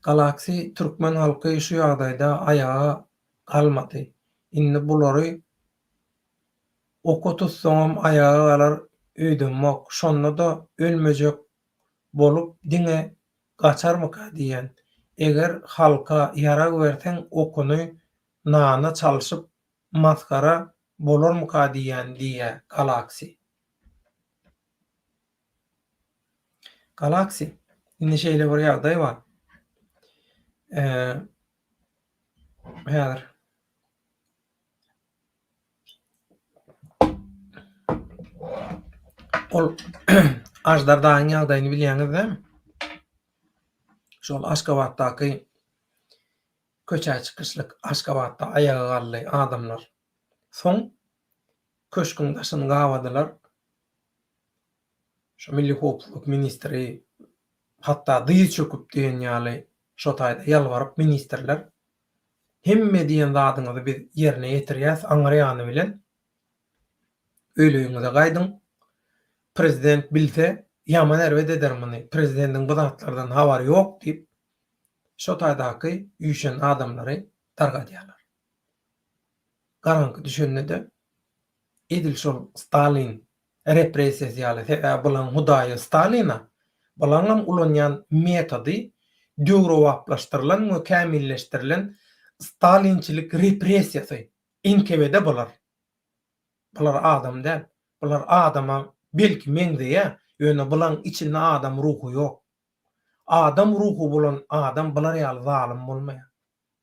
[SPEAKER 1] Galaksy türkmen halky şu ýagdaýda ayağa kalmady. Indi bulary oku tutsaňam ayağa galar öýdenmek, şonda da ölmejek bolup diňe gaçarmyka diýen. Eger halka ýarag berseň okuny nana çalyşyp maskara bolarmyka diýen diýe Galaksy. Galaksy indi şeýle bir ýagdaý bar. Häzir ol Ajdar dagyň ýagdaýyny bilýäňizmi? Şol Aşgabatdaky köçä çykyşlyk Aşgabatda ayaga gally adamlar. Soň köşküň daşyny gawadylar. Şu Milli Howpsuzlyk ministri hatda dyz çöküp diýen ýaly şo taýda ýalwaryp ministrler hemme diýen zadyňyzy biz ýerine ýetirýäs aňyrýany bilen öýleýiňize gaýdyň. Prezident bilse ýaman erwet eder muny. Prezidentiň bu zatlardan habary ýok diýip şo taýdaky ýüşen adamlary targadýarlar. Garanky düşende de edil şol Stalin repressiýasy ýaly bulan Hudaýy Stalina bulanam ulanýan metody döwrewaplaşdyrylan we kämilleşdirilen Stalinçilik repressiýasy inkebede bolar. Bular adam däl. Bular adama belki meňzeýe, ýöne bulan içinde adam ruhu ýok. Adam ruhu bolan adam bular ýaly zalim bolmaýar.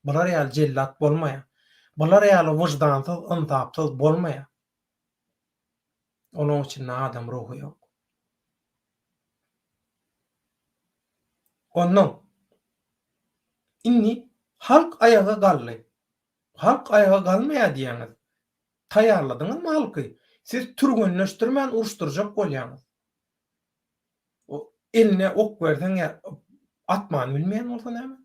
[SPEAKER 1] Bular ýaly jellat bolmaýar. Bular ýaly wyjdansyz, ıntapsyz bolmaýar. Onuň içinde adam ruhu ýok. Ondan inni halk ayaga gally. Halk ayaga galmaýar diýeniz. Taýarladyňyzmy halky? Siz türgünleşdirmän uruşdurjak bolýaňyz. O eline ok berseň atmany bilmeýän bolsa näme?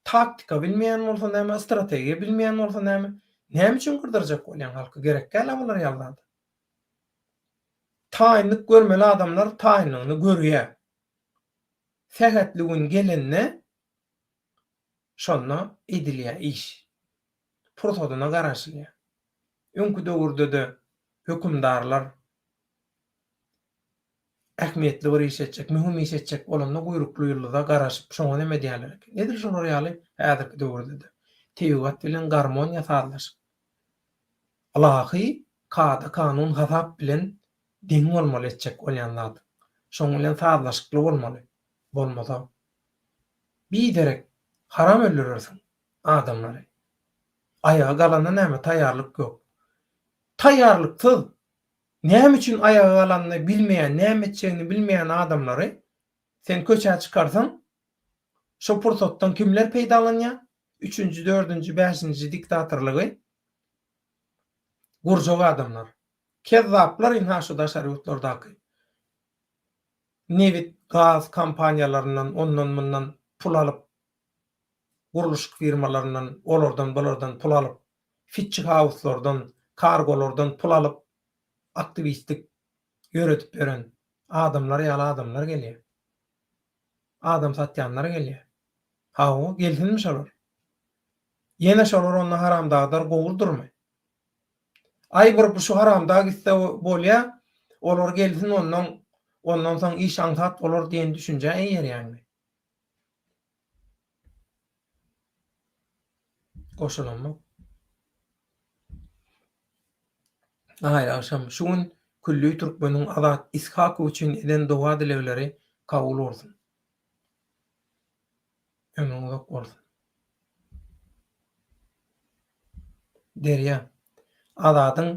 [SPEAKER 1] Taktika bilmeýän bolsa näme? Strategiýa bilmeýän bolsa näme? Näme üçin gyrdyryjak bolýan halky? Gerek gäl bular ýalnady. Taýinlik görmeli adamlar taýinligini görýär. Sähetligin gelenine şonna edilýär iş. Protodyna garaşylýar. Öňkü döwürde de hökümdarlar ähmiýetli bir iş etjek, mühim iş etjek bolanda guýrukly ýylda garaşyp şoňa neme diýerler? Nedir şolar ýaly häzirki döwürde de? Teýugat bilen garmoniýa sazlaşyp. Alahy kada kanun hasap bilen deň bolmaly etjek bolýanlar. Şoň bilen sazlaşykly bolmaly. Bolmasa biderek haram öldürürsin adamlary. Ayağa galana näme taýýarlyk ýok. Taýýarlyksyz näme üçin ayağa galanyny bilmeýän, näme etjegini bilmeýän adamlary sen köçä çykarsaň şo pursatdan kimler peýdalanýar? 3-nji, 4-nji, 5-nji diktatorlygy gurjak adamlar. Kezzaplar inha şu daşary ýurtlardaky. Nevit gaz kampaniýalarynyň ondan bundan pul alyp guruluş firmalaryndan olardan bulardan pul alyp Fitch House'lardan kargolardan pul alyp aktivistik ýöretip beren adamlar ýaly adamlar gelýär. Adam satýanlar gelýär. Hawa gelsinmi şolar? Ýene şolar onda haramdagdar gowuldurmy? Ay bir şu haramdag gitse bolýa, olar gelsin ondan soň iş aňsat bolar diýen düşünje eýer ýani. Goşulanmak. Aýra aşam şuň küllü türkmeniň Azat Ishakow üçin eden dowa dilegleri kabul bolsun. Ömrüň uzak bolsun. Derýa. Azadyň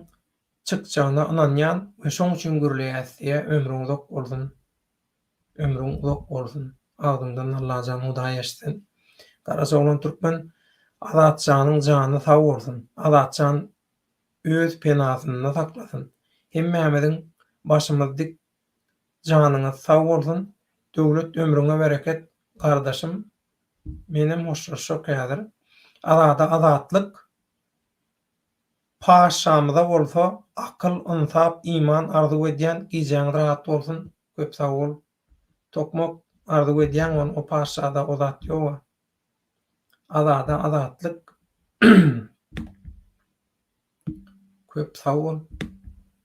[SPEAKER 1] çykjagyna ynanýan we şoň üçin gürleýäsdiýe ömrüň uzak bolsun. Ömrüň uzak bolsun. Agdymdan Allah jany huda ýaşsyn. Garasaglan türkmen Azatjanyň jany sag bolsun. Azatjan öz penasynda saklasyn. Hemmämiziň başymyzdyk janyňyz sag bolsun. Döwlet ömrüňe bereket. Gardaşym menem hoşlaşok ýadyr. Azada azatlyk paşamyza bolsa akyl, ınsap, iman arzu edýän gijaň rahat bolsun. Köp sag bol. Tokmak arzu edýän o paşada o zat ýok. Azada azatlyk köp sag bol.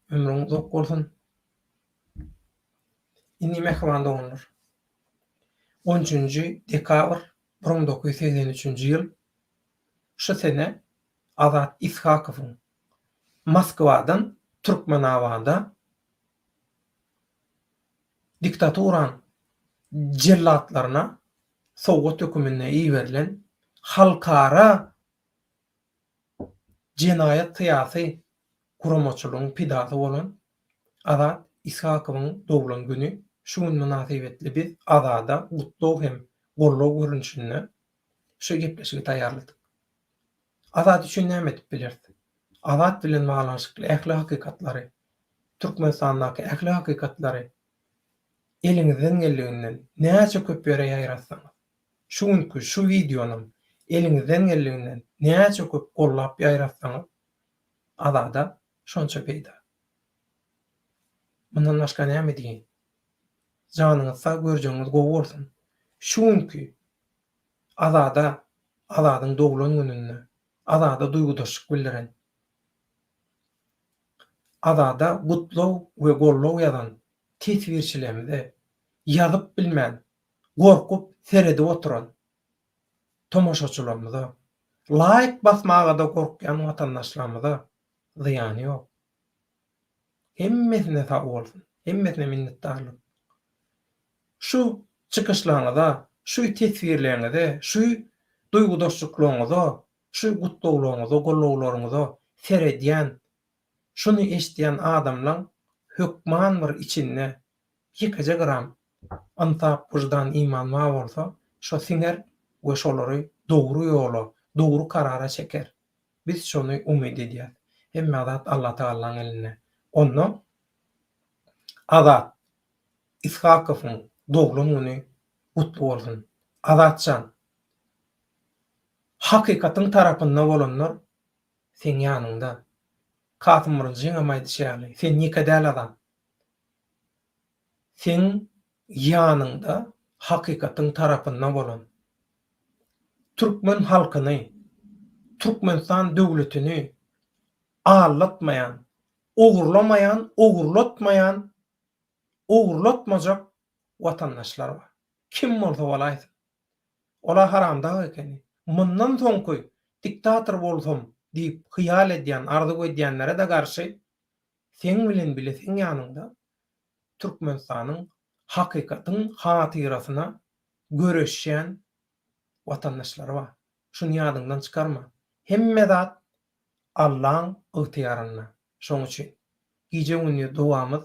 [SPEAKER 1] Ömrüň uzak bolsun. Inni mehmanda bolunur. 13-nji dekabr 1983-nji ýyl şu sene Azat Ishakowyň Moskwadan Türkmenabada diktaturan jellatlaryna Sowet hökümine iýerilen halkara jenaýat syýasy guramaçylygyň pidasy bolan Azat Ishakowyň dowulan güni şu gün münasibetli biz Azada gutlaw hem gollaw görünüşinde şu gepleşigi taýýarladyk. Azat üçin näme edip bilerdi? Azat bilen baglanşykly ähli hakykatlary, Türkmenistandaky ähli hakykatlary eliňizden geldiginden näçe köp ýere ýaýratsaňyz, şu günkü şu videonyň eliňizden geldiginden näçe köp gollap ýaýratsaňyz, Azada şonça peýda. Mundan başga näme diýin? Janyňyzda görjeňiz gowy bolsun. Şu günkü Azada, Azadyň dowulan gününde Azada duýgudaşlyk bildiren, Azada gutlaw we gollaw ýazan tesvirçilerimize ýazyp bilmän, gorkup seredip oturan tomoşaçylarymyza, like basmaga da gorkýan watandaşlarymyza zyany ýok. Hemmesine sag bolsun, hemmesine minnetdarlyk. Şu çykyşlaryňyza, şu tesvirleriňize, şu duýgudaşlyklaryňyza, şu gutlawlaryňyza, gollawlaryňyza seredýän, şunu eşitýän adamlaň hökman bir içinde ýykaja gram ınsap, wyjdan, iman ma bolsa, şo siňer we şolary dogry ýola, dogry karara çeker. Biz şonu umyt edýär. Hemme Azat Allah Taala'nın eline. Onu Azat Ishakowyň dowulan güni gutly bolsun. Azatjan hakykatyň tarapynda bolanlar sen ýanynda. Kasym Myrzyň amaýdy şäli. Sen nikadäl adam. Sen ýanynda hakykatyň tarapynda bolan Türkmen halkyny, Türkmenistan döwletini allatmayan, ogurlamayan, ogurlatmayan, ogurlatmajak watandaşlar bar. Kim bolsa bolaýsy. Ola haramda ekeni. Mundan soňky diktator bolsam diýip hyýal edýän, arzu edýänlere de garşy sen bilen bilesiň ýanynda Türkmenistanyň hakykatyň hatyrasyna göreşýän watandaşlar bar. Şunu ýadyňdan çykarma. Hemme zat Allahyň ygtyýaryna. Şoň üçin gije güni duamyz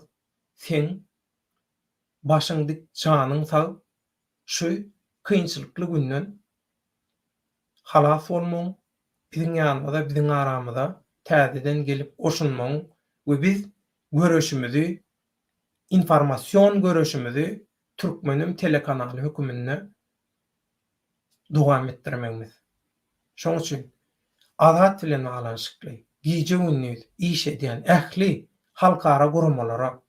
[SPEAKER 1] sen başyň dik, janyň sag, şu kynçylykly günden halas bolmaň, biziň ýanymyza, biziň aramyza täzeden gelip goşulmaň we biz göreşimizi, informasiýon göreşimizi Türkmenim telekanaly hökümine dowam etdirmegimiz. Şoň üçin Azat bilen baglanşykly gije güni iş edýän ähli halkara guramalara,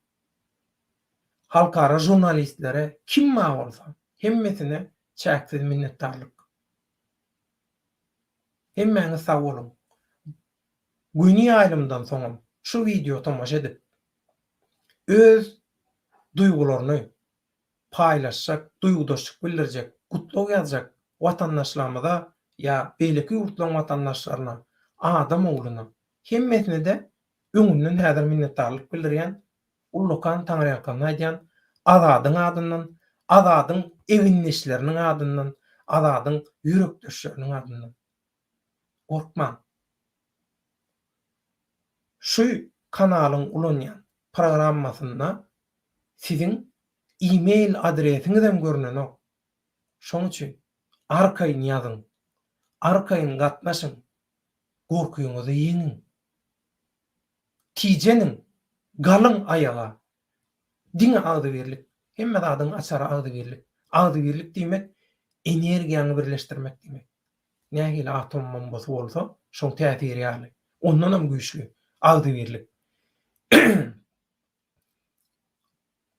[SPEAKER 1] halkara jurnalistlere kim ma bolsa hemmesine çäksiz minnetdarlyk. Hemmäňiz sag bolun. Güni aýlymdan soňam şu video tamaşa edip öz duýgularyny paýlaşjak, duýgudaşlyk bildirjek, gutlaw ýazjak watandaşlarymyza ýa beýleki ýurtlaryň watandaşlaryna, adam ogluny hemmesine de öňünden häzir minnetdarlyk bildirýän, ullukan Taňry ýakyn aýdýan azadyň adyndan, azadyň eginleşleriniň adyndan, azadyň ýürekdeşleriniň adyndan. Gorkma. Şu kanalyň ulanýan programmasyna siziň e-mail adresiňizem görnenok. Şoň üçin arkaýyn ýazyň, arkaýyn gatnaşyň, gorkuýuňyzy ýeňiň. Tijenin galyň ayaga diňe agdybirlik, hemme zadyň açara agdybirlik. Agdybirlik diýmek energiýany birleşdirmek diýmek. Nähili atom bombasy bolsa, şoň täsiri ýaly. Ondanam güýçli agdybirlik.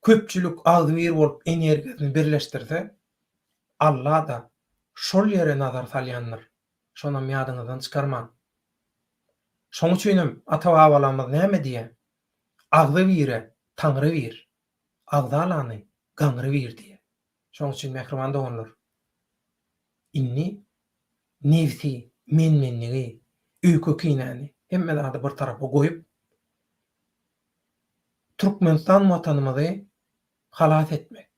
[SPEAKER 1] Köpçülük agdybyr bolup energiýasyny birleşdirse, Allah da şol ýere nazar salýandyr. Şonam ýadyňyzdan çykarma. Şoň üçin ata-babalarymyz näme diýär? Agdy bire, Taňry bir. Agdy alany, gaňry bir diýär. Şoň üçin mehriban doganlar. Inni nefsi, menmenligi, öýkü kinäni hemme zady bir tarafa goýup Türkmenistan watanymyzy halas etmek.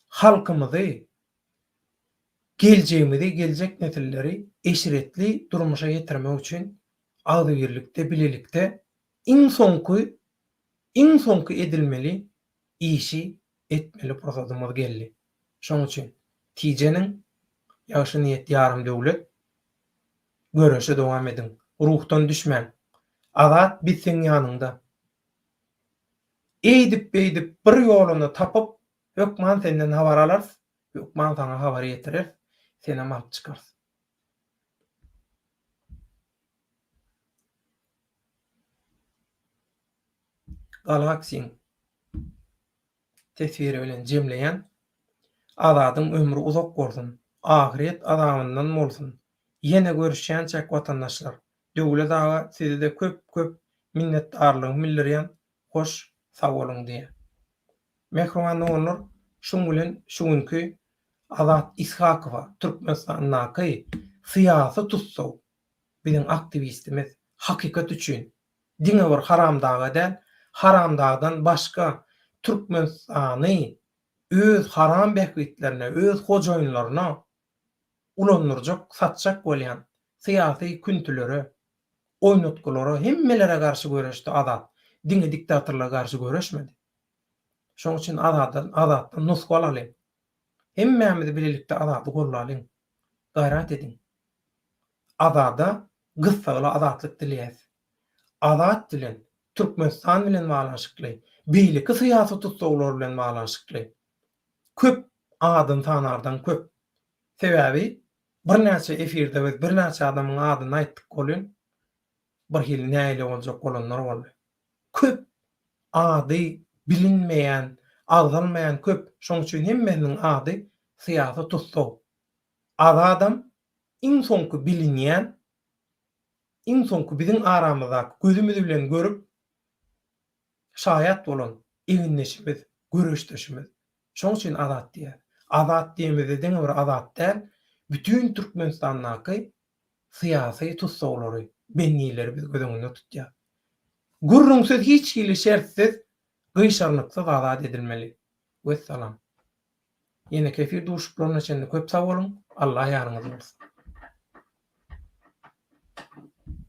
[SPEAKER 1] Halkymyzy, geljegimizi, geljek nesilleri eşiretli durmuşa getirmek üçin agdybirlikde, bilelikde iň soňky edilmeli işi etmeli prosesimiz geldi. Şoň üçin tijenin ýaşy niýet ýarym döwlet göreşe dowam ediň. Ruhdan düşmän. Azat bitseň ýanynda. Eýdip beýdip bir ýoluny tapyp, hökman senden habar alar, hökman saňa habar ýetirer, senem alyp çykar. Galaksin tesviri bilen jemleýän azadyň ömrü uzak bolsun, ahiret azabyndan bolsun. Ýene görüşýän çek watandaşlar, döwlet aga sizi de köp minnetdarlygyny bildirýän, hoş sag bolun diýe. Mehriban doganlar, şoň bilen şuňky Azat Ishakowa Türkmenistanyňky syýasy tutsaw, biziň aktivistimiz hakykat üçin diňe bir haramdaga däl, haramdagdan başga Türkmenistany öz haram behwitlerine, öz hojaýynlaryna ulanyrjak, satjak bolýan syýasy küntülere, oýnatgylary hemmelere garşy göreşdi Azat. Diňe diktatorlara garşy göreşmedi. Şoň üçin Azatdan nusga alaly. Hemmämiz bilelikde Azaty gollalyň. Gaýrat ediň. Azada gyssaly azatlyk dilýäs. Azat dilen Türkmenistan bilen baglanşykly, beýleki syýasy tutsaglar bilen baglanşykly. Köp adym tanardan köp. Sebäbi bir näçe efirde we bir näçe adamyň adyny aýtdyk bolýan. Bir hil näle boljak bolanlar boldy. Köp ady bilinmeýän, agdalmaýan köp. Şoň üçin hemmeniň ady syýasy tutsaw. Adam iň soňky bilinýän, iň soňky biziň aramyzdaky gözümiz bilen görüp şaýat bolan eginleşimiz, görüşdeşimiz. Şoň üçin Azat diýär. Azat diýmede deňe bir azat däl, bütün Türkmenistanyňky syýasy tutsawlary, bennileri biz gözüňizde tutýar. Gurrunsyz hiç hili şertsiz, gıýşarlyksız azat edilmeli. Vesselam. Yine kefir duşuplaryna çende köp sag bolun. Allah ýarňyz bolsun.